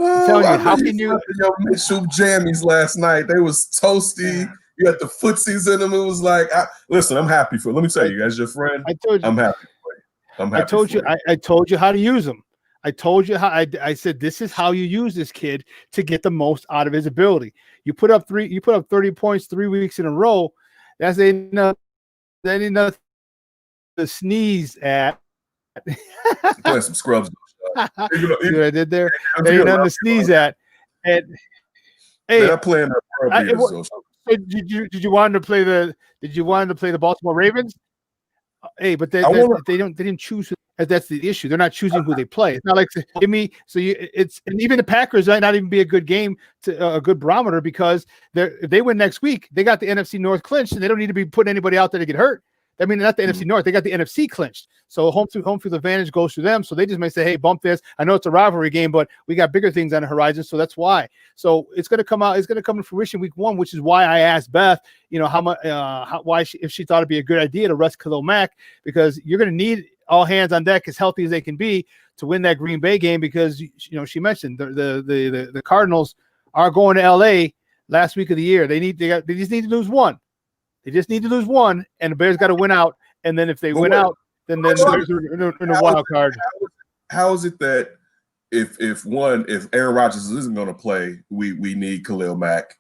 I'm telling you, how can you? Mitchell jammies last night. They was toasty. You had the footsies in them. It was like, listen, I'm happy for. Let me tell you, as your friend, I'm happy for you. I told you how to use them. I told you how. I said this is how you use this kid to get the most out of his ability. You put up 30 points 3 weeks in a row. That's enough. That ain't nothing to sneeze at. Playing some scrubs. See what I did there? There ain't nothing to sneeze at. And hey, they're playing did you want to play the Baltimore Ravens? Hey, but they didn't choose. That's the issue. They're not choosing who they play. It's not like give me. So and even the Packers might not even be a good game to a good barometer because if they win next week, they got the NFC North clinched, and they don't need to be putting anybody out there to get hurt. I mean, not the NFC North. They got the NFC clinched. So home field advantage goes to them. So they just may say, hey, bump this. I know it's a rivalry game, but we got bigger things on the horizon. So that's why. So it's going to come out. It's going to come to fruition week 1, which is why I asked Beth, how much, if she thought it'd be a good idea to rest Khalil Mack, because you're going to need all hands on deck as healthy as they can be win that Green Bay game because she mentioned the Cardinals are going to LA last week of the year. They just need to lose one. They just need to lose one, and the Bears got to win out. And then if they win out, then the Bears are in a wild card. How is it that if Aaron Rodgers isn't going to play, we need Khalil Mack?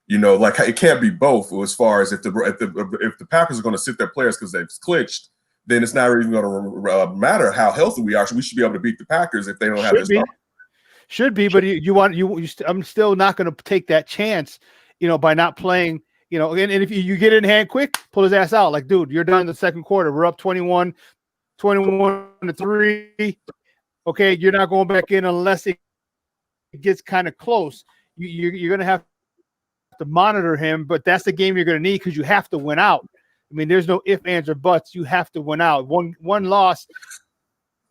Like it can't be both. As far as if the Packers are going to sit their players because they've clinched, then it's not even going to matter how healthy we are. So we should be able to beat the Packers if they don't have this. Should be, but I'm still not going to take that chance, by not playing. And if you get in hand quick, pull his ass out. Like, dude, you're done in the second quarter. We're up 21-3. Okay, you're not going back in unless it gets kind of close. You're going to have to monitor him, but that's the game you're going to need because you have to win out. I mean, there's no ifs, ands, or buts. You have to win out. One loss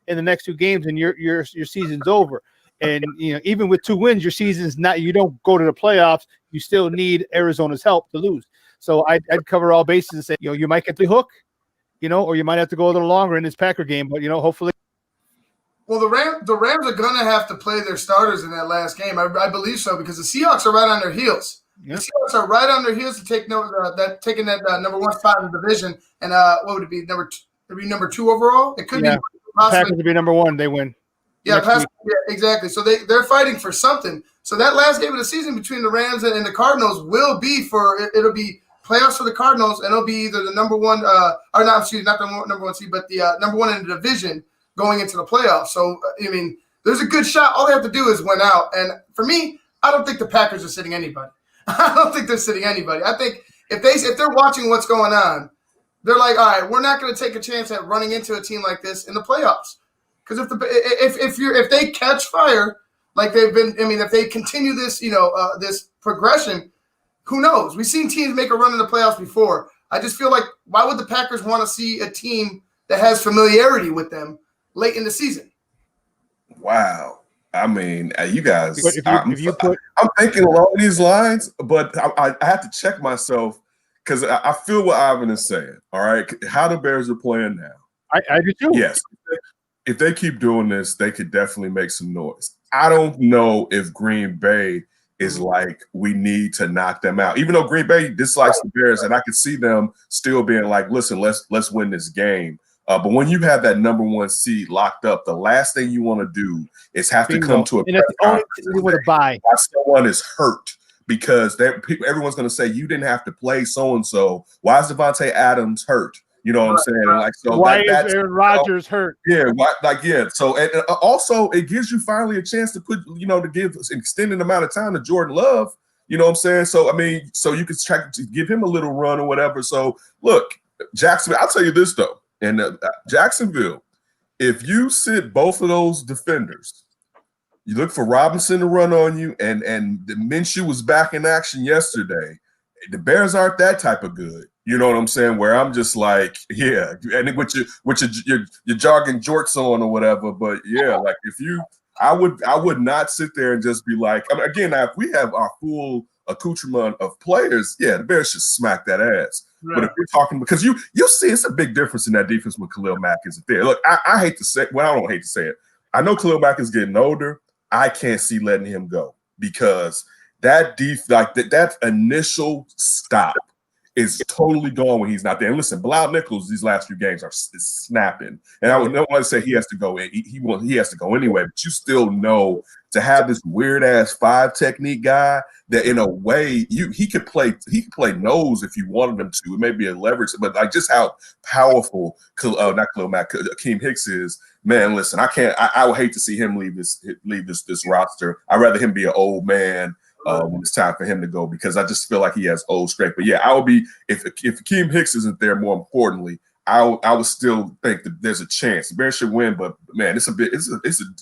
in the next two games, and your season's over. And even with 2 wins, your season's not. You don't go to the playoffs. You still need Arizona's help to lose. So I'd cover all bases and say, you might get the hook, or you might have to go a little longer in this Packer game. But hopefully. Well, the Rams are gonna have to play their starters in that last game. I believe so because the Seahawks are right on their heels. Yep. The Seahawks are right on their heels to taking that number 1 spot in the division. And what would it be? Number 2 overall. It could be. Packers would be number 1. They win. Yeah, exactly. So they're fighting for something. So that last game of the season between the Rams and the Cardinals will be it'll be playoffs for the Cardinals, and it'll be either the number 1 not the number 1 seed, but the number 1 in the division going into the playoffs. So there's a good shot. All they have to do is win out. And for me, I don't think the Packers are sitting anybody. I don't think they're sitting anybody. I think if they're watching what's going on, they're like, all right, we're not going to take a chance at running into a team like this in the playoffs. Because if they catch fire like they've been, if they continue this, this progression, who knows? We've seen teams make a run in the playoffs before. I just feel like why would the Packers want to see a team that has familiarity with them late in the season? Wow. I mean, you guys, I'm thinking along these lines, but I have to check myself because I feel what Ivan is saying. All right. How the Bears are playing now. I do too. Yes. If they keep doing this, they could definitely make some noise. I don't know if Green Bay is like, we need to knock them out. Even though Green Bay dislikes the Bears, and I could see them still being like, listen, let's win this game. But when you have that number 1 seed locked up, the last thing you want to do is have to come to a press conference why someone is hurt because everyone's going to say you didn't have to play so-and-so. Why is Devontae Adams hurt? You know what I'm saying? And so why is Aaron Rodgers hurt? Yeah, So and also it gives you finally a chance to put, to give an extended amount of time to Jordan Love. You know what I'm saying? So so you could try to give him a little run or whatever. So look, Jacksonville. I'll tell you this though, and Jacksonville, if you sit both of those defenders, you look for Robinson to run on you, and the Minshew was back in action yesterday. The Bears aren't that type of good. You know what I'm saying? Where I'm just like, yeah, and with your jogging jorts on or whatever. But yeah, like I would not sit there and just be like, again, now, if we have our full accoutrement of players, yeah, the Bears should smack that ass. Right. But if you're talking, because you see, it's a big difference in that defense when Khalil Mack isn't there. Look, I hate to say, well, I don't hate to say it. I know Khalil Mack is getting older. I can't see letting him go because that that initial stop is totally gone when he's not there. And listen, Bilal Nichols these last few games is snapping. And I would not want to say he has to go. He has to go anyway. But you still know to have this weird ass 5 technique guy that in a way he could play nose if you wanted him to. It may be a leverage, but like just how powerful not Khalil Mack, Akeem Hicks is. Man, listen, I would hate to see him leave this roster. I'd rather him be an old man. When it's time for him to go, because I just feel like he has old strength. But yeah, I would be if Akeem Hicks isn't there. More importantly, I would still think that there's a chance the Bears should win. But man, it's a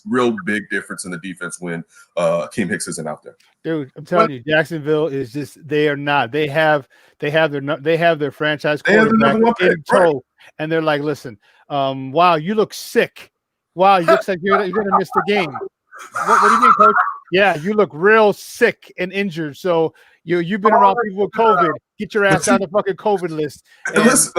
real big difference in the defense when Akeem Hicks isn't out there. Dude, I'm telling you, Jacksonville is just they are not. They have their franchise quarterback in tow, and they're like, listen, wow, you look sick. Wow, you looks like you're gonna miss the game. What do you mean, coach? Yeah, you look real sick and injured. So you've been around people with COVID. Get your ass on the fucking COVID list. And listen,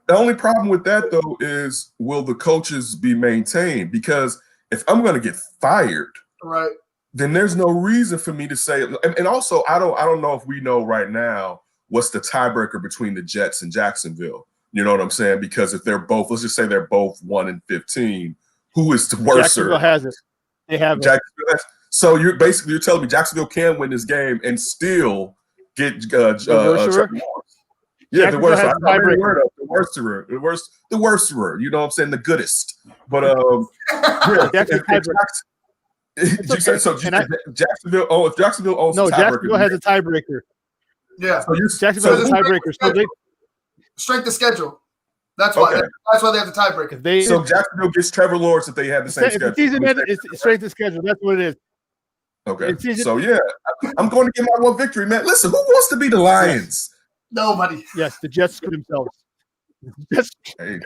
the only problem with that though is will the coaches be maintained? Because if I'm going to get fired, right, then there's no reason for me to say. And also, I don't know if we know right now what's the tiebreaker between the Jets and Jacksonville. You know what I'm saying? Because if they're both, let's just say they're both 1-15, who is the worser? Jacksonville has it. They have it. So you're telling me Jacksonville can win this game and still get the yeah, the worser. You know what I'm saying? The goodest. But Jacksonville. Oh, if Jacksonville owns the tiebreaker, Jacksonville has a tiebreaker. Yeah, so Jacksonville has a tiebreaker. Strength of schedule. That's why. Okay. That's why they have the tiebreaker. So Jacksonville gets Trevor Lawrence if they have the same schedule. It's strength of schedule. That's what it is. Okay. So yeah, I'm going to get my one victory, man. Listen, who wants to be the Lions? Nobody. Yes, the Jets screw themselves. Hey,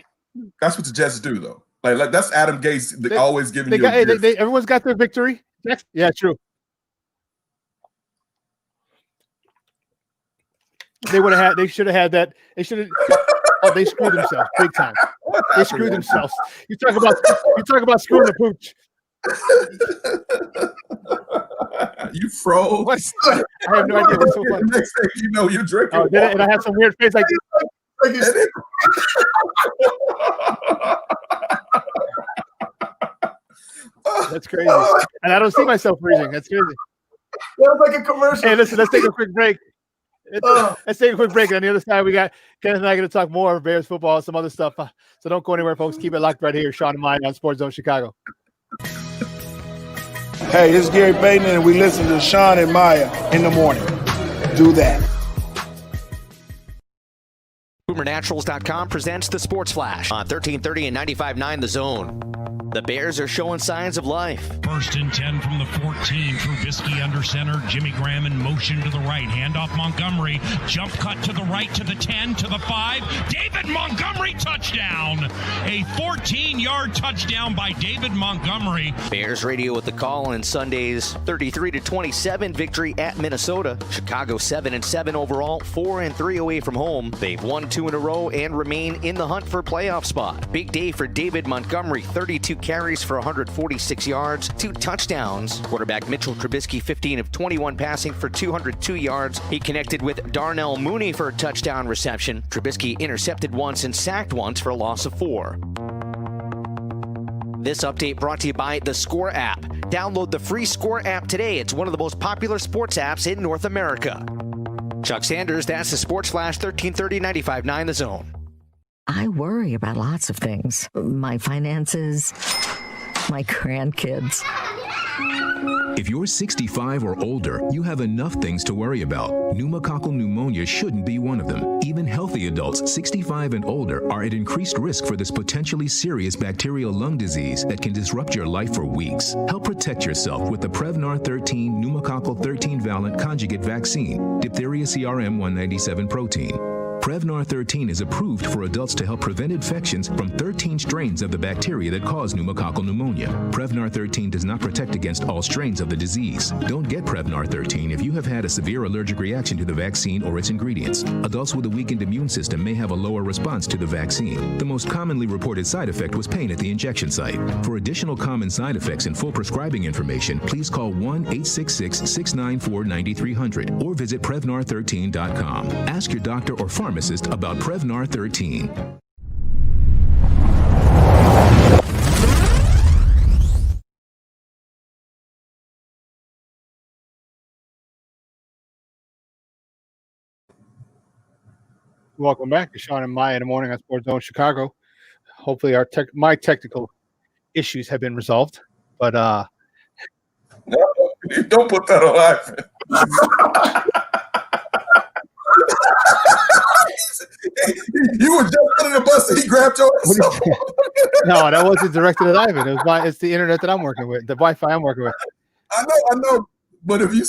that's what the Jets do, though. Like that's Adam Gase always giving you. Everyone's got their victory. Yeah, true. They should have had that. They should have. Oh, they screwed themselves big time. They screwed themselves. You talk about screwing the pooch. You froze. What? I have no idea what's so funny. Next thing you know, you're drinking. Oh, and I have some weird face like. That's crazy. And I don't see myself freezing. That's crazy. That was like a commercial. Hey, listen, let's take a quick break. Let's take a quick break. On the other side, we got Kenneth and I going to talk more Bears football and some other stuff. So don't go anywhere, folks. Keep it locked right here. Shawn and Maya on SportsZone Chicago. Hey, this is Gary Payton, and we listen to Shawn and Maya in the morning. Do that. BoomerNaturals.com presents the Sports Flash on 1330 and 95.9 The Zone. The Bears are showing signs of life. 1st and 10 from the 14. Trubisky under center. Jimmy Graham in motion to the right. Handoff Montgomery. Jump cut to the right to the 10 to the 5. David Montgomery touchdown. A 14-yard touchdown by David Montgomery. Bears radio with the call in Sunday's 33-27 victory at Minnesota. Chicago 7-7 overall, 4-3 away from home. They've won 2 in a row and remain in the hunt for playoff spot. Big day for David Montgomery. 32 carries for 146 yards, 2 touchdowns. Quarterback Mitchell Trubisky, 15 of 21 passing for 202 yards. He connected with Darnell Mooney for a touchdown reception. Trubisky intercepted once and sacked once for a loss of 4. This update brought to you by the Score app. Download the free Score app today. It's one of the most popular sports apps in North America. Chuck Sanders, that's the Sports Flash, 1330 95.9 The Zone. I worry about lots of things. My finances, my grandkids. If you're 65 or older, you have enough things to worry about. Pneumococcal pneumonia shouldn't be one of them. Even healthy adults 65 and older are at increased risk for this potentially serious bacterial lung disease that can disrupt your life for weeks. Help protect yourself with the Prevnar 13 pneumococcal 13-valent conjugate vaccine, diphtheria CRM 197 protein. Prevnar 13 is approved for adults to help prevent infections from 13 strains of the bacteria that cause pneumococcal pneumonia. Prevnar 13 does not protect against all strains of the disease. Don't get Prevnar 13 if you have had a severe allergic reaction to the vaccine or its ingredients. Adults with a weakened immune system may have a lower response to the vaccine. The most commonly reported side effect was pain at the injection site. For additional common side effects and full prescribing information, please call 1-866-694-9300 or visit Prevnar13.com. Ask your doctor or pharmacist about Prevnar 13. Welcome back to Shawn and Maya in the morning on SportsZone Chicago. Hopefully my technical issues have been resolved. But no, don't put that on Ivan. You were just under the bus and he grabbed your ass. No, that wasn't directed at Ivan. It's the internet that I'm working with, the Wi-Fi I'm working with. I know. But if you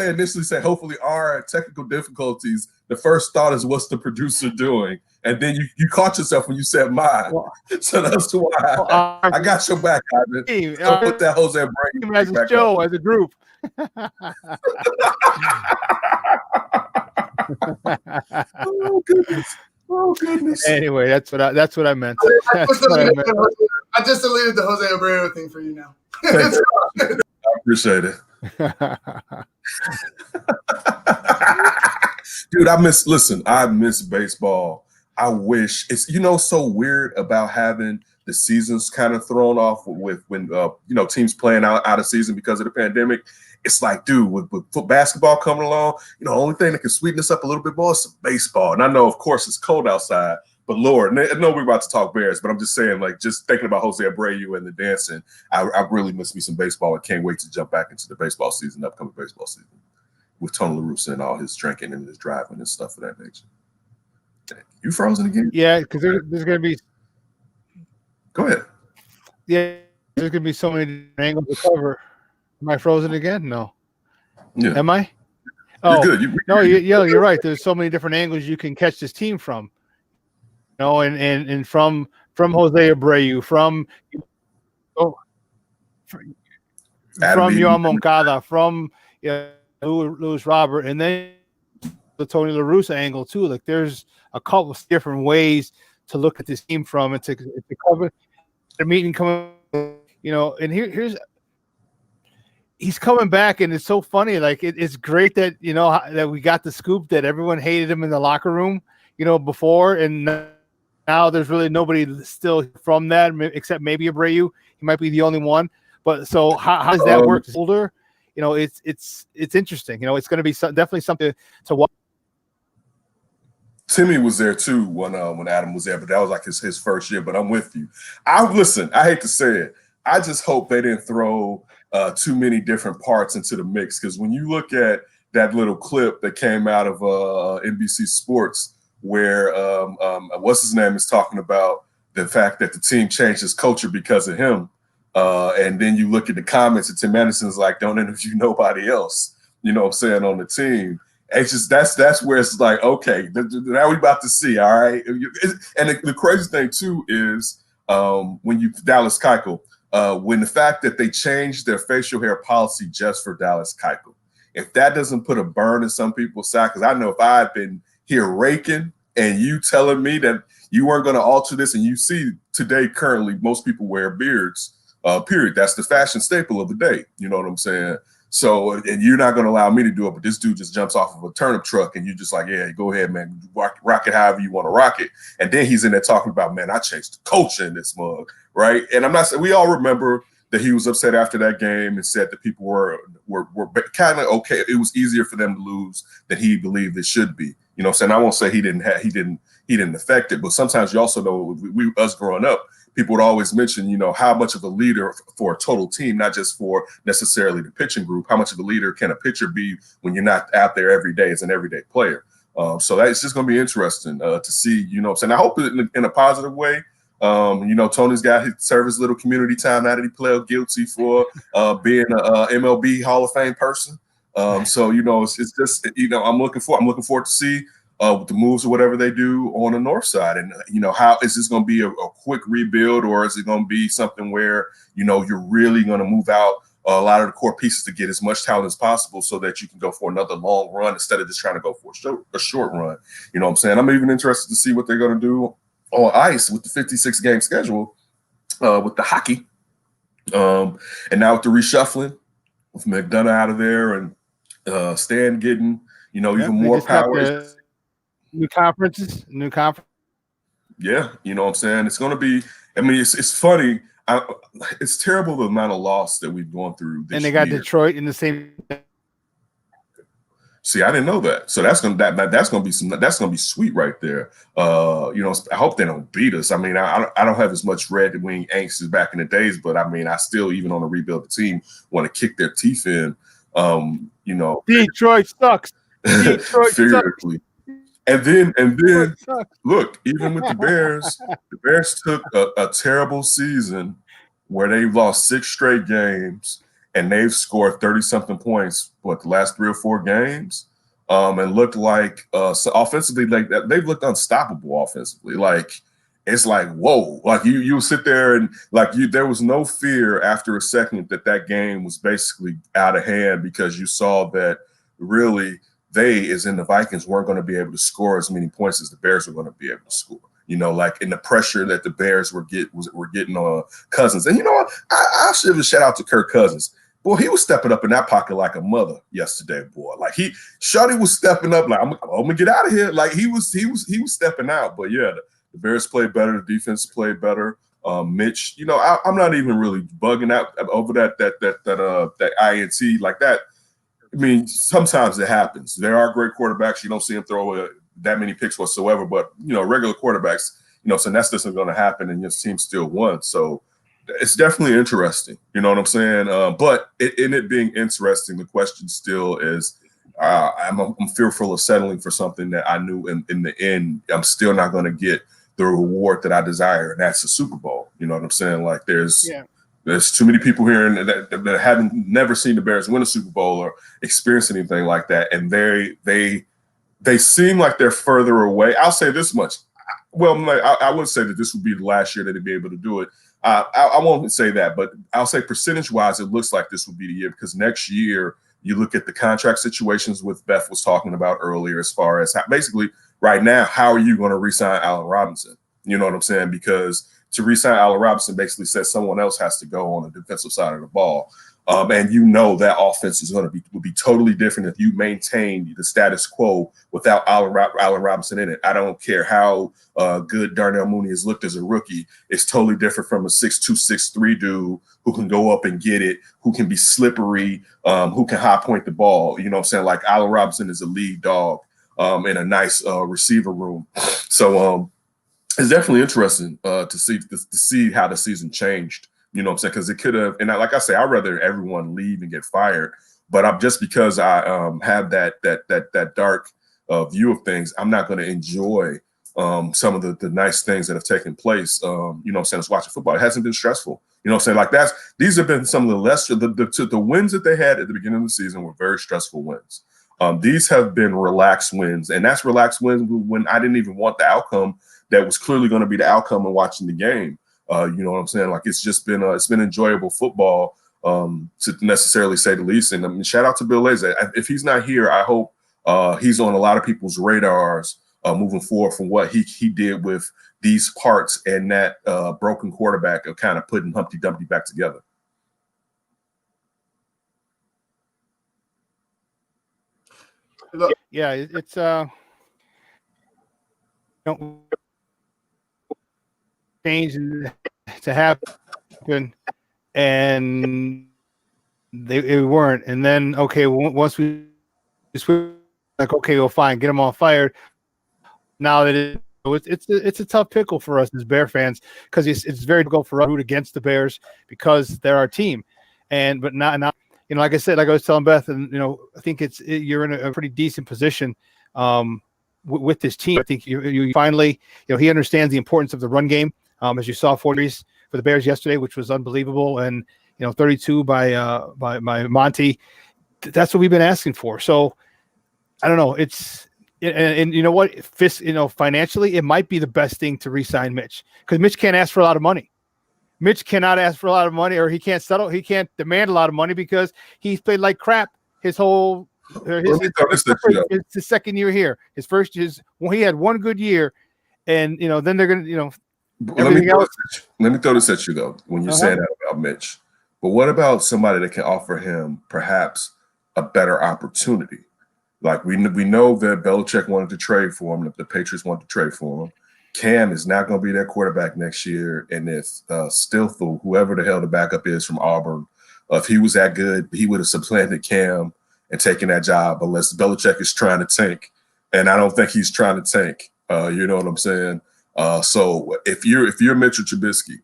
initially say hopefully our technical difficulties, the first thought is what's the producer doing, and then you caught yourself when you said mine. Well, so that's why I got your back, Ivan. Don't put that Jose Brady as a show, as a group. Oh goodness! Anyway, that's what I meant. I I just deleted the Jose Abreu thing for you now. I appreciate it. Dude, I miss baseball. I wish it's, so weird about having the seasons kind of thrown off with when, teams playing out of season because of the pandemic. It's like, dude, with basketball coming along, the only thing that can sweeten this up a little bit more is some baseball. And I know, of course, it's cold outside, but Lord, I know we're about to talk Bears, but I'm just saying, like, just thinking about Jose Abreu and the dancing, I really miss me some baseball. I can't wait to jump back into the baseball season, upcoming baseball season, with Tony La Russa and all his drinking and his driving and stuff of that nature. You frozen again? Yeah, because there's going to be. Go ahead. Yeah, there's going to be so many angles to cover. Am I frozen again? No. Yeah. Am I? You're good. You're right. There's so many different angles you can catch this team from. And from Jose Abreu, from Yohan Moncada, from Luis Robert, and then the Tony La Russa angle too. Like there's a couple of different ways to look at this team from and to cover the meeting coming. And here's he's coming back, and it's so funny. Like it's great that that we got the scoop that everyone hated him in the locker room, before, and now there's really nobody still from that except maybe Abreu. He might be the only one. But so how does that work? Older, it's interesting. It's going to be definitely something to watch. Timmy was there too when Adam was there, but that was like his first year. But I'm with you. I hate to say it. I just hope they didn't throw too many different parts into the mix, because when you look at that little clip that came out of NBC Sports where what's his name is talking about the fact that the team changed its culture because of him, and then you look at the comments and Tim Anderson's like, don't interview nobody else, on the team. It's just that's where it's like, okay, now we about to see, all right. And the crazy thing too is when you Dallas Keuchel, when the fact that they changed their facial hair policy just for Dallas Keuchel, if that doesn't put a burn in some people's side, because I know if I had been here raking and you telling me that you weren't going to alter this, and you see today currently most people wear beards, period. That's the fashion staple of the day. You know what I'm saying? So, and you're not going to allow me to do it, but this dude just jumps off of a turnip truck and you just like, yeah, go ahead, man, rock it however you want to rock it. And then he's in there talking about, man, I changed the culture in this mug, right? And I'm not saying, we all remember that he was upset after that game and said that people were kind of okay. It was easier for them to lose than he believed it should be. You know what I'm saying? I won't say he didn't affect it, but sometimes you also know, us growing up, people would always mention, how much of a leader for a total team, not just for necessarily the pitching group, how much of a leader can a pitcher be when you're not out there every day as an everyday player. So that's just going to be interesting to see, you know what I'm saying? I hope in a positive way. Tony's got his service little community time now that he pled guilty for being a MLB Hall of Fame person. So, it's just, I'm looking forward to see with the moves or whatever they do on the north side. And, how is this going to be a quick rebuild, or is it going to be something where, you're really going to move out a lot of the core pieces to get as much talent as possible so that you can go for another long run instead of just trying to go for a short run. You know what I'm saying? I'm even interested to see what they're going to do on ice with the 56 game schedule with the hockey. And now with the reshuffling with McDonough out of there and Stan getting, even more power. New conference. Yeah, you know what I'm saying? It's going to be, it's funny. It's terrible the amount of loss that we've gone through this year. And they got Detroit in the same. See, I didn't know that. So that's gonna be sweet right there. I hope they don't beat us. I don't have as much red wing angst as back in the days, but I still, even on a rebuild the team, want to kick their teeth in. Detroit sucks. Detroit figuratively. Sucks. And then look, even with the Bears took a terrible season where they've lost 6 straight games and they've scored 30-something points, the last 3 or 4 games, and looked like so offensively, like they've looked unstoppable offensively. Like it's like, whoa, like you sit there and there was no fear after a second that game was basically out of hand, because you saw that really they, as in the Vikings, weren't going to be able to score as many points as the Bears were going to be able to score. like in the pressure that the Bears were getting on Cousins. And you know what? I should have a shout out to Kirk Cousins. Boy, he was stepping up in that pocket like a mother yesterday, boy. Like Shawty was stepping up, like I'm gonna get out of here. Like he was stepping out. But yeah, the Bears played better, the defense played better. Mitch, I'm not even really bugging out over that INT like that. I mean, sometimes it happens. There are great quarterbacks. You don't see them throw that many picks whatsoever. But regular quarterbacks, so that's just going to happen, and your team still won. So it's definitely interesting. You know what I'm saying? But in it being interesting, the question still is, I'm fearful of settling for something that I knew in the end I'm still not going to get the reward that I desire, and that's the Super Bowl. You know what I'm saying? Like there's too many people here that haven't never seen the Bears win a Super Bowl or experience anything like that, and they seem like they're further away. I'll say this much. Well, I would say that this would be the last year that they'd be able to do it. I won't say that, but I'll say percentage-wise, it looks like this would be the year, because next year you look at the contract situations with Beth was talking about earlier, as far as basically right now, how are you going to re-sign Allen Robinson? You know what I'm saying? Because to re-sign Allen Robinson basically says someone else has to go on the defensive side of the ball. And that offense is would be totally different if you maintain the status quo without Allen Robinson in it. I don't care how good Darnell Mooney has looked as a rookie. It's totally different from a 6'2", 6'3" dude who can go up and get it, who can be slippery, who can high point the ball. You know what I'm saying? Like Allen Robinson is a lead dog in a nice receiver room. So it's definitely interesting to see how the season changed. You know what I'm saying? Because it could have, and like I say, I'd rather everyone leave and get fired. But I'm just because I have that dark view of things, I'm not going to enjoy some of the nice things that have taken place. You know what I'm saying? It's watching football. It hasn't been stressful. You know what I'm saying? Like these have been some of the lesser, the wins that they had at the beginning of the season were very stressful wins. These have been relaxed wins, and that's relaxed wins when I didn't even want the outcome that was clearly going to be the outcome of watching the game. You know what I'm saying? Like it's just been it's been enjoyable football, to necessarily say the least. And I mean, shout out to Bill Lazor. If he's not here, I hope he's on a lot of people's radars moving forward from what he did with these parts and that broken quarterback of kind of putting Humpty Dumpty back together. Yeah, it's change to happen, and they weren't. And then once we switch, like well, fine, get them all fired. Now that it's a tough pickle for us as Bear fans, because it's very difficult for us to root against the Bears because they're our team, but not like I said, like I was telling Beth, and I think you're in a pretty decent position with this team. I think you finally he understands the importance of the run game. As you saw, 40s for the Bears yesterday, which was unbelievable, and 32 by Monty. That's what we've been asking for. So I don't know. And you know what? Financially, it might be the best thing to re-sign Mitch, because Mitch can't ask for a lot of money. Mitch cannot ask for a lot of money, or he can't settle. He can't demand a lot of money because he's played like crap his whole. It's the second year here. His first is he had one good year, and then they're gonna everything else. Let me throw this at you though. When you say that about Mitch, but what about somebody that can offer him perhaps a better opportunity? Like we know that Belichick wanted to trade for him. The Patriots wanted to trade for him. Cam is not going to be their quarterback next year. And if Stilthel, whoever the hell the backup is from Auburn, if he was that good, he would have supplanted Cam and taken that job, unless Belichick is trying to tank. And I don't think he's trying to tank. You know what I'm saying? So if you're Mitchell Trubisky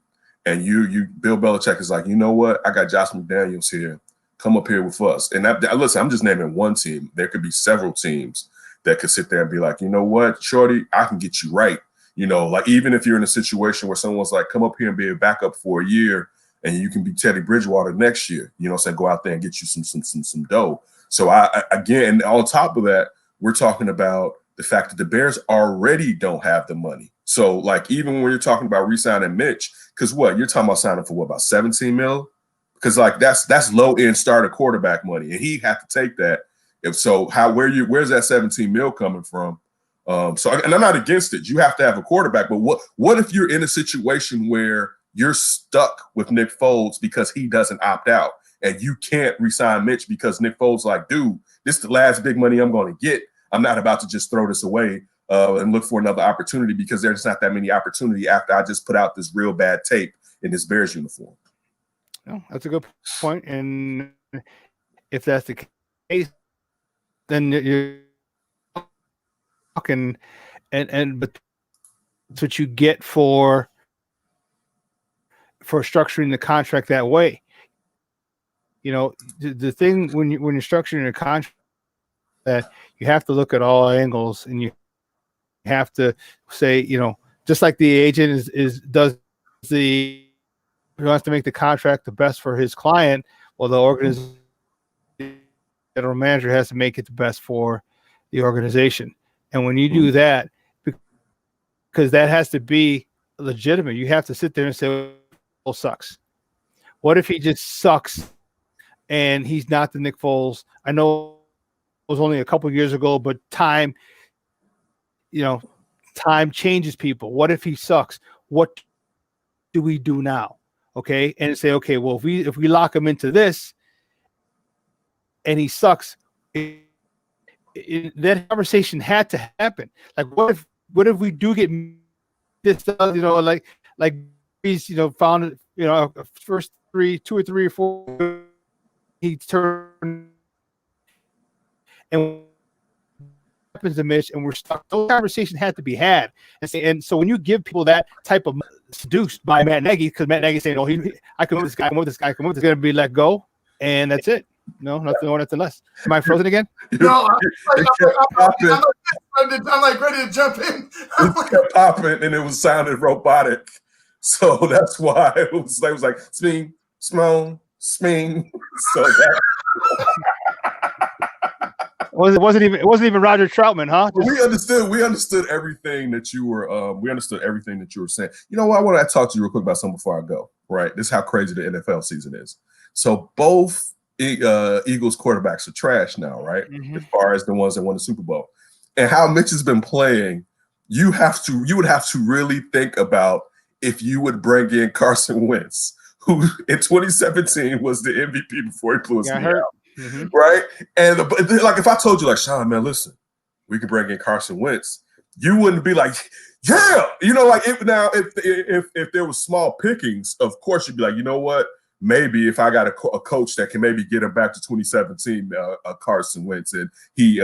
and you Bill Belichick is like, you know what? I got Josh McDaniels here. Come up here with us. And listen, I'm just naming one team. There could be several teams that could sit there and be like, you know what, Shorty, I can get you right. Like even if you're in a situation where someone's like, come up here and be a backup for a year, and you can be Teddy Bridgewater next year. Go out there and get you some dough. So again, on top of that, we're talking about the fact that the Bears already don't have the money. So like even when you're talking about re-signing Mitch, because you're talking about signing for about 17 mil? Because like that's low end starter quarterback money, and he'd have to take that. If so, where's that 17 mil coming from? And I'm not against it. You have to have a quarterback, but what if you're in a situation where you're stuck with Nick Foles because he doesn't opt out, and you can't re-sign Mitch because Nick Foles like, dude, this is the last big money I'm going to get. I'm not about to just throw this away and look for another opportunity because there's not that many opportunity after I just put out this real bad tape in this Bears uniform. No, that's a good point. And if that's the case, then you're talking, but that's what you get for structuring the contract that way. You know, the thing when you're structuring a contract, that you have to look at all angles, and you have to say, you know, just like the agent wants to make the contract the best for his client, well, the organization general manager has to make it the best for the organization. And when you do that, because that has to be legitimate, you have to sit there and say, well, sucks. What if he just sucks and he's not the Nick Foles? I know it was only a couple of years ago, but time changes people. What if he sucks? What do we do now? Okay. And say, okay, well, if we lock him into this and he sucks, that conversation had to happen. Like, what if we do get this, like he's, found, first 2 or 3 or 4, he turned and happens to Mitch, and we're stuck. Those conversations had to be had, and so when you give people that type of seduced by Matt Nagy, because Matt Nagy saying, "Oh, I can move this guy, it's going to be let go," and that's it. No, nothing more, nothing less. Am I frozen again? No, I'm like ready to jump in. It kept popping, and it sounded robotic, so that's why it was like sming, smong, sming. So that. It wasn't even Roger Troutman, huh? We understood everything that you were saying. You know what? I want to talk to you real quick about something before I go. Right, this is how crazy the NFL season is. So both Eagles quarterbacks are trash now, right? Mm-hmm. As far as the ones that won the Super Bowl, and how Mitch has been playing, you would have to really think about if you would bring in Carson Wentz, who in 2017 was the MVP before he blew his knee out. Mm-hmm. Right, and like if I told you, like, Shawn, man, listen, we could bring in Carson Wentz, you wouldn't be like, yeah, like if there was small pickings, of course you'd be like, you know what, maybe if I got a coach that can maybe get him back to 2017, Carson Wentz, and he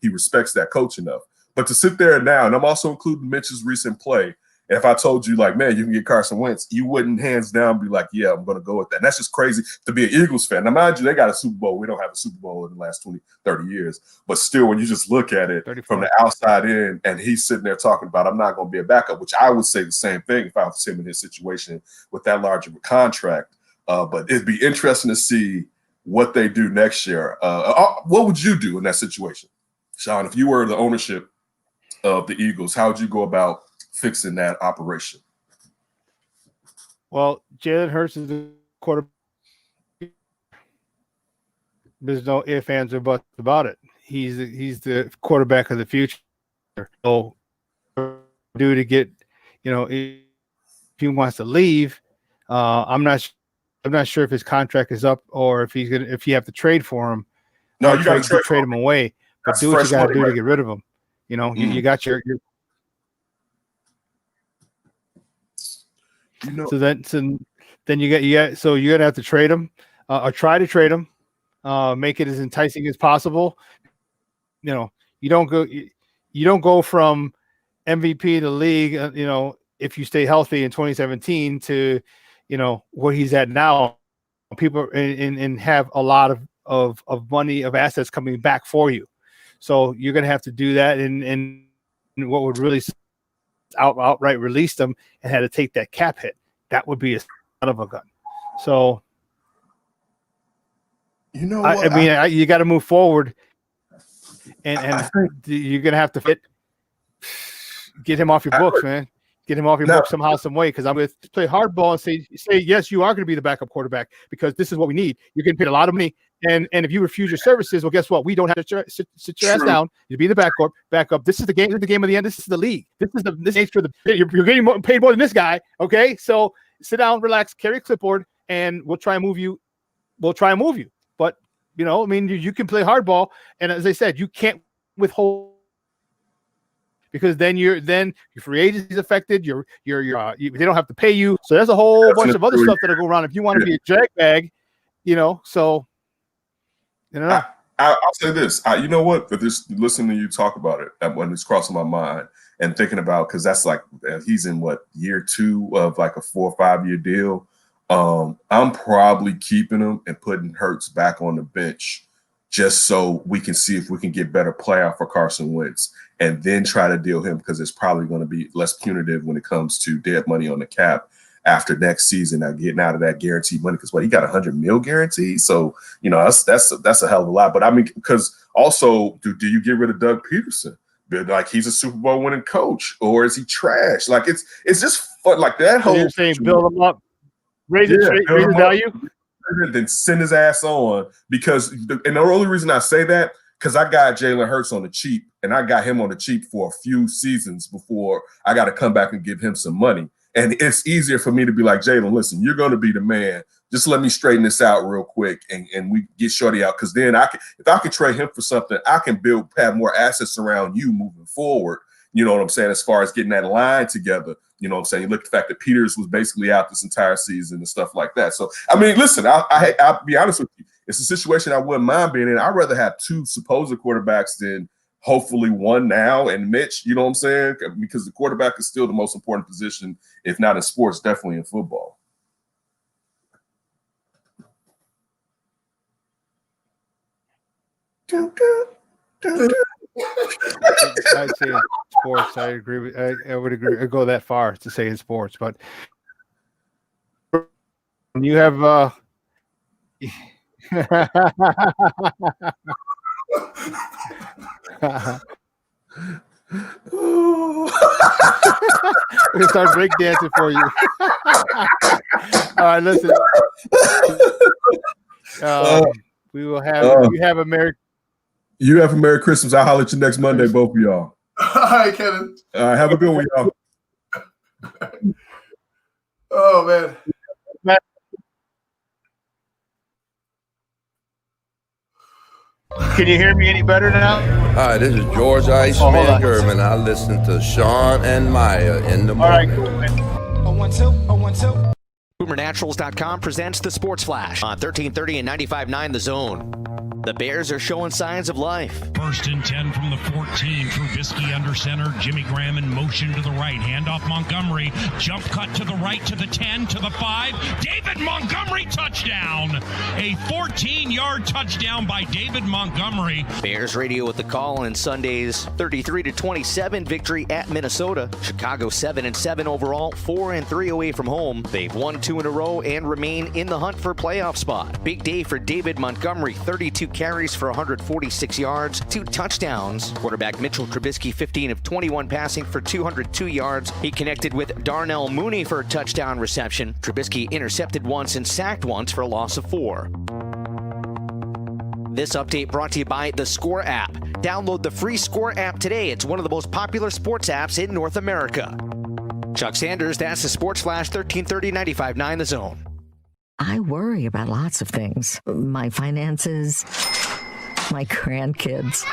respects that coach enough. But to sit there now, and I'm also including Mitch's recent play. And if I told you, like, man, you can get Carson Wentz, you wouldn't hands down be like, yeah, I'm going to go with that. And that's just crazy to be an Eagles fan. Now, mind you, they got a Super Bowl. We don't have a Super Bowl in the last 20, 30 years. But still, when you just look at it 34. From the outside in, and he's sitting there talking about, I'm not going to be a backup, which I would say the same thing if I was him in his situation with that large of a contract. But it'd be interesting to see what they do next year. What would you do in that situation? Shawn, if you were the ownership of the Eagles, how would you go about fixing that operation? Well, Jalen Hurts is the quarterback. There's no ifs, ands, or buts about it. He's the quarterback of the future. So, do to get, if he wants to leave, I'm not sure if his contract is up or if you have to trade for him. No, you got to trade him away. But do what you got to do to get rid of him. You got your. So then you got so you're gonna have to trade him or try to trade him, make it as enticing as possible. You don't go from MVP of the league, if you stay healthy in 2017 to where he's at now. People and have a lot of money, of assets coming back for you. So you're gonna have to do that, and what would really outright release them and had to take that cap hit. That would be a son of a gun. So, you got to move forward, and you're gonna have to get him off your books, man. Get him off your book somehow, some way, because I'm going to play hardball and say, yes, you are going to be the backup quarterback because this is what we need. You're getting paid a lot of money, and if you refuse your services, well, guess what? We don't have to sit your ass down. You be the backup. This is the game. This is the game of the end. This is the league. This is for the. You're getting paid more than this guy. Okay, so sit down, relax, carry a clipboard, and we'll try and move you. But you can play hardball, and as I said, you can't withhold. Because then your free agency is affected. They don't have to pay you. So there's a whole bunch of other stuff that'll go around if you want to be a drag bag, So I'll say this. You know what? But just listening to you talk about it, when it's crossing my mind and thinking about, because that's like he's in year 2 of like a 4 or 5 year deal. I'm probably keeping him and putting Hurts back on the bench just so we can see if we can get better playoff for Carson Wentz, and then try to deal him because it's probably going to be less punitive when it comes to dead money on the cap after next season. Now getting out of that guaranteed money because he got $100 million guaranteed, so that's a hell of a lot. But I mean, because also, do you get rid of Doug Peterson? Like he's a Super Bowl winning coach, or is he trash? Like it's just fun. Like that whole you're saying build him up, raise his value. Then send his ass on and the only reason I say that because I got Jalen Hurts on the cheap, and I got him on the cheap for a few seasons before I got to come back and give him some money. And it's easier for me to be like, Jalen, listen, you're going to be the man. Just let me straighten this out real quick, and we get Shorty out, because then if I could trade him for something, I can have more assets around you moving forward. You know what I'm saying? As far as getting that line together, you know what I'm saying? You look at the fact that Peters was basically out this entire season and stuff like that. So, I mean, listen, I'll be honest with you. It's a situation I wouldn't mind being in. I'd rather have 2 supposed quarterbacks than hopefully one now and Mitch, you know what I'm saying? Because the quarterback is still the most important position, if not in sports, definitely in football. I'd say in sports. I agree with. I would agree. I go that far to say in sports, but you have. We're gonna start breakdancing for you. All right, listen. We will have. You have a Merry. You have a Merry Christmas. I'll holler at you next Monday, both of y'all. All right, Kevin. All right, have a good one, y'all. Oh, man. Can you hear me any better now? Hi, this is George Iceman German. I listen to Shawn and Maya in the morning. All right, cool, man. 012. BoomerNaturals.com presents the Sports Flash on 1330 and 95.9 The Zone. The Bears are showing signs of life. 1st and 10 from the 14. Trubisky under center. Jimmy Graham in motion to the right. Handoff Montgomery. Jump cut to the right to the 10 to the 5. David Montgomery touchdown. A 14-yard touchdown by David Montgomery. Bears radio with the call in Sunday's 33-27 victory at Minnesota. Chicago 7-7 overall, 4-3 away from home. They've won 2 in a row and remain in the hunt for a playoff spot. Big day for David Montgomery. 32 carries for 146 yards, 2 touchdowns. Quarterback Mitchell Trubisky, 15 of 21 passing for 202 yards. He connected with Darnell Mooney for a touchdown reception. Trubisky intercepted once and sacked once for a loss of 4. This update brought to you by the Score app. Download the free Score app today. It's one of the most popular sports apps in North America. Chuck Sanders, that's the Sports Flash, 1330 95.9 The Zone. I worry about lots of things. My finances, my grandkids.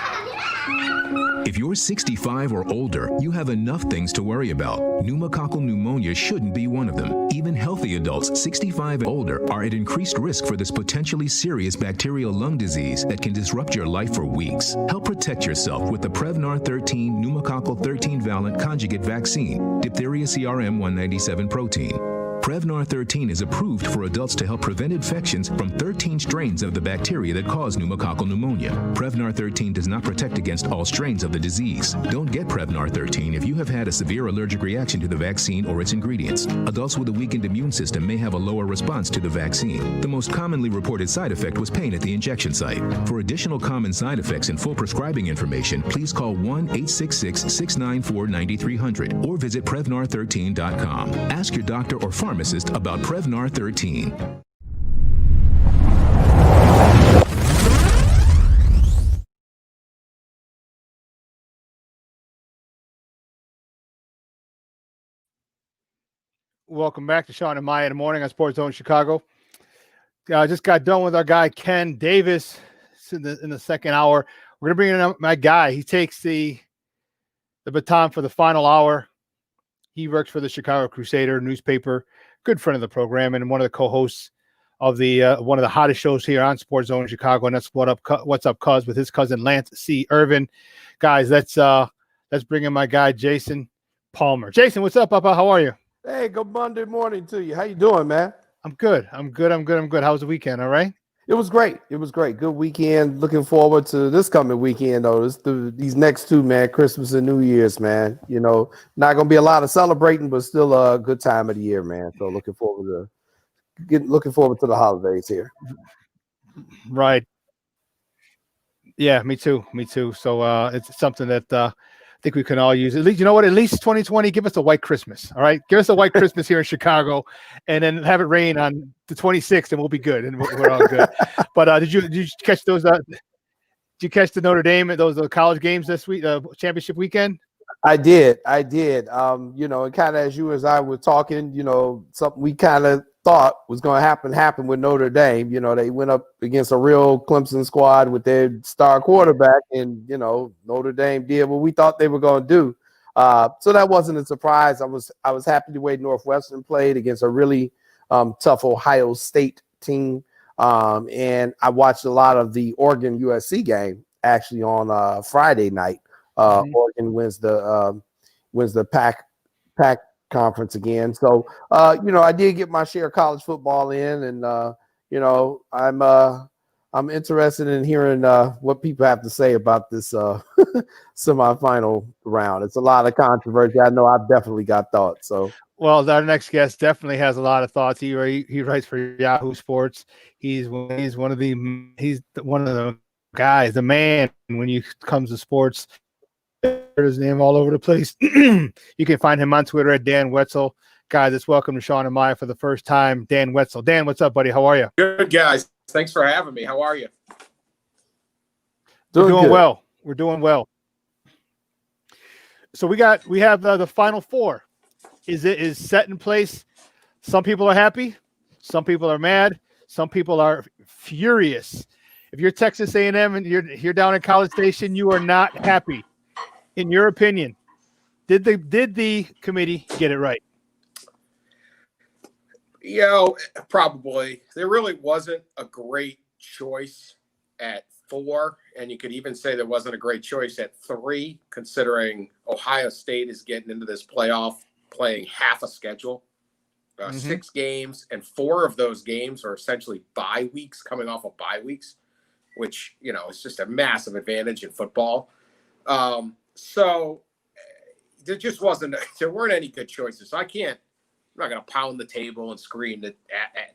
If you're 65 or older, you have enough things to worry about. Pneumococcal pneumonia shouldn't be one of them. Even healthy adults 65 and older are at increased risk for this potentially serious bacterial lung disease that can disrupt your life for weeks. Help protect yourself with the Prevnar 13 pneumococcal 13-valent conjugate vaccine, diphtheria CRM 197 protein. Prevnar 13 is approved for adults to help prevent infections from 13 strains of the bacteria that cause pneumococcal pneumonia. Prevnar 13 does not protect against all strains of the disease. Don't get Prevnar 13 if you have had a severe allergic reaction to the vaccine or its ingredients. Adults with a weakened immune system may have a lower response to the vaccine. The most commonly reported side effect was pain at the injection site. For additional common side effects and full prescribing information, please call 1-866-694-9300 or visit Prevnar13.com. Ask your doctor or pharmacist about Prevnar 13. Welcome back to Shawn and Maya in the morning on SportsZone Chicago. Just got done with our guy Ken Davis in the second hour. We're gonna bring in my guy. He takes the baton for the final hour. He works for the Chicago Crusader newspaper, good friend of the program, and one of the co-hosts of the one of the hottest shows here on SportsZone Chicago, and that's What's Up, Cuz, with his cousin Lance C. Irvin. Guys, let's bring in my guy Jason Palmer. Jason, what's up, Papa? How are you? Hey, good Monday morning to you. How you doing, man? I'm good. How was the weekend? All right? It was great. Good weekend. Looking forward to this coming weekend, though. These next two, man, Christmas and New Year's, man. You know, not going to be a lot of celebrating, but still a good time of the year, man. So looking forward to the holidays here. Right. Yeah, me too. So it's something that I think we can all use. At least, you know what? At least 2020, give us a white Christmas. All right, give us a white Christmas here in Chicago, and then have it rain on the 26th, and we'll be good, and we're all good. But did you catch those? Did you catch the Notre Dame and those college games this week, championship weekend? I did. You know, and kind of as I were talking, you know, something we kind of thought was going to happen with Notre Dame. You know, they went up against a real Clemson squad with their star quarterback, and, you know, Notre Dame did what we thought they were going to do. So that wasn't a surprise. I was happy the way Northwestern played against a really tough Ohio State team. And I watched a lot of the Oregon USC game actually on Friday night. Oregon wins the Pac conference again. So, you know, I did get my share of college football in, and you know, I'm interested in hearing what people have to say about this semifinal round. It's a lot of controversy. I know I've definitely got thoughts. So, well, our next guest definitely has a lot of thoughts. He writes for Yahoo Sports. He's one of the guys, the man when it comes to sports. His name all over the place. You can find him on Twitter at Dan Wetzel. Guys, it's welcome to Shawn and Maya for the first time. Dan Wetzel. Dan, what's up, buddy? How are you? Good, guys. Thanks for having me. How are you? We're doing well. We're doing well. So we have the Final Four. Is set in place. Some people are happy. Some people are mad. Some people are furious. If you're Texas A&M and you're down in College Station, you are not happy. In your opinion, did the committee get it right? You know, probably. There really wasn't a great choice at 4, and you could even say there wasn't a great choice at 3, considering Ohio State is getting into this playoff playing half a schedule, 6 games, and 4 of those games are essentially bye weeks, coming off of bye weeks, which, you know, is just a massive advantage in football. So there weren't any good choices. So I'm not going to pound the table and scream that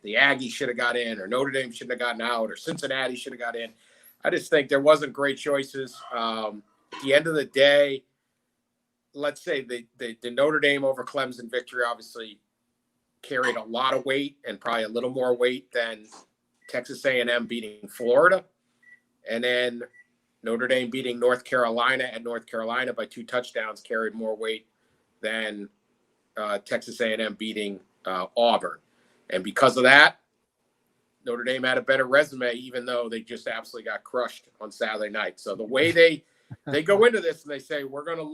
the Aggies should have got in, or Notre Dame shouldn't have gotten out, or Cincinnati should have got in. I just think there wasn't great choices. At the end of the day, let's say the Notre Dame over Clemson victory obviously carried a lot of weight, and probably a little more weight than Texas A&M beating Florida. And then Notre Dame beating North Carolina at North Carolina by 2 touchdowns carried more weight than Texas A&M beating Auburn. And because of that, Notre Dame had a better resume, even though they just absolutely got crushed on Saturday night. So the way they go into this and they say, we're not going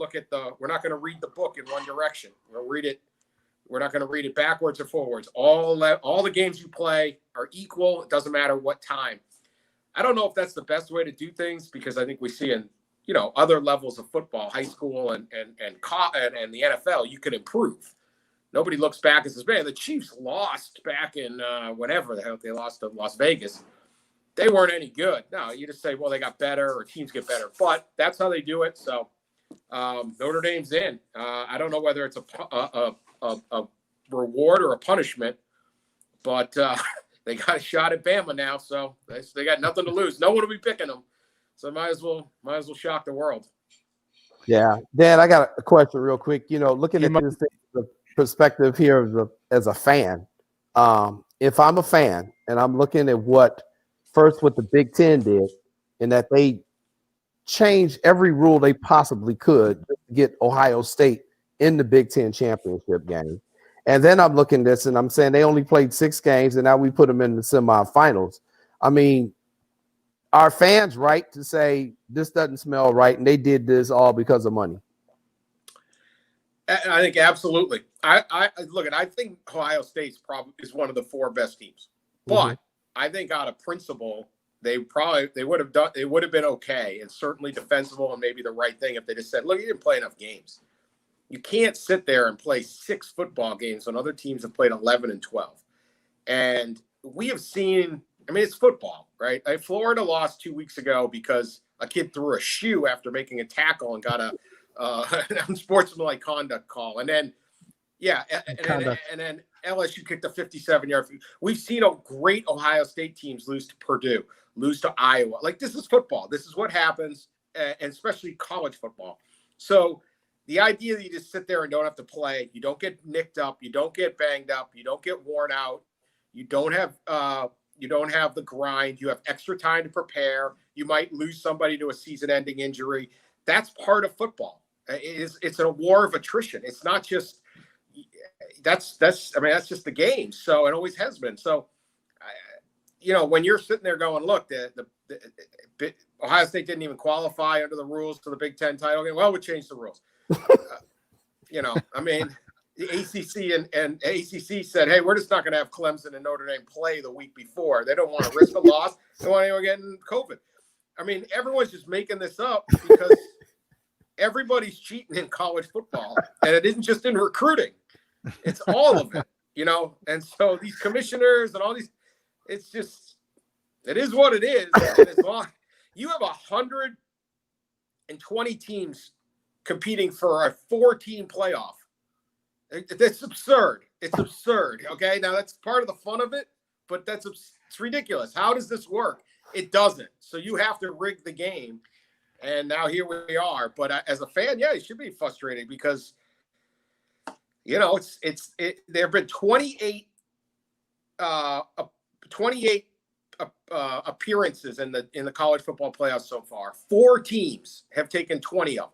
to read the book in one direction. We're not going to read it backwards or forwards. All the games you play are equal. It doesn't matter what time. I don't know if that's the best way to do things, because I think we see in, you know, other levels of football, high school and the NFL, you can improve. nobody looks back and says, man, the Chiefs lost back in whenever the hell they lost to Las Vegas. They weren't any good. No, you just say, well, they got better or teams get better. But that's how they do it. So Notre Dame's in. I don't know whether it's a reward or a punishment, but they got a shot at Bama now. So they got nothing to lose. No one will be picking them. So might as well shock the world. Yeah. Dan, I got a question real quick. Looking at this thing, the perspective here as a fan, if I'm a fan and I'm looking at what the Big Ten did, and that they changed every rule they possibly could to get Ohio State in the Big Ten championship game. And then I'm looking at this and I'm saying they only played 6 games and now we put them in the semifinals. I mean, are fans right to say this doesn't smell right and they did this all because of money? I think absolutely. I think Ohio State's probably is one of the 4 best teams, but I think out of principle, they would have been okay and certainly defensible and maybe the right thing if they just said, look, you didn't play enough games. You can't sit there and play 6 football games when other teams have played 11 and 12. And we have seen, I mean, it's football, right? Florida lost 2 weeks ago because a kid threw a shoe after making a tackle and got an unsportsmanlike conduct call. And then, and then LSU kicked a 57-yard field. We've seen great Ohio State teams lose to Purdue, lose to Iowa. Like, this is football. This is what happens, and especially college football. So the idea that you just sit there and don't have to play, you don't get nicked up, you don't get banged up, you don't get worn out, you don't have the grind, you have extra time to prepare, you might lose somebody to a season-ending injury. That's part of football. It's a war of attrition. It's not just that's just the game. So it always has been. So, when you're sitting there going, look, the Ohio State didn't even qualify under the rules for the Big Ten title game. Well, we changed the rules. The ACC and ACC said, hey, we're just not going to have Clemson and Notre Dame play the week before. They don't want to risk a loss. They don't want anyone getting COVID. I mean, everyone's just making this up because everybody's cheating in college football, and it isn't just in recruiting. It's all of it, And so these commissioners and all these, it is what it is. And as long you have 120 teams competing for a 4-team playoff, it's absurd. It's absurd. Okay, now that's part of the fun of it, but it's ridiculous. How does this work? It doesn't. So you have to rig the game, and now here we are. But as a fan, yeah, you should be frustrated because there have been 28 appearances in the college football playoffs so far. 4 teams have taken 20 of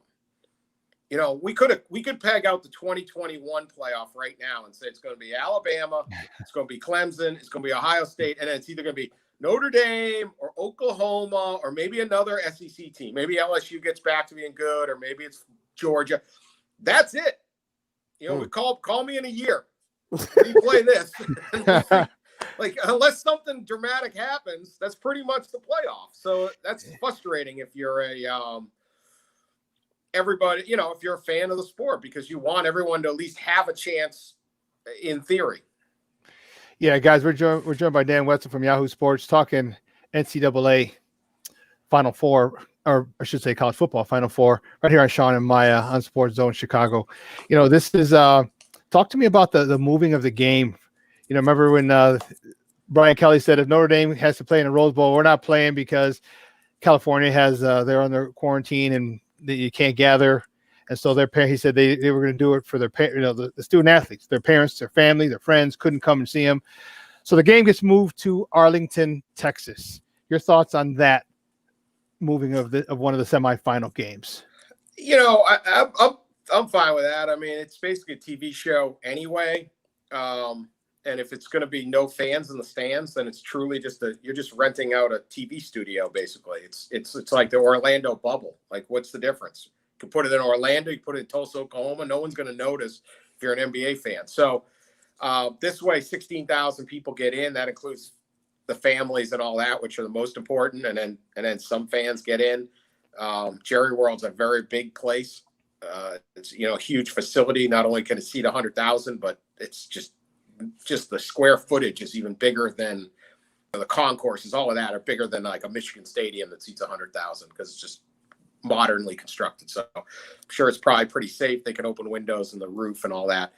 them. We could peg out the 2021 playoff right now and say it's going to be Alabama, it's going to be Clemson, it's going to be Ohio State, and it's either going to be Notre Dame or Oklahoma or maybe another SEC team. Maybe LSU gets back to being good, or maybe it's Georgia. That's it. Call me in a year. You play this. Like, unless something dramatic happens, that's pretty much the playoff. So that's frustrating if you're if you're a fan of the sport, because you want everyone to at least have a chance in theory. Yeah, guys, we're joined by Dan Wetzel from Yahoo Sports talking NCAA Final Four, or I should say college football Final Four, right here on Shawn and Maya on SportsZone Chicago. This is talk to me about the moving of the game. Remember when Brian Kelly said if Notre Dame has to play in a Rose Bowl, we're not playing because California has they're under quarantine and you can't gather. And so he said they were going to do it for their the student athletes, their parents, their family, their friends couldn't come and see them. So the game gets moved to Arlington, Texas. Your thoughts on that moving of one of the semifinal games? I'm fine with that. I mean, it's basically a TV show anyway. And if it's going to be no fans in the stands, then it's truly you're just renting out a TV studio. Basically, it's like the Orlando bubble. Like, what's the difference? You can put it in Orlando, you put it in Tulsa, Oklahoma. No one's going to notice if you're an NBA fan. So this way, 16,000 people get in. That includes the families and all that, which are the most important. And then some fans get in. Jerry World's a very big place. It's a huge facility. Not only can it seat 100,000, but it's just the square footage is even bigger than the concourses. All of that are bigger than like a Michigan Stadium that seats 100,000 because it's just modernly constructed. So I'm sure it's probably pretty safe. They can open windows in the roof and all that.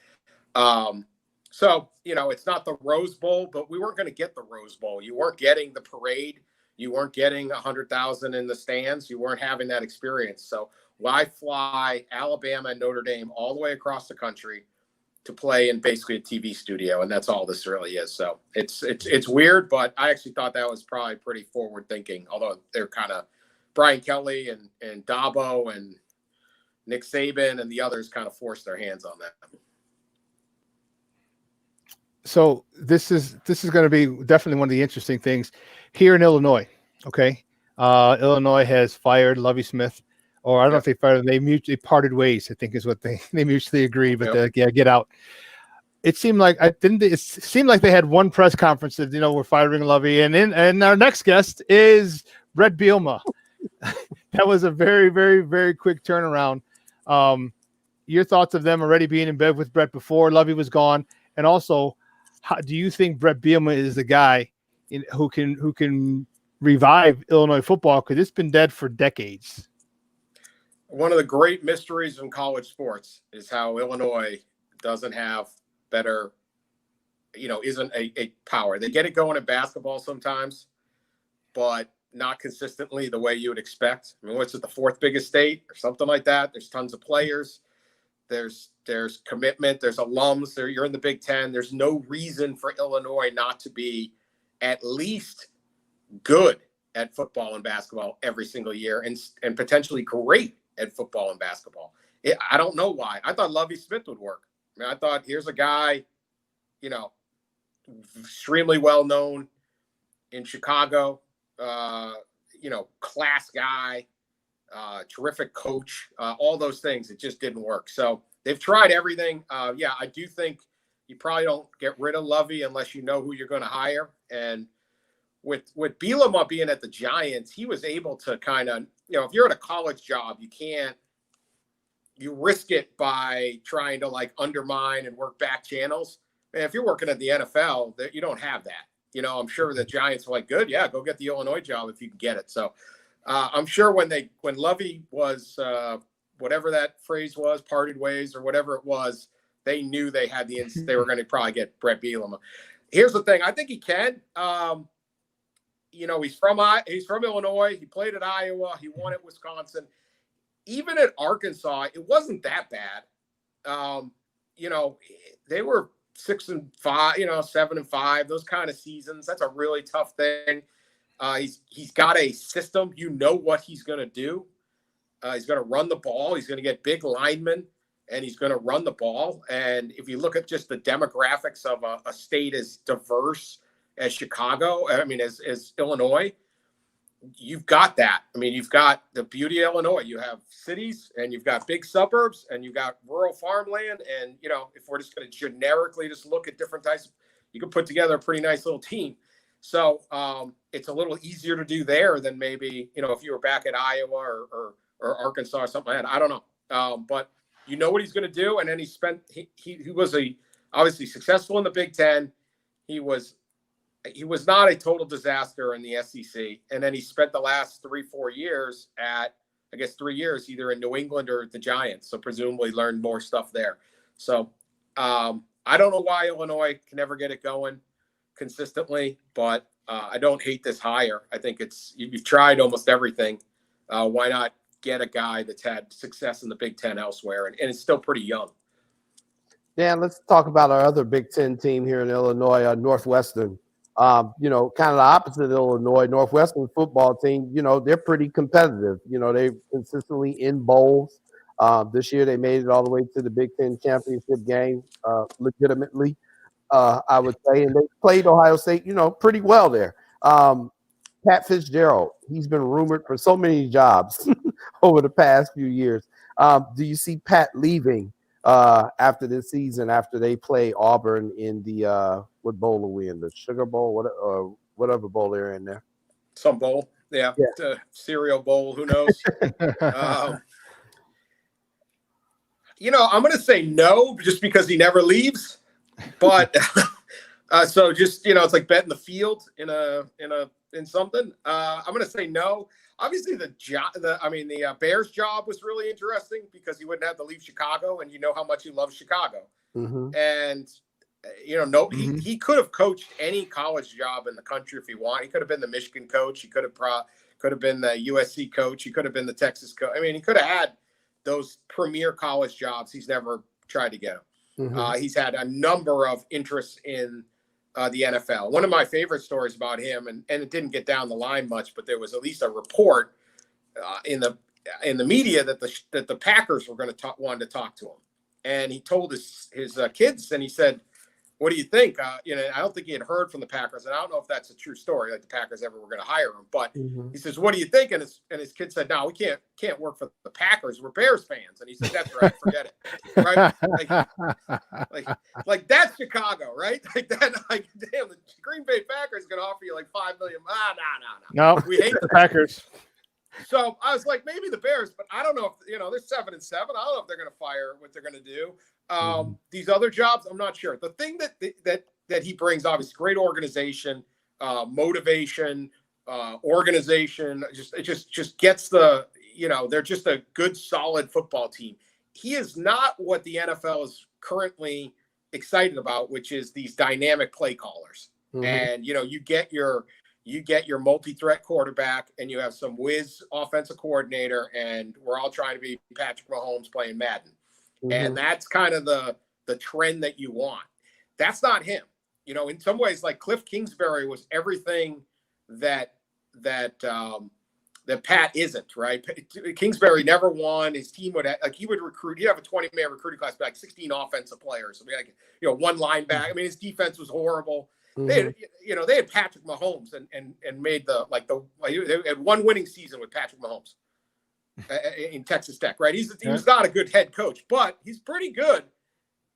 So it's not the Rose Bowl, but we weren't going to get the Rose Bowl. You weren't getting the parade. You weren't getting 100,000 in the stands. You weren't having that experience. So why fly Alabama and Notre Dame all the way across the country to play in basically a TV studio? And that's all this really is. So it's weird, but I actually thought that was probably pretty forward thinking, although they're kind of Brian Kelly and Dabo and Nick Saban and the others kind of forced their hands on that. So this is going to be definitely one of the interesting things here in Illinois. Okay. Illinois has fired Lovie Smith, or I don't know if they fired him. They mutually parted ways, I think is what they mutually agreed, but get out. It seemed like it seemed like they had one press conference that, we're firing Lovie. And our next guest is Brett Bielema. That was a very, very, very quick turnaround. Your thoughts of them already being in bed with Brett before Lovie was gone. And also, how do you think Brett Bielema is the guy who can revive Illinois football? Because it's been dead for decades. One of the great mysteries in college sports is how Illinois doesn't have better, isn't a power. They get it going in basketball sometimes, but not consistently the way you would expect. I mean, what's it, the fourth biggest state or something like that? There's tons of players. There's commitment. There's alums. You're in the Big Ten. There's no reason for Illinois not to be at least good at football and basketball every single year, and potentially great at football and basketball. I don't know why. I thought Lovie Smith would work. I mean, I thought here's a guy, extremely well known in Chicago, class guy, terrific coach, all those things. It just didn't work. So they've tried everything. I do think you probably don't get rid of Lovie unless you know who you're going to hire. And with Bielema being at the Giants, he was able to kind of, if you're at a college job, you risk it by trying to like undermine and work back channels. And if you're working at the NFL, you don't have that. I'm sure the Giants are like, good, yeah, go get the Illinois job if you can get it. So I'm sure when Lovie was whatever that phrase was, parted ways or whatever it was, they knew they had they were going to probably get Brett Bielema. Here's the thing, I think he can. He's from Illinois. He played at Iowa. He won at Wisconsin. Even at Arkansas, it wasn't that bad. They were 6-5, 7-5, those kind of seasons. That's a really tough thing. He's got a system. What he's going to do. He's going to run the ball. He's going to get big linemen, and he's going to run the ball. And if you look at just the demographics of a state as diverse as Chicago, as Illinois, you've got that. You've got the beauty of Illinois. You have cities, and you've got big suburbs, and you've got rural farmland. And, if we're just going to generically just look at different types, you can put together a pretty nice little team. So it's a little easier to do there than maybe, if you were back at Iowa or Arkansas or something like that. I don't know. But you know what he's going to do. And then he was obviously successful in the Big Ten. He was not a total disaster in the SEC. And then he spent the last 3-4 years at, 3 years, either in New England or the Giants. So presumably learned more stuff there. So I don't know why Illinois can never get it going consistently, but I don't hate this hire. I think you've tried almost everything. Why not get a guy that's had success in the Big Ten elsewhere? And it's still pretty young. Dan, let's talk about our other Big Ten team here in Illinois, Northwestern. Kind of the opposite of Illinois. Northwestern football team, they're pretty competitive. They're consistently in bowls. This year they made it all the way to the Big Ten championship game, legitimately, I would say. And they played Ohio State, pretty well there. Pat Fitzgerald, he's been rumored for so many jobs over the past few years. Do you see Pat leaving after this season, after they play Auburn in the what bowl are we in? The Sugar Bowl, whatever bowl they're in there. Some bowl, yeah. Cereal bowl, who knows? I'm going to say no, just because he never leaves. But so just it's like betting the field in something. I'm going to say no. Obviously, the Bears job was really interesting because he wouldn't have to leave Chicago, and you know how much he loves Chicago. Mm-hmm. And he could have coached any college job in the country if he wanted. He could have been the Michigan coach. He could have been the USC coach. He could have been the Texas coach. I mean, he could have had those premier college jobs. He's never tried to get them. Mm-hmm. He's had a number of interests in the NFL. One of my favorite stories about him, and it didn't get down the line much, but there was at least a report in the media that the Packers were going to wanted to talk to him, and he told his kids, and he said, "What do you think?" I don't think he had heard from the Packers, and I don't know if that's a true story, like the Packers ever were going to hire him. But he says, "What do you think?" And his kid said, "No, we can't work for the Packers. We're Bears fans." And he said, "That's right. Forget it." Right? Like that's Chicago, right? Like that. Like, damn, the Green Bay Packers is going to offer you like $5 million. No, we hate the Packers. So I was like, maybe the Bears, but I don't know if they're 7-7. I don't know if they're going to fire what they're going to do. These other jobs, I'm not sure. The thing that he brings, obviously, great organization, motivation, organization. It just gets they're just a good, solid football team. He is not what the NFL is currently excited about, which is these dynamic play callers. Mm-hmm. And you get your multi-threat quarterback, and you have some whiz offensive coordinator, and we're all trying to be Patrick Mahomes playing Madden. Mm-hmm. And that's kind of the trend that you want. That's not him. In some ways, like Cliff Kingsbury was everything that Pat isn't, right? Kingsbury never won. His team would have, he'd have a 20-man recruiting class, like 16 offensive players. I mean, one linebacker. I mean, his defense was horrible. Mm-hmm. They had Patrick Mahomes and made they had one winning season with Patrick Mahomes in Texas Tech, right? He's not a good head coach, but he's pretty good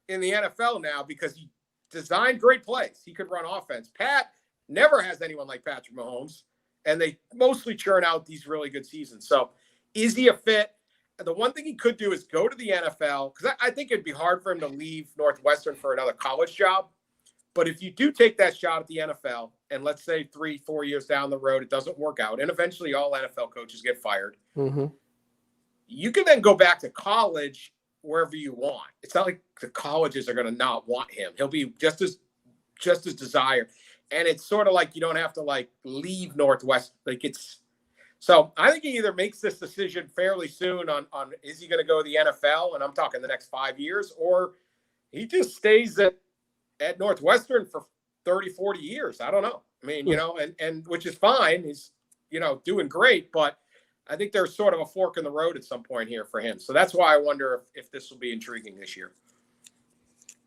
in the NFL now because he designed great plays. He could run offense. Pat never has anyone like Patrick Mahomes, and they mostly churn out these really good seasons. So is he a fit? The one thing he could do is go to the NFL, because I think it'd be hard for him to leave Northwestern for another college job. But if you do take that shot at the NFL, and let's say 3-4 years down the road, it doesn't work out, and eventually all NFL coaches get fired, mm-hmm. you can then go back to college wherever you want. It's not like the colleges are going to not want him. He'll be just as desired. And it's sort of like you don't have to leave Northwest. So I think he either makes this decision fairly soon on is he going to go to the NFL, and I'm talking the next 5 years, or he just stays at Northwestern for 30, 40 years. I don't know. I mean, and which is fine. He's, doing great, but I think there's sort of a fork in the road at some point here for him. So that's why I wonder if this will be intriguing this year.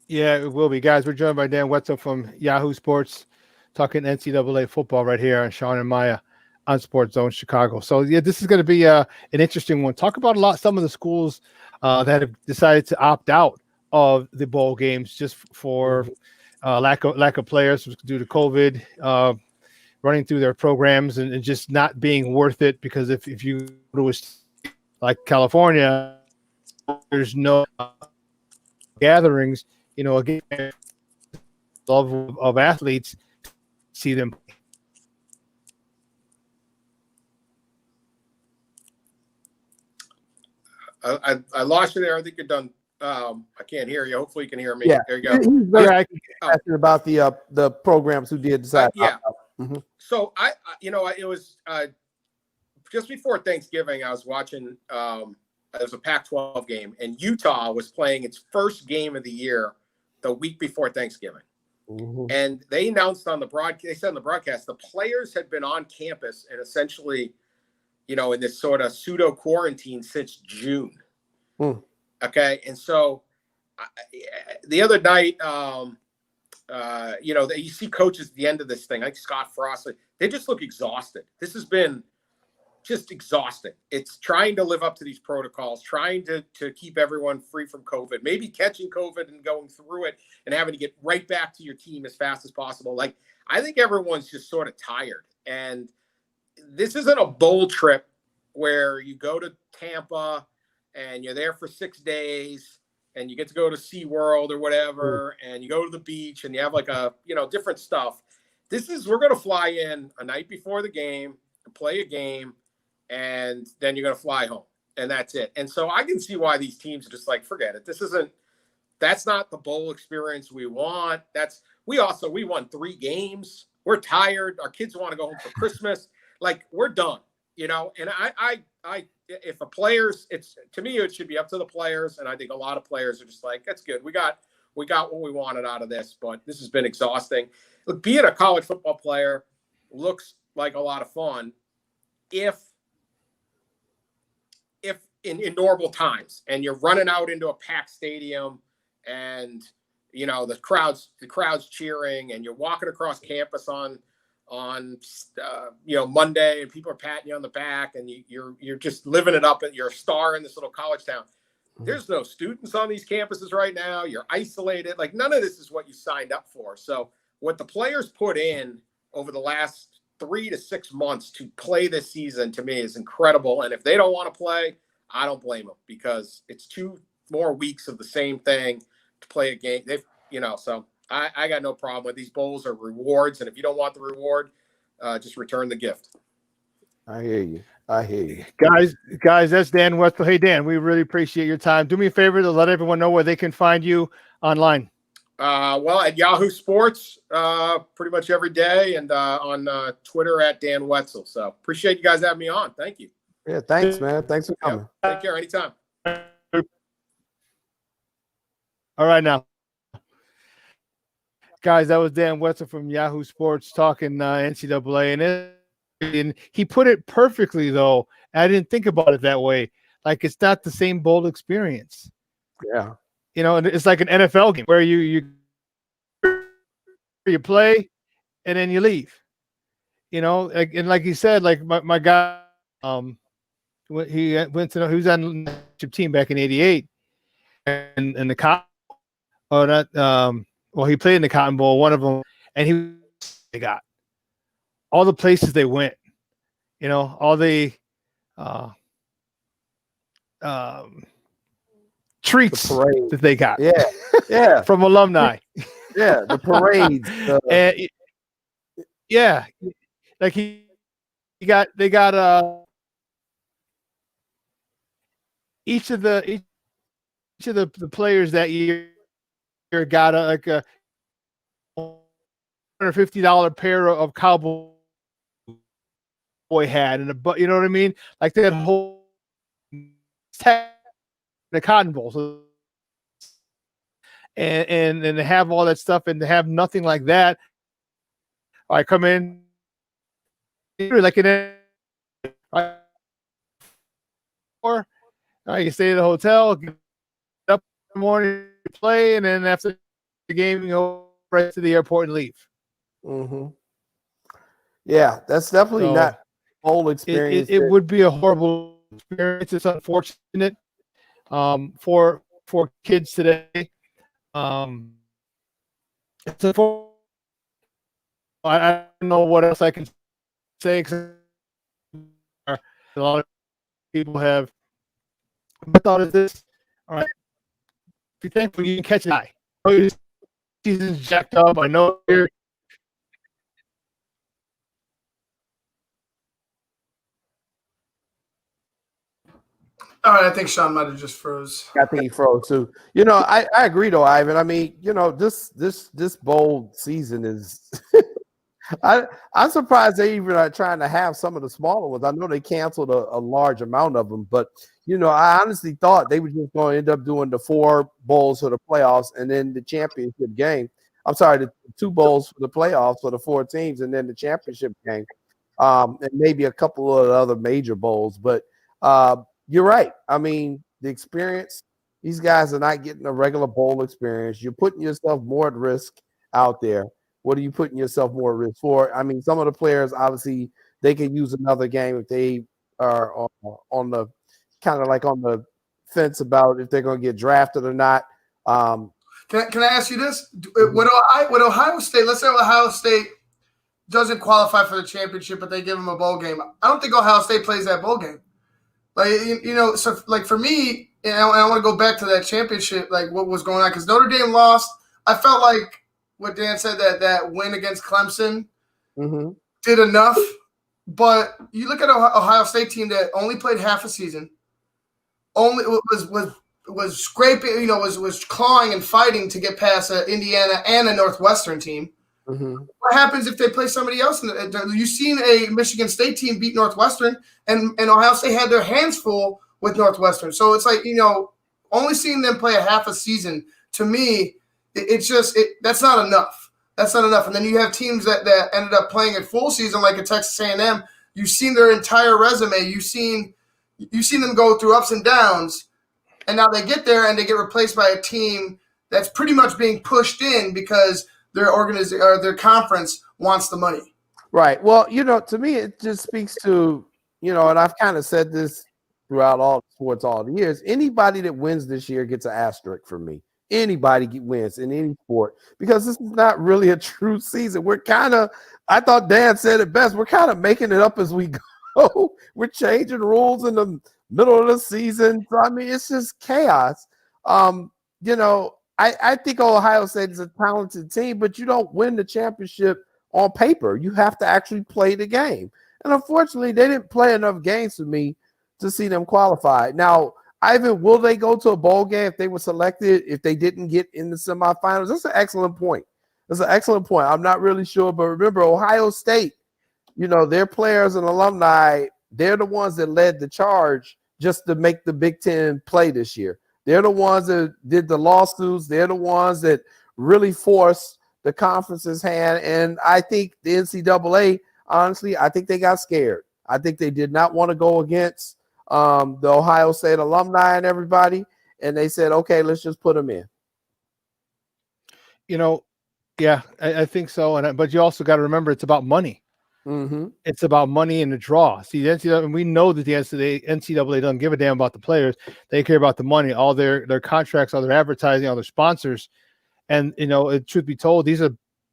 Yeah, it will be. Guys, we're joined by Dan Wetzel from Yahoo Sports, talking NCAA football right here on Shawn and Maya on SportsZone Chicago. So, yeah, this is going to be an interesting one. Talk about some of the schools that have decided to opt out of the bowl games just for lack of players due to COVID, running through their programs and just not being worth it. Because if you go to a state like California, there's no gatherings, again, of athletes, see them. I lost you there. I think you're done. I can't hear you. Hopefully you can hear me. Yeah. There you go. I can asking about the programs who did decide. Yeah. Mm-hmm. So it was just before Thanksgiving. I was watching. It was a Pac-12 game, and Utah was playing its first game of the year the week before Thanksgiving. Mm-hmm. And they announced on the broadcast. They said on the broadcast the players had been on campus and essentially, in this sort of pseudo quarantine since June. Mm. Okay, and so the other night, you see coaches at the end of this thing, like Scott Frost, they just look exhausted. This has been just exhausting. It's trying to live up to these protocols, trying to keep everyone free from COVID, maybe catching COVID and going through it and having to get right back to your team as fast as possible. I think everyone's just sort of tired. And this isn't a bowl trip where you go to Tampa and you're there for 6 days and you get to go to SeaWorld or whatever, and you go to the beach and you have like a, different stuff. We're going to fly in a night before the game, play a game, and then you're going to fly home, and that's it. And so I can see why these teams are just like, forget it. That's not the bowl experience we want. We won 3 games. We're tired. Our kids want to go home for Christmas. Like, we're done, and if the players, to me, it should be up to the players. And I think a lot of players are just like, that's good. We got what we wanted out of this, but this has been exhausting. Look, being a college football player looks like a lot of fun if in normal times, and you're running out into a packed stadium and, the crowd's cheering, and you're walking across campus on Monday, and people are patting you on the back, and you're just living it up, and you're a star in this little college town. There's no students on these campuses right now. You're isolated. Like, none of this is what you signed up for. So what the players put in over the last 3 to 6 months to play this season, to me, is incredible. And if they don't want to play, I don't blame them, because it's 2 more weeks of the same thing to play a game. So I got no problem with these bowls are rewards. And if you don't want the reward, just return the gift. I hear you. Guys, that's Dan Wetzel. Hey, Dan, we really appreciate your time. Do me a favor to let everyone know where they can find you online. Well, at Yahoo Sports, pretty much every day, and on Twitter at Dan Wetzel. So appreciate you guys having me on. Thank you. Yeah, thanks, man. Thanks for coming. Take care. Anytime. All right, now. Guys, that was Dan Wetzel from Yahoo Sports talking NCAA. And he put it perfectly, though. I didn't think about it that way. Like, it's not the same bowl experience. Yeah. It's like an NFL game where you play and then you leave. And like he said, like my guy, he went to he was on the team back in '88, and the Cotton, he played in the Cotton Bowl, one of them, and they got all the places they went, all the treats that they got, from alumni, the parades, like they got each of the players that year got a $150 pair of cowboy hat and you know what I mean? Like that whole the Cotton Bowl. So, and to have all that stuff and to have nothing like that. I come in like or you stay at the hotel, get up in the morning, play, and then after the game, you go right to the airport and leave. Mm-hmm. Yeah, that's definitely not whole experience. It would be a horrible experience. It's unfortunate for kids today. It's unfortunate. I don't know what else I can say. A lot of people have. My thought is this: all right, be thankful you can catch an eye. I know your season's jacked up. I know you're. All right, I think Shawn might have just froze. I think he froze too. I agree though, Ivan. I mean, this bowl season is. I'm surprised they even are trying to have some of the smaller ones. I know they canceled a large amount of them, but I honestly thought they were just going to end up doing the 4 bowls for the playoffs and then the championship game. I'm sorry, the 2 bowls for the playoffs for the 4 teams and then the championship game, and maybe a couple of other major bowls. But you're right. I mean, the experience, these guys are not getting a regular bowl experience. You're putting yourself more at risk out there. What are you putting yourself more at risk for? I mean, some of the players, obviously, they can use another game if they are on the kind of like on the fence about if they're going to get drafted or not. Can I ask you this? Would Ohio State, let's say Ohio State doesn't qualify for the championship, but they give them a bowl game. I don't think Ohio State plays that bowl game. Like, so like for me, and I want to go back to that championship, like what was going on, because Notre Dame lost. I felt like what Dan said, that win against Clemson did enough. But you look at Ohio State team that only played half a season, only was scraping, was clawing and fighting to get past Indiana and a Northwestern team. What happens if they play somebody else? You've seen a Michigan State team beat Northwestern, and Ohio State had their hands full with Northwestern. So it's like, only seeing them play a half a season, to me, that's not enough. That's not enough. And then you have teams that ended up playing a full season, like a Texas A&M. You've seen their entire resume. You've seen them go through ups and downs, and now they get there and they get replaced by a team that's pretty much being pushed in because their their conference wants the money. Right. Well, to me, it just speaks to, and I've kind of said this throughout all sports all the years. Anybody that wins this year gets an asterisk from me. Anybody wins in any sport, because this is not really a true season. We're I thought Dan said it best, we're kind of making it up as we go. We're changing rules in the middle of the season. So, I mean, it's just chaos. I think Ohio State is a talented team, but you don't win the championship on paper. You have to actually play the game. And unfortunately, they didn't play enough games for me to see them qualify. Now, Ivan, will they go to a bowl game if they were selected, if they didn't get in the semifinals? That's an excellent point. I'm not really sure, but remember, Ohio State, their players and alumni, they're the ones that led the charge just to make the Big Ten play this year. They're the ones that did the lawsuits. They're the ones that really forced the conference's hand. And I think the NCAA, honestly, I think they got scared. I think they did not want to go against the Ohio State alumni and everybody. And they said, okay, let's just put them in. Yeah, I think so. But you also got to remember, it's about money. It's about money and the draw. See, the NCAA, and we know that the NCAA doesn't give a damn about the players. They care about the money, all their contracts, all their advertising, all their sponsors. And, truth be told, these are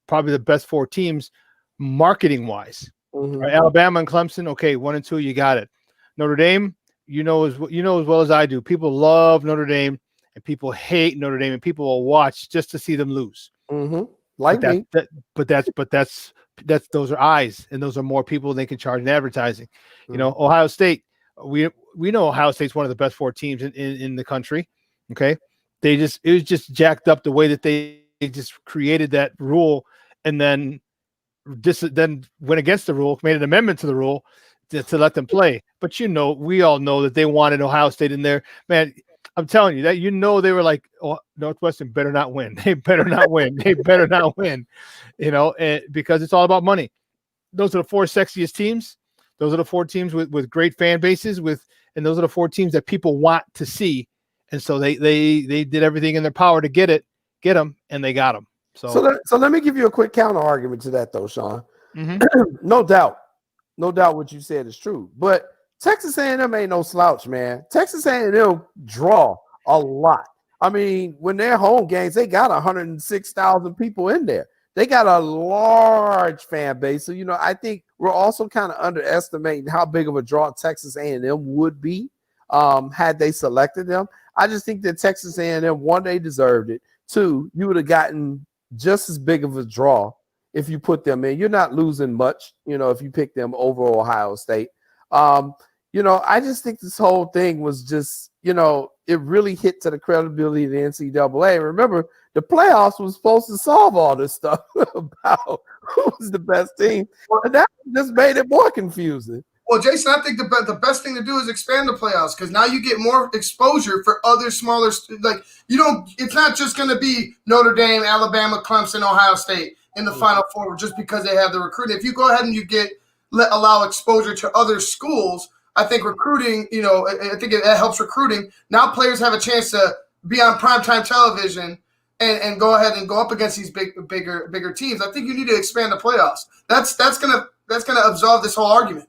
probably the best four teams marketing wise. Right? Alabama and Clemson, okay, 1 and 2, you got it. Notre Dame, as well as I do, people love Notre Dame and people hate Notre Dame, and people will watch just to see them lose. Like me. That's those are eyes, and those are more people they can charge in advertising. Ohio State, we know Ohio State's one of the best four teams in the country. Okay. It was just jacked up the way that they just created that rule, and then went against the rule, made an amendment to the rule to let them play. But we all know that they wanted Ohio State in there. Man, I'm telling you that they were like, oh, Northwestern better not win. They better not win. They better not win. Because it's all about money. Those are the four sexiest teams. Those are the four teams with great fan bases, and those are the four teams that people want to see. And so they did everything in their power to get them, and they got them. So let me give you a quick counter argument to that, though, Shawn. No doubt what you said is true, but Texas A&M ain't no slouch, man. Texas A&M draw a lot. I mean, when they're home games, they got 106,000 people in there. They got a large fan base. So, I think we're also kind of underestimating how big of a draw Texas A&M would be had they selected them. I just think that Texas A&M, one, they deserved it. Two, you would have gotten just as big of a draw if you put them in. You're not losing much, if you pick them over Ohio State. I just think this whole thing was just, it really hit to the credibility of the NCAA. Remember, the playoffs was supposed to solve all this stuff about who was the best team. And that just made it more confusing. Well, Jason, I think the best thing to do is expand the playoffs, because now you get more exposure for other smaller, it's not just going to be Notre Dame, Alabama, Clemson, Ohio State in the Final Four just because they have the recruiting. If you go ahead and allow exposure to other schools, I think recruiting, I think it helps recruiting. Now players have a chance to be on primetime television and go ahead and go up against these bigger teams. I think you need to expand the playoffs. That's gonna absolve this whole argument.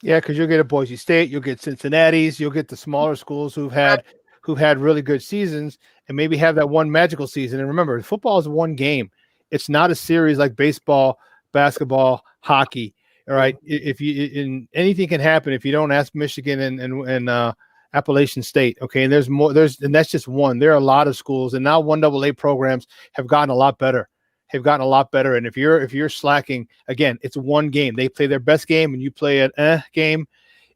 Yeah, because you'll get a Boise State, you'll get Cincinnati's, you'll get the smaller schools who've had really good seasons and maybe have that one magical season. And remember, football is one game. It's not a series like baseball, basketball, hockey. All right, if you anything can happen if you don't ask Michigan and Appalachian State. Okay, and there's more. And that's just one. There are a lot of schools, and now 1AA programs have gotten a lot better. And if you're slacking, again, it's one game. They play their best game, and you play an game,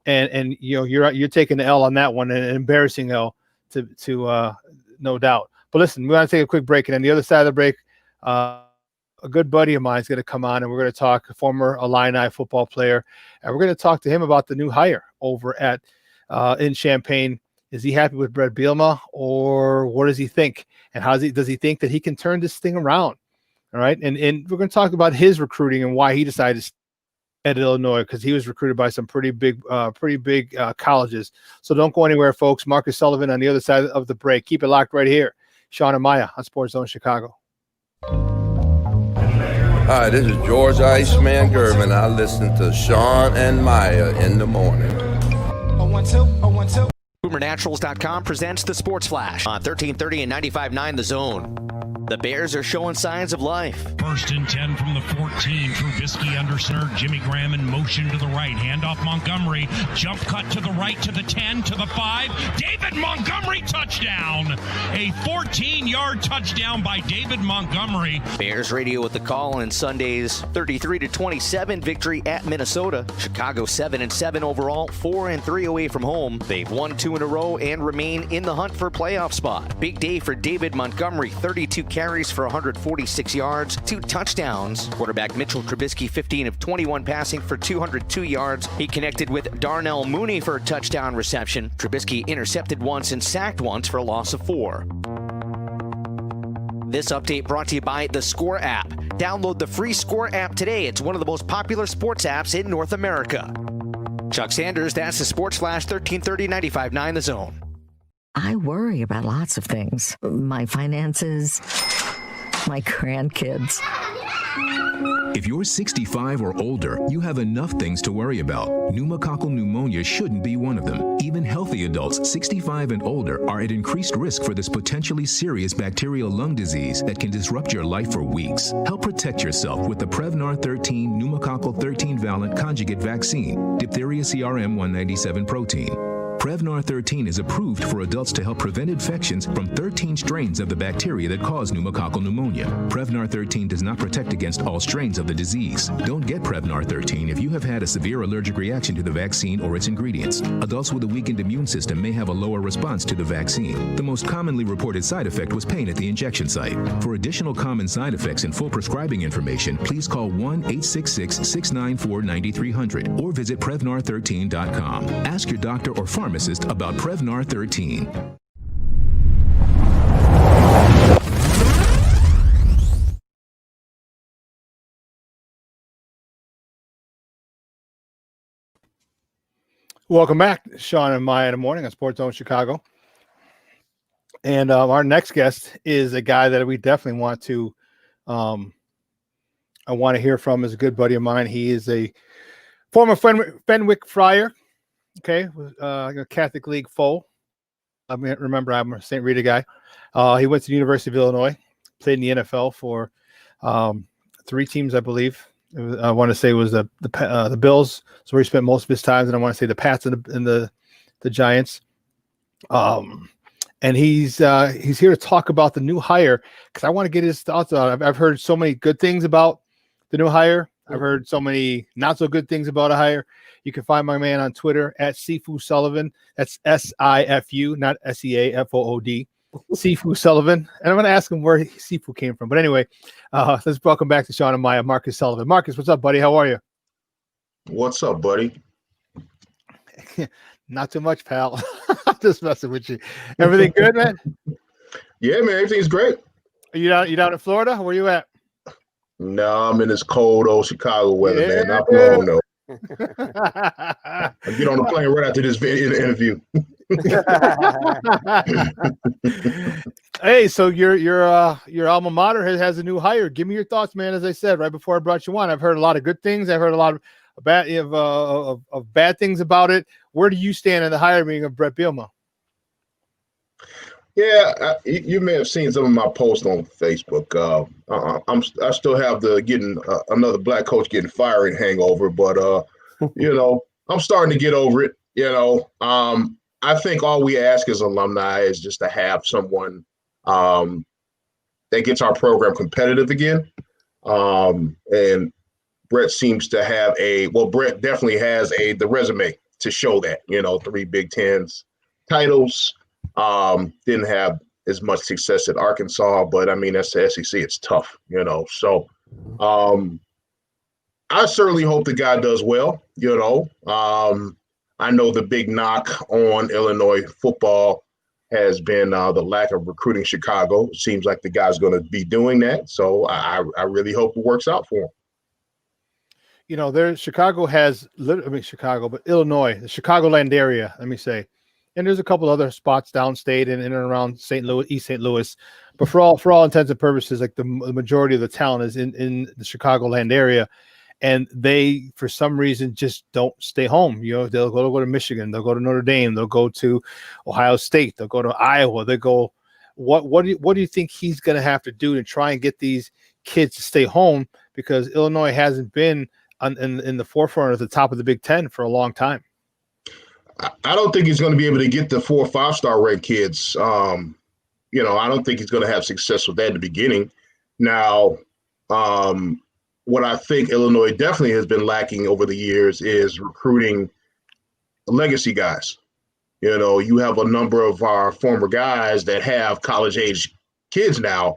and you're taking the L on that one, an embarrassing L to no doubt. But listen, we're going to take a quick break, and on the other side of the break, a good buddy of mine is going to come on, and we're going to talk a former Illini football player, and we're going to talk to him about the new hire over at in Champaign. Is he happy with Brett Bielema, or what does he think? And does he think that he can turn this thing around? All right, and we're going to talk about his recruiting and why he decided to stay at Illinois, because he was recruited by some pretty big colleges. So don't go anywhere, folks. Marcus Sullivan on the other side of the break. Keep it locked right here. Shawn and Maya on SportsZone Chicago. Hi, this is George Iceman German. I listen to Shawn and Maya in the morning. BoomerNaturals.com presents the Sports Flash on 1330 and 95.9 The Zone. The Bears are showing signs of life. 1st and 10 from the 14. Trubisky under center. Jimmy Graham in motion to the right. Handoff Montgomery. Jump cut to the right to the 10 to the 5. David Montgomery touchdown. A 14-yard touchdown by David Montgomery. Bears radio with the call in Sunday's 33-27 victory at Minnesota. Chicago 7-7 overall, 4-3 away from home. They've won 2 in a row and remain in the hunt for a playoff spot. Big day for David Montgomery. 32 carries for 146 yards, 2 touchdowns. Quarterback Mitchell Trubisky, 15 of 21 passing for 202 yards. He connected with Darnell Mooney for a touchdown reception. Trubisky intercepted once and sacked once for a loss of 4. This update brought to you by the Score app. Download the free Score app today. It's one of the most popular sports apps in North America. Chuck Sanders, that's the Sports Flash, 1330 95.9 The Zone. I worry about lots of things. My finances, my grandkids. If you're 65 or older, you have enough things to worry about. Pneumococcal pneumonia shouldn't be one of them. Even healthy adults 65 and older are at increased risk for this potentially serious bacterial lung disease that can disrupt your life for weeks. Help protect yourself with the Prevnar 13 pneumococcal 13-valent conjugate vaccine, diphtheria CRM 197 protein. Prevnar 13 is approved for adults to help prevent infections from 13 strains of the bacteria that cause pneumococcal pneumonia. Prevnar 13 does not protect against all strains of the disease. Don't get Prevnar 13 if you have had a severe allergic reaction to the vaccine or its ingredients. Adults with a weakened immune system may have a lower response to the vaccine. The most commonly reported side effect was pain at the injection site. For additional common side effects and full prescribing information, please call 1-866-694-9300 or visit Prevnar13.com. Ask your doctor or pharmacist about Prevnar 13. Welcome back, Shawn and Maya in the morning on SportsZone Chicago. And our next guest is a guy that we definitely want to I want to hear from. Is a good buddy of mine. He is a former Fenwick Friar. Okay, a Catholic League foe. I mean, remember, I'm a St. Rita guy. He went to the University of Illinois, played in the NFL for 3 teams, I believe. I want to say it was the Bills, so where he spent most of his time, and I want to say the Pats and the Giants. And he's here to talk about the new hire, because I want to get his thoughts on it. I've heard so many good things about the new hire. I've heard so many not so good things about a hire. You can find my man on Twitter at Sifu Sullivan. That's SIFU, not SEAFOOD. Sifu Sullivan. And I'm going to ask him where Sifu came from. But anyway, let's welcome back to Shawn and Maya, Marcus Sullivan. Marcus, what's up, buddy? How are you? What's up, buddy? Not too much, pal. I'm just messing with you. Everything good, man? Yeah, man. Everything's great. Are you down in Florida? Where you at? No, I'm in this cold old Chicago weather, man. Not long though. I get on the plane right after this interview. Hey, so your alma mater has a new hire. Give me your thoughts, man. As I said right before I brought you on, I've heard a lot of good things. I've heard a lot of bad things about it. Where do you stand in the hiring of Brett Bielema? Yeah, you may have seen some of my posts on Facebook. I still have the getting another black coach getting fired hangover, but I'm starting to get over it. I think all we ask as alumni is just to have someone that gets our program competitive again. And Brett seems to have Brett definitely has the resume to show that. 3 Big Tens titles. Didn't have as much success at Arkansas, but I mean, that's the SEC. It's tough, So I certainly hope the guy does well, I know the big knock on Illinois football has been the lack of recruiting Chicago. It seems like the guy's going to be doing that. So I really hope it works out for him. Chicago has, Chicago, but Illinois, the Chicagoland area, let me say. And there's a couple other spots downstate and in and around St. Louis, East St. Louis. But for all intents and purposes, like the majority of the talent is in the Chicagoland area. And they, for some reason, just don't stay home. They'll go to Michigan. They'll go to Notre Dame. They'll go to Ohio State. They'll go to Iowa. They go, what do you think he's going to have to do to try and get these kids to stay home? Because Illinois hasn't been in the forefront at the top of the Big Ten for a long time. I don't think he's going to be able to get the 4 or 5-star ranked kids. I don't think he's going to have success with that in the beginning. Now, what I think Illinois definitely has been lacking over the years is recruiting legacy guys. You have a number of our former guys that have college-age kids now,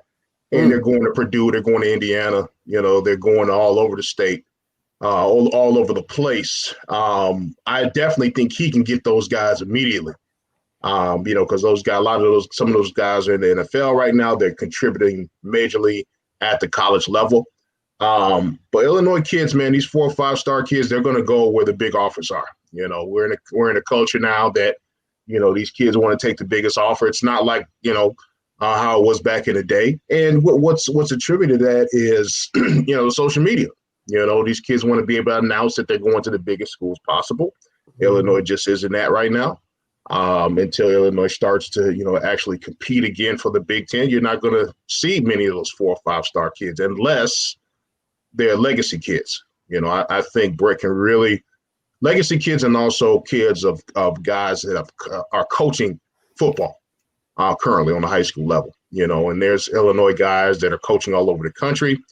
and they're going to Purdue, they're going to Indiana, they're going all over the state. All over the place. I definitely think he can get those guys immediately. Because some of those guys are in the NFL right now. They're contributing majorly at the college level. But Illinois kids, man, these 4 or 5-star kids, they're going to go where the big offers are. We're in a culture now that these kids want to take the biggest offer. It's not like how it was back in the day. And what's attributed to that is social media. These kids want to be able to announce that they're going to the biggest schools possible. Illinois just isn't that right now. Until Illinois starts to, actually compete again for the Big Ten, you're not going to see many of those 4 or 5-star kids unless they're legacy kids. I think Brett can really legacy kids and also kids of guys that are coaching football currently on the high school level. And there's Illinois guys that are coaching all over the country.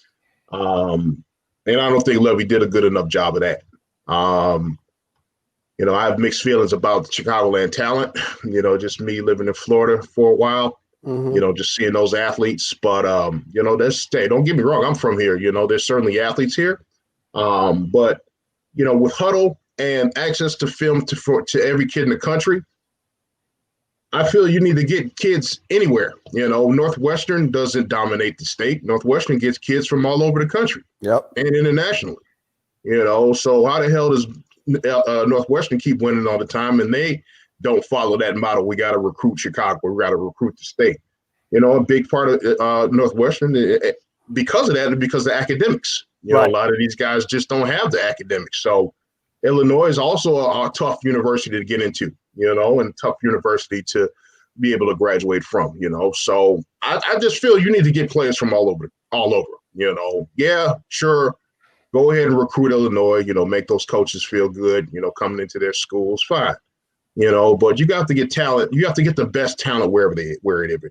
And I don't think Levy did a good enough job of that. I have mixed feelings about the Chicagoland talent, just me living in Florida for a while, just seeing those athletes. But, don't get me wrong. I'm from here. There's certainly athletes here. But, with Huddle and access to film to every kid in the country, I feel you need to get kids anywhere. Northwestern doesn't dominate the state. Northwestern gets kids from all over the country. Yep. And internationally. So how the hell does Northwestern keep winning all the time and they don't follow that model? We got to recruit Chicago. We got to recruit the state. A big part of Northwestern, because of that, and because of the academics. A lot of these guys just don't have the academics. So Illinois is also a tough university to get into. And tough university to be able to graduate from, So I just feel you need to get players from all over. Yeah, sure. Go ahead and recruit Illinois, make those coaches feel good, coming into their schools, fine. But you got to get talent. You have to get the best talent where it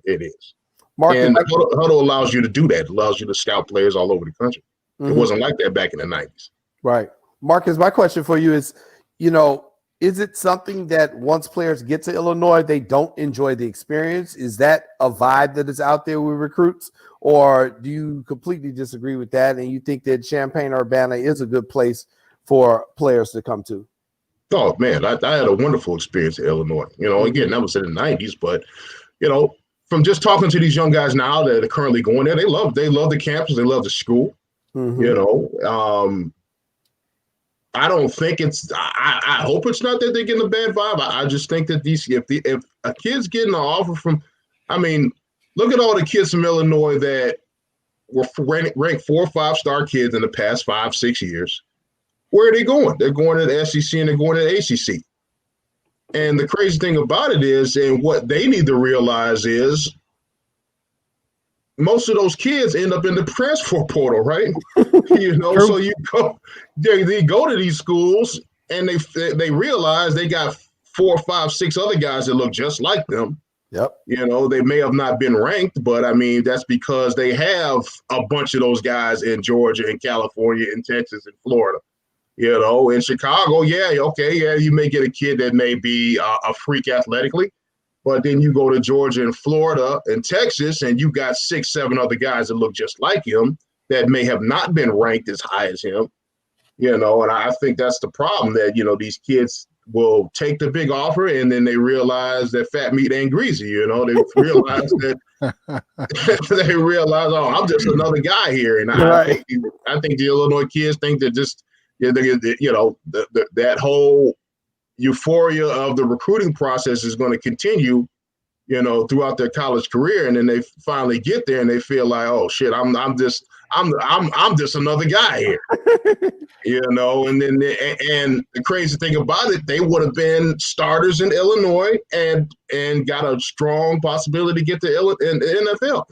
is. Marcus, and Huddle allows you to do that. It allows you to scout players all over the country. It wasn't like that back in the 90s. Right. Marcus, my question for you is, is it something that once players get to Illinois, they don't enjoy the experience? Is that a vibe that is out there with recruits? Or do you completely disagree with that and you think that Champaign-Urbana is a good place for players to come to? Oh, man, I had a wonderful experience in Illinois. Again, that was in the 90s. But, from just talking to these young guys now that are currently going there, they love the campus. They love the school. I don't think I hope it's not that they're getting a bad vibe. I just think that if a kid's getting an offer from, look at all the kids from Illinois that were ranked 4 or 5-star kids in the past 5-6 years. Where are they going? They're going to the SEC and they're going to the ACC. And the crazy thing about it is, and what they need to realize is, most of those kids end up in the transfer portal, right? True. So you go, they go to these schools and they realize they got 4, 5, 6 other guys that look just like them. Yep. They may have not been ranked, but I mean, that's because they have a bunch of those guys in Georgia and California and Texas and Florida. In Chicago, you may get a kid that may be a freak athletically, but then you go to Georgia and Florida and Texas, and you got 6, 7 other guys that look just like him that may have not been ranked as high as him. And I think that's the problem, that, these kids will take the big offer and then they realize that fat meat ain't greasy. They realize that oh, I'm just another guy here. And Right. I think the Illinois kids think that just, that whole euphoria of the recruiting process is going to continue, throughout their college career. And then they finally get there and they feel like, oh shit, I'm just another guy here. And then and the crazy thing about it, they would have been starters in Illinois and got a strong possibility to get to the NFL.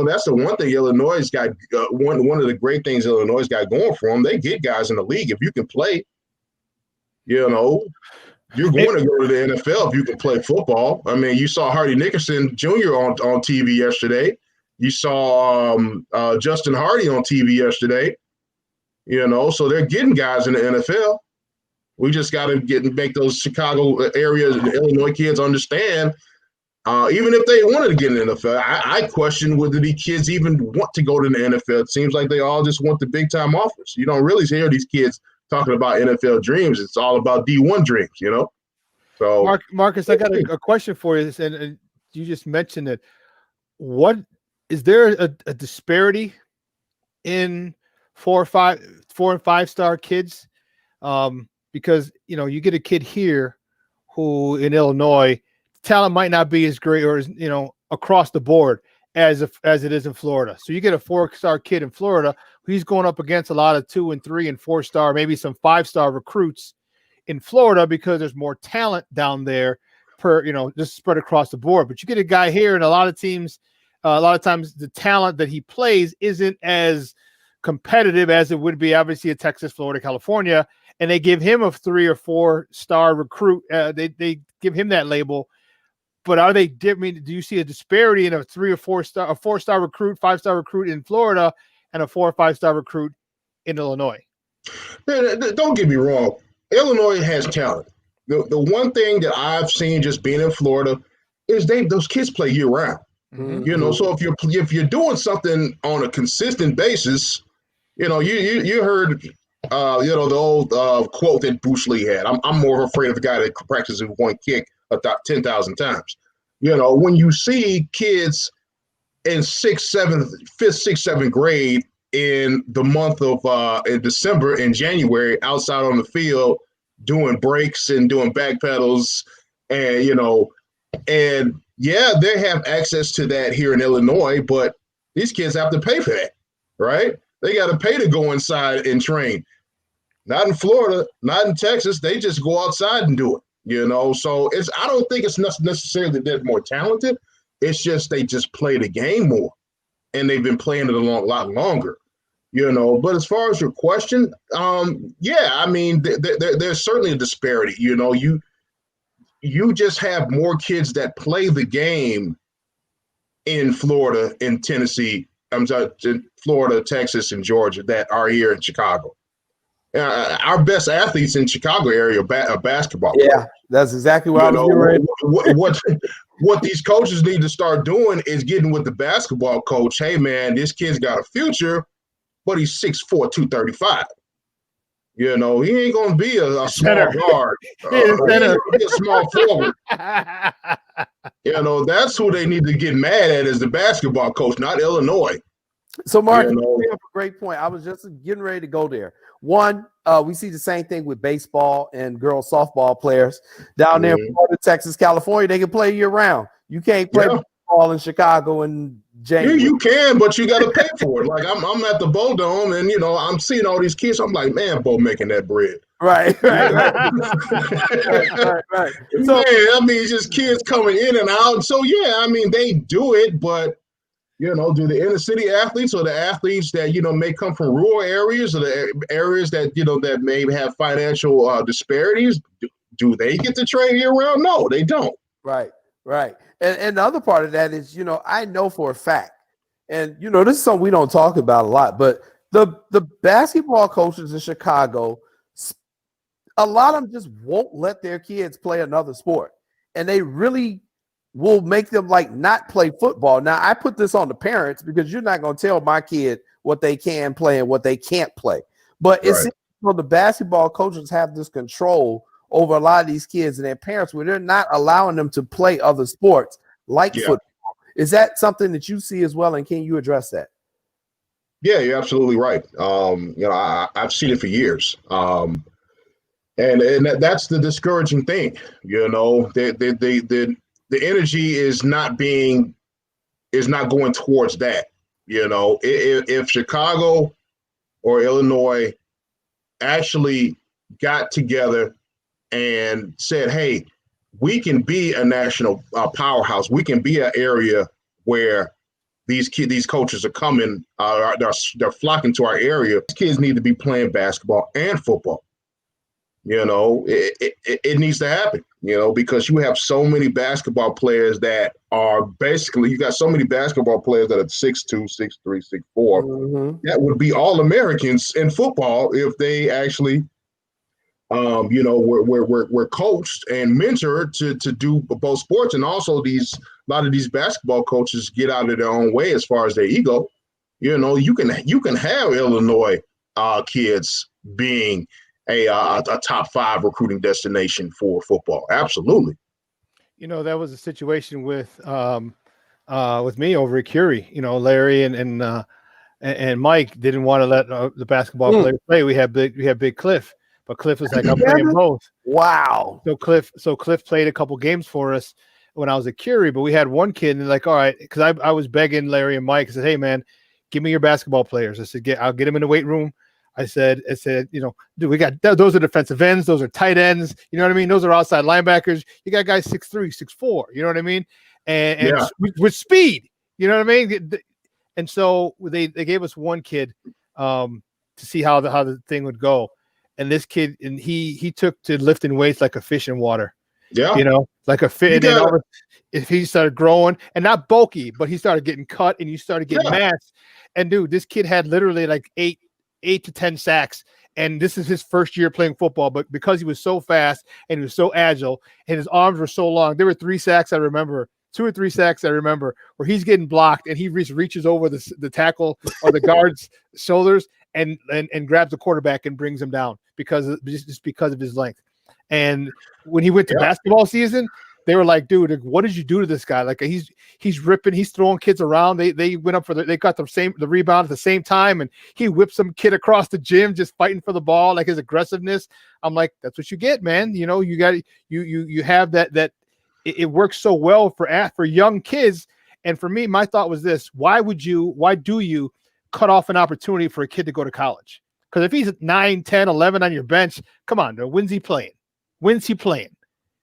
That's the one thing Illinois has got. One of the great things Illinois has got going for them. They get guys in the league if you can play. You're going to go to the NFL if you can play football. I mean, you saw Hardy Nickerson Jr. on TV yesterday. You saw Justin Hardy on TV yesterday. So they're getting guys in the NFL. We just got to make those Chicago area Illinois kids understand. Even if they wanted to get in the NFL, I question whether these kids even want to go to the NFL. It seems like they all just want the big time offers. You don't really hear these kids talking about NFL dreams. It's all about D1 dreams, So, Marcus, I got a question for you, and you just mentioned it. What is there a disparity in 4 and 5 star kids? Because you get a kid here who in Illinois, talent might not be as great or as across the board as it is in Florida. So you get a 4-star kid in Florida, he's going up against a lot of 2 and 3 and 4-star, maybe some 5-star recruits in Florida because there's more talent down there just spread across the board. But you get a guy here, and a lot of times the talent that he plays isn't as competitive as it would be obviously in Texas, Florida, California, and they give him a 3 or 4-star recruit. They give him that label. But are they different? Do you see a disparity in a 3 or 4-star, a 4-star recruit, 5-star recruit in Florida, and a 4 or 5-star recruit in Illinois? Don't get me wrong. Illinois has talent. The one thing that I've seen just being in Florida is those kids play year round. Mm-hmm. So if you're doing something on a consistent basis, you heard the old quote that Bruce Lee had. I'm more afraid of a guy that practices one kick 10,000 times. When you see kids in 5th, 6th, 7th grade in the month of in December and January outside on the field doing breaks and doing back pedals and they have access to that here in Illinois, but these kids have to pay for that, right? They got to pay to go inside and train. Not in Florida, not in Texas. They just go outside and do it. So I don't think it's necessarily that they're more talented. It's just they just play the game more, and they've been playing it a lot longer. But as far as your question, I mean, there's certainly a disparity. You just have more kids that play the game in Florida, in Tennessee. I'm sorry, in Florida, Texas, and Georgia that are here in Chicago. Our best athletes in Chicago area are basketball players. Yeah, that's exactly what I was getting ready. What these coaches need to start doing is getting with the basketball coach. Hey, man, this kid's got a future, but he's 6'4", 235. He ain't going to be a small guard. He ain't going to be a small forward. That's who they need to get mad at is the basketball coach, not Illinois. So, Mark, you bring up a great point. I was just getting ready to go there. One, we see the same thing with baseball and girls softball players down there in Florida, Texas, California. They can play year round. You can't play ball in Chicago and You can, but you got to pay for it. Like I'm at the Bowl Dome, and I'm seeing all these kids. I'm like, man, Bo making that bread. Right. Right. So, man, I mean, it's just kids coming in and out. So yeah, I mean, they do it, but do the inner city athletes or the athletes that may come from rural areas or the areas that that may have financial disparities, do they get to train year round? No, they don't. Right. And the other part of that is, I know for a fact, and this is something we don't talk about a lot, but the basketball coaches in Chicago, a lot of them just won't let their kids play another sport, and they really will make them not play football. Now, I put this on the parents because you're not going to tell my kid what they can play and what they can't play. But it's the basketball coaches have this control over a lot of these kids and their parents where they're not allowing them to play other sports like football. Is that something that you see as well, and can you address that? Yeah, you're absolutely right. I've seen it for years. And that's the discouraging thing. The energy is not going towards that. If Chicago or Illinois actually got together and said, hey, we can be a national powerhouse. We can be an area where these coaches are coming, they're flocking to our area. These kids need to be playing basketball and football. It needs to happen, because you have so many basketball players that are you got so many basketball players that are 6'2", 6'3", 6'4". Mm-hmm. That would be all Americans in football if they actually, we're coached and mentored to do both sports. And also a lot of these basketball coaches get out of their own way as far as their ego. You can have Illinois kids being a top 5 recruiting destination for football. Absolutely. That was a situation with me over at Curie. Larry and Mike didn't want to let the basketball players play. We had Big Cliff, but Cliff was like, I'm playing both. Wow. So Cliff played a couple games for us when I was at Curie, but we had one kid and all right, because I was begging Larry and Mike. I said, hey man, give me your basketball players. I said, I'll get them in the weight room. I said, dude, we got those are defensive ends, those are tight ends. You know what I mean? Those are outside linebackers. You got guys 6'3", 6'4". You know what I mean? And with speed. You know what I mean? And so they gave us one kid to see how the thing would go. And this kid, and he took to lifting weights like a fish in water. Yeah, like a fish. If he started growing and not bulky, but he started getting cut and you started getting mass. And dude, this kid had literally like 8 to 10 sacks, and this is his first year playing football, but because he was so fast and he was so agile and his arms were so long, there were 3 sacks I remember, 2 or 3 sacks I remember, where he's getting blocked and he reaches over the tackle or the guard's shoulders and grabs the quarterback and brings him down because of his length. And when he went to basketball season, they were like, dude, what did you do to this guy? Like he's ripping, he's throwing kids around. They went up they got the rebound at the same time, and he whipped some kid across the gym just fighting for the ball, like his aggressiveness. I'm like, that's what you get, man. You got you have that it works so well for young kids. And for me, my thought was this: why do you cut off an opportunity for a kid to go to college? Because if he's 9, 10, 11 on your bench, come on, when's he playing?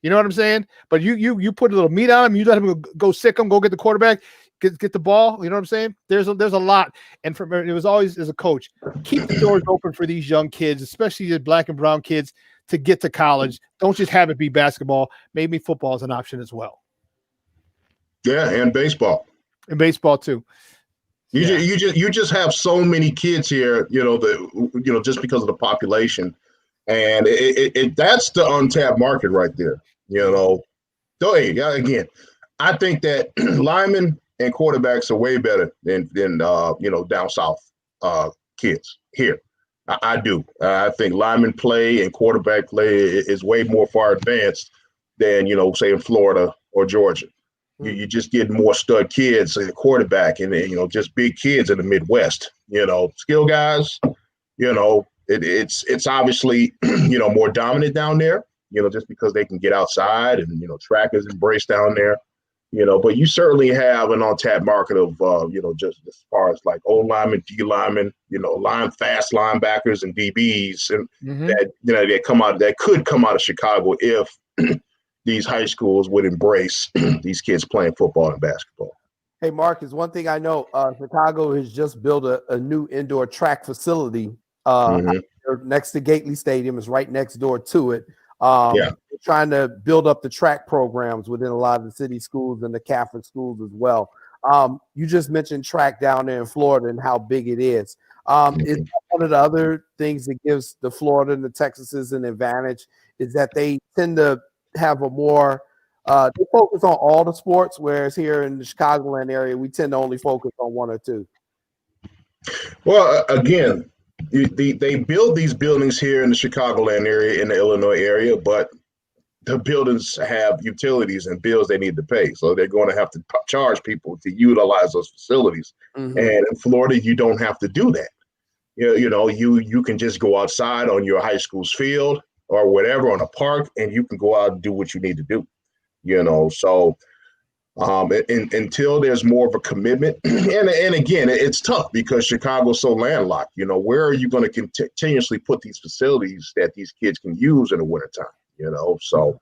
You know what I'm saying? But you put a little meat on him. You let him go sick him, go get the quarterback, get the ball. You know what I'm saying? There's a lot. And it was always, as a coach, keep the doors open for these young kids, especially the black and brown kids, to get to college. Don't just have it be basketball. Maybe football is an option as well. Yeah, and baseball. And baseball too. You just have so many kids here, just because of the population. And that's the untapped market right there, So, again, I think that linemen and quarterbacks are way better than down south kids here. I do. I think lineman play and quarterback play is way more far advanced than say in Florida or Georgia. You just get more stud kids at quarterback, and just big kids in the Midwest. Skill guys. It's obviously, more dominant down there, just because they can get outside and, track is embraced down there. But you certainly have an untapped market of, just as far as like O linemen, D linemen, fast linebackers and DBs, and that could come out of Chicago if these high schools would embrace these kids playing football and basketball. Hey, Marcus, one thing I know, Chicago has just built a new indoor track facility next to Gately Stadium. It's right next door to it. They're trying to build up the track programs within a lot of the city schools and the Catholic schools as well. You just mentioned track down there in Florida and how big it is. Is one of the other things that gives the Florida and the Texases an advantage is that they tend to have a more they focus on all the sports, whereas here in the Chicagoland area, we tend to only focus on one or two. Well, again, they build these buildings here in the Chicagoland area, in the Illinois area, but the buildings have utilities and bills they need to pay. So they're going to have to charge people to utilize those facilities. And in Florida, you don't have to do that. You can just go outside on your high school's field or whatever on a park, and you can go out and do what you need to do. So until there's more of a commitment, and again, it's tough because Chicago's so landlocked. Where are you going to continuously put these facilities that these kids can use in the wintertime? So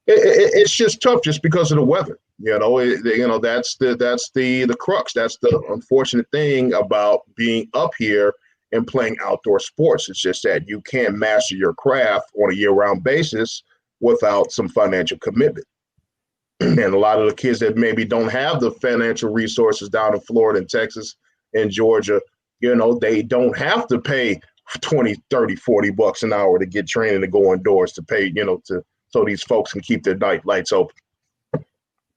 it's just tough just because of the weather. That's the crux. That's the unfortunate thing about being up here and playing outdoor sports. It's just that you can't master your craft on a year-round basis without some financial commitment. And a lot of the kids that maybe don't have the financial resources down in Florida and Texas and Georgia, they don't have to pay 20, 30, 40 bucks an hour to get training to go indoors to pay, so these folks can keep their lights open.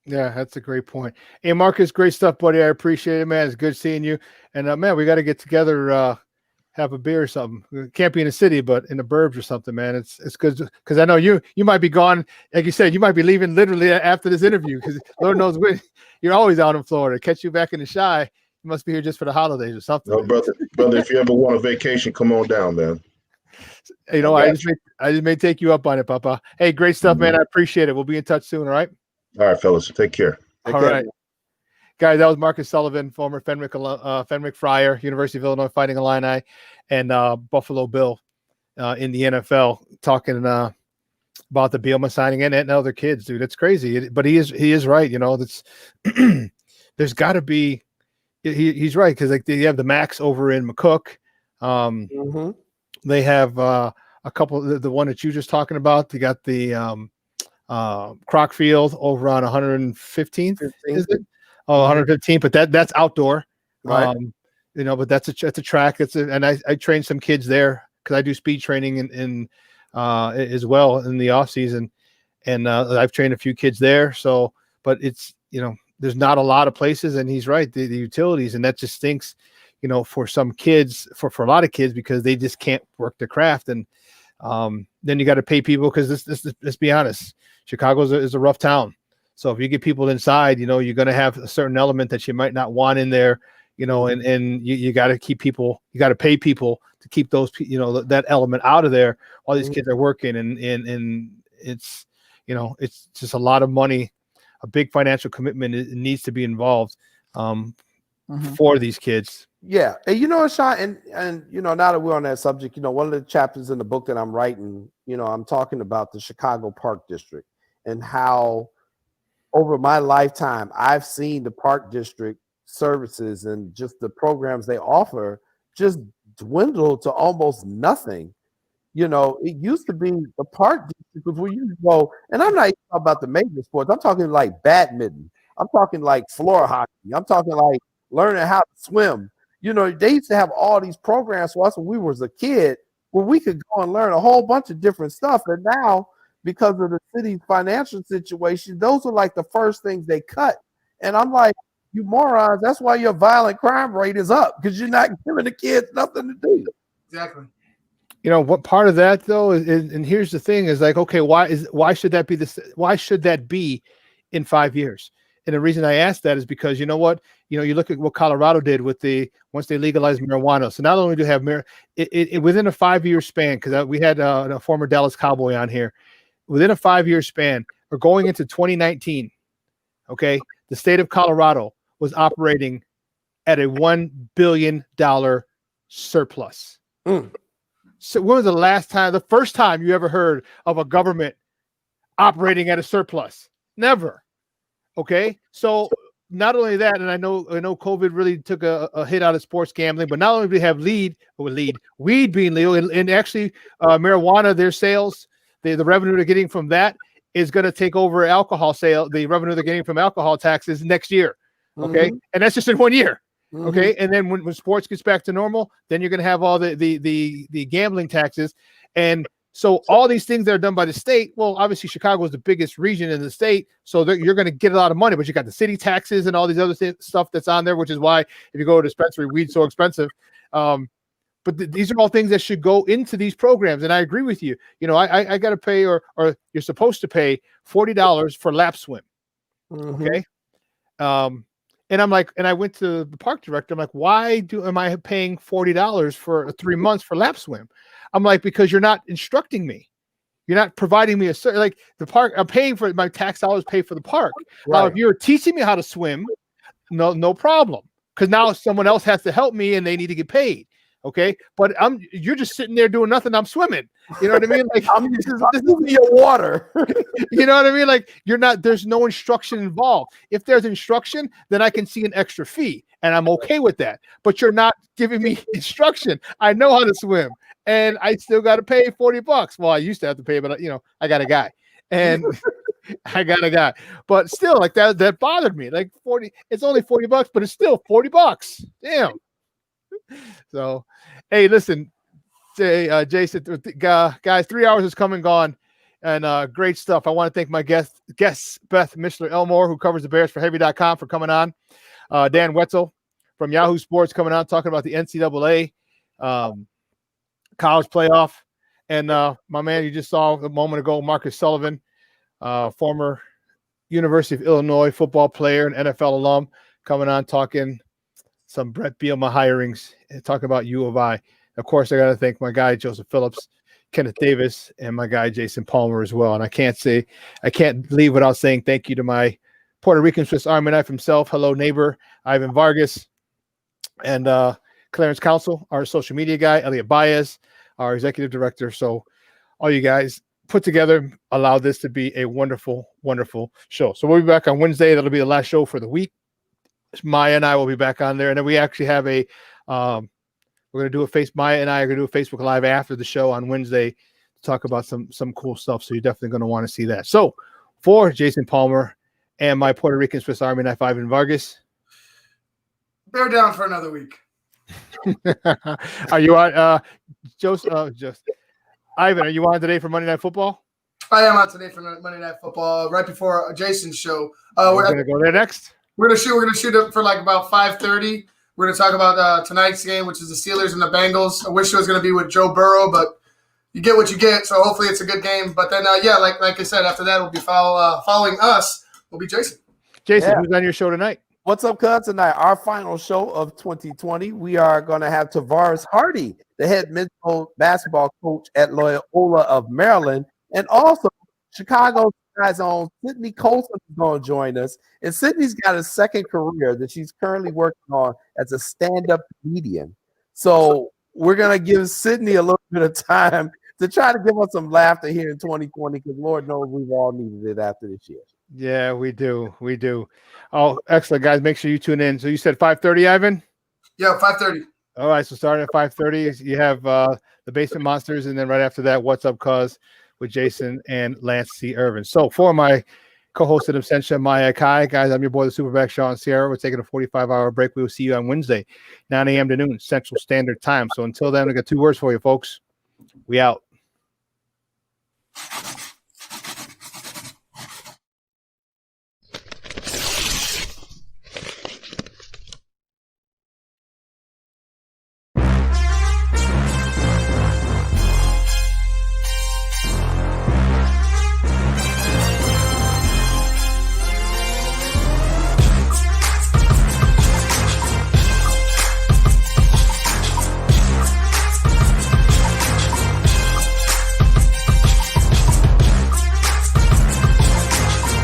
Yeah, that's a great point. Hey, Marcus, great stuff, buddy. I appreciate it, man. It's good seeing you. And man, we got to get together, have a beer or something. It can't be in the city, but in the burbs or something, man. It's good because I know you might be gone. Like you said, you might be leaving literally after this interview because Lord knows when you're always out in Florida. Catch you back in the Shy. You must be here just for the holidays or something. No, brother, if you ever want a vacation, come on down, man. I just may take you up on it, Papa. Hey, great stuff, man. I appreciate it. We'll be in touch soon. All right. All right, fellas. Take care. All right. Guys, that was Marcus Sullivan, former Fenwick Friar, University of Illinois Fighting Illini, and Buffalo Bill in the NFL, talking about the Bielema signing and other kids, dude. It's crazy, but he is right. That's there's got to be. He's right because like they have the Max over in McCook. They have a couple. The one that you just talking about. They got the Crockfield over on 115th. Is it? 115, but that's outdoor, right? But that's a track. And I train some kids there because I do speed training in as well in the off season, and I've trained a few kids there. So, but it's there's not a lot of places, and he's right, the utilities, and that just stinks, for some kids, for a lot of kids because they just can't work their craft, and then you got to pay people because let's be honest, Chicago is a rough town. So if you get people inside, you're going to have a certain element that you might not want in there, and you got to keep people, you got to pay people to keep those, that element out of there while these kids are working. And it's, it's just a lot of money, a big financial commitment. It needs to be involved for these kids. Yeah. And Shawn, and now that we're on that subject, one of the chapters in the book that I'm writing, I'm talking about the Chicago Park District and how over my lifetime, I've seen the Park District services and just the programs they offer just dwindle to almost nothing. It used to be the Park District was where you go, and I'm not even talking about the major sports. I'm talking like badminton. I'm talking like floor hockey. I'm talking like learning how to swim. They used to have all these programs for us when we was a kid where we could go and learn a whole bunch of different stuff. And now, because of the city's financial situation, those are like the first things they cut. And I'm like, you morons, that's why your violent crime rate is up, because you're not giving the kids nothing to do. Exactly. What part of that though is, and here's the thing is like, okay, why should that be in 5 years? And the reason I asked that is because you know what, you look at what Colorado did with once they legalized marijuana. So not only do you have within a 5-year span, because we had a former Dallas Cowboy on here. Within a 5-year span, or going into 2019, okay, the state of Colorado was operating at a $1 billion surplus. So when was the first time you ever heard of a government operating at a surplus? Never. Okay. So not only that, and I know COVID really took a hit out of sports gambling, but not only do we have weed being legal, and actually marijuana, their sales, the revenue they're getting from that is going to take over alcohol sale, the revenue they're getting from alcohol taxes next year. Okay. And that's just in 1 year. Okay. And then when sports gets back to normal, then you're going to have all the gambling taxes. And so all these things that are done by the state, well, obviously Chicago is the biggest region in the state, so you're going to get a lot of money, but you got the city taxes and all these other stuff that's on there, which is why if you go to a dispensary, weed's so expensive. But these are all things that should go into these programs. And I agree with you. You know, I got to pay, or you're supposed to pay $40 for lap swim. Okay. And I'm like, and I went to the park director. I'm like, why am I paying $40 for 3 months for lap swim? I'm like, because you're not instructing me. You're not providing me like the park. I'm paying for my tax dollars, pay for the park. Right. Now, if you're teaching me how to swim, no problem. Because now someone else has to help me and they need to get paid. Okay. But you're just sitting there doing nothing. I'm swimming. You know what I mean? Like this is your water. You know what I mean? Like there's no instruction involved. If there's instruction, then I can see an extra fee and I'm okay with that. But you're not giving me instruction. I know how to swim and I still got to pay $40. Well, I used to have to pay, but I got a guy and but still like that bothered me. Like 40, it's only $40, but it's still $40. Damn. So, hey, listen, Jason, guys, 3 hours has come and gone, and great stuff. I want to thank my guest Beth Mishler-Elmore, who covers the Bears for Heavy.com, for coming on. Dan Wetzel from Yahoo Sports coming on, talking about the NCAA college playoff, and my man you just saw a moment ago, Marcus Sullivan, former University of Illinois football player and NFL alum, coming on talking some Brett Bielema hirings and talking about U of I. Of course, I got to thank my guy, Joseph Phillips, Kenneth Davis, and my guy, Jason Palmer, as well. And I can't leave without saying thank you to my Puerto Rican Swiss Army knife himself. Hello, neighbor, Ivan Vargas, and Clarence Council, our social media guy, Elliot Baez, our executive director. So all you guys put together allowed this to be a wonderful, wonderful show. So we'll be back on Wednesday. That'll be the last show for the week. Maya and I will be back on there. And then we actually have we're going to do Maya and I are going to do a Facebook Live after the show on Wednesday to talk about some cool stuff. So you're definitely going to want to see that. So for Jason Palmer and my Puerto Rican Swiss Army knife, Ivan Vargas. Bear down for another week. Are you on, Ivan, are you on today for Monday Night Football? I am on today for Monday Night Football, right before Jason's show. We're going to go there next. We're gonna shoot it for like about 5:30. We're gonna talk about tonight's game, which is the Steelers and the Bengals. I wish it was gonna be with Joe Burrow, but you get what you get. So hopefully it's a good game. But then like I said, after that we'll be following us. Will be Jason. Jason, who's on your show tonight? What's up, cuz? Tonight, our final show of 2020. We are gonna have Tavares Hardy, the head men's basketball coach at Loyola of Maryland, and also Chicago guys on Sydney Colson is going to join us. And Sydney's got a second career that she's currently working on as a stand-up comedian. So we're going to give Sydney a little bit of time to try to give us some laughter here in 2020, because Lord knows we've all needed it after this year. Yeah, we do. We do. Oh, excellent, guys. Make sure you tune in. So you said 5:30, Ivan? Yeah, 5:30. All right, so starting at 5:30, you have the Basement Monsters, and then right after that, What's Up, Cuz, with Jason and Lance C. Irvin. So for my co-host of Absentia, Maya Kai, guys, I'm your boy, the Superback, Shawn Sierra. We're taking a 45-hour break. We will see you on Wednesday, 9 a.m. to noon, Central Standard Time. So until then, I got 2 words for you, folks. We out.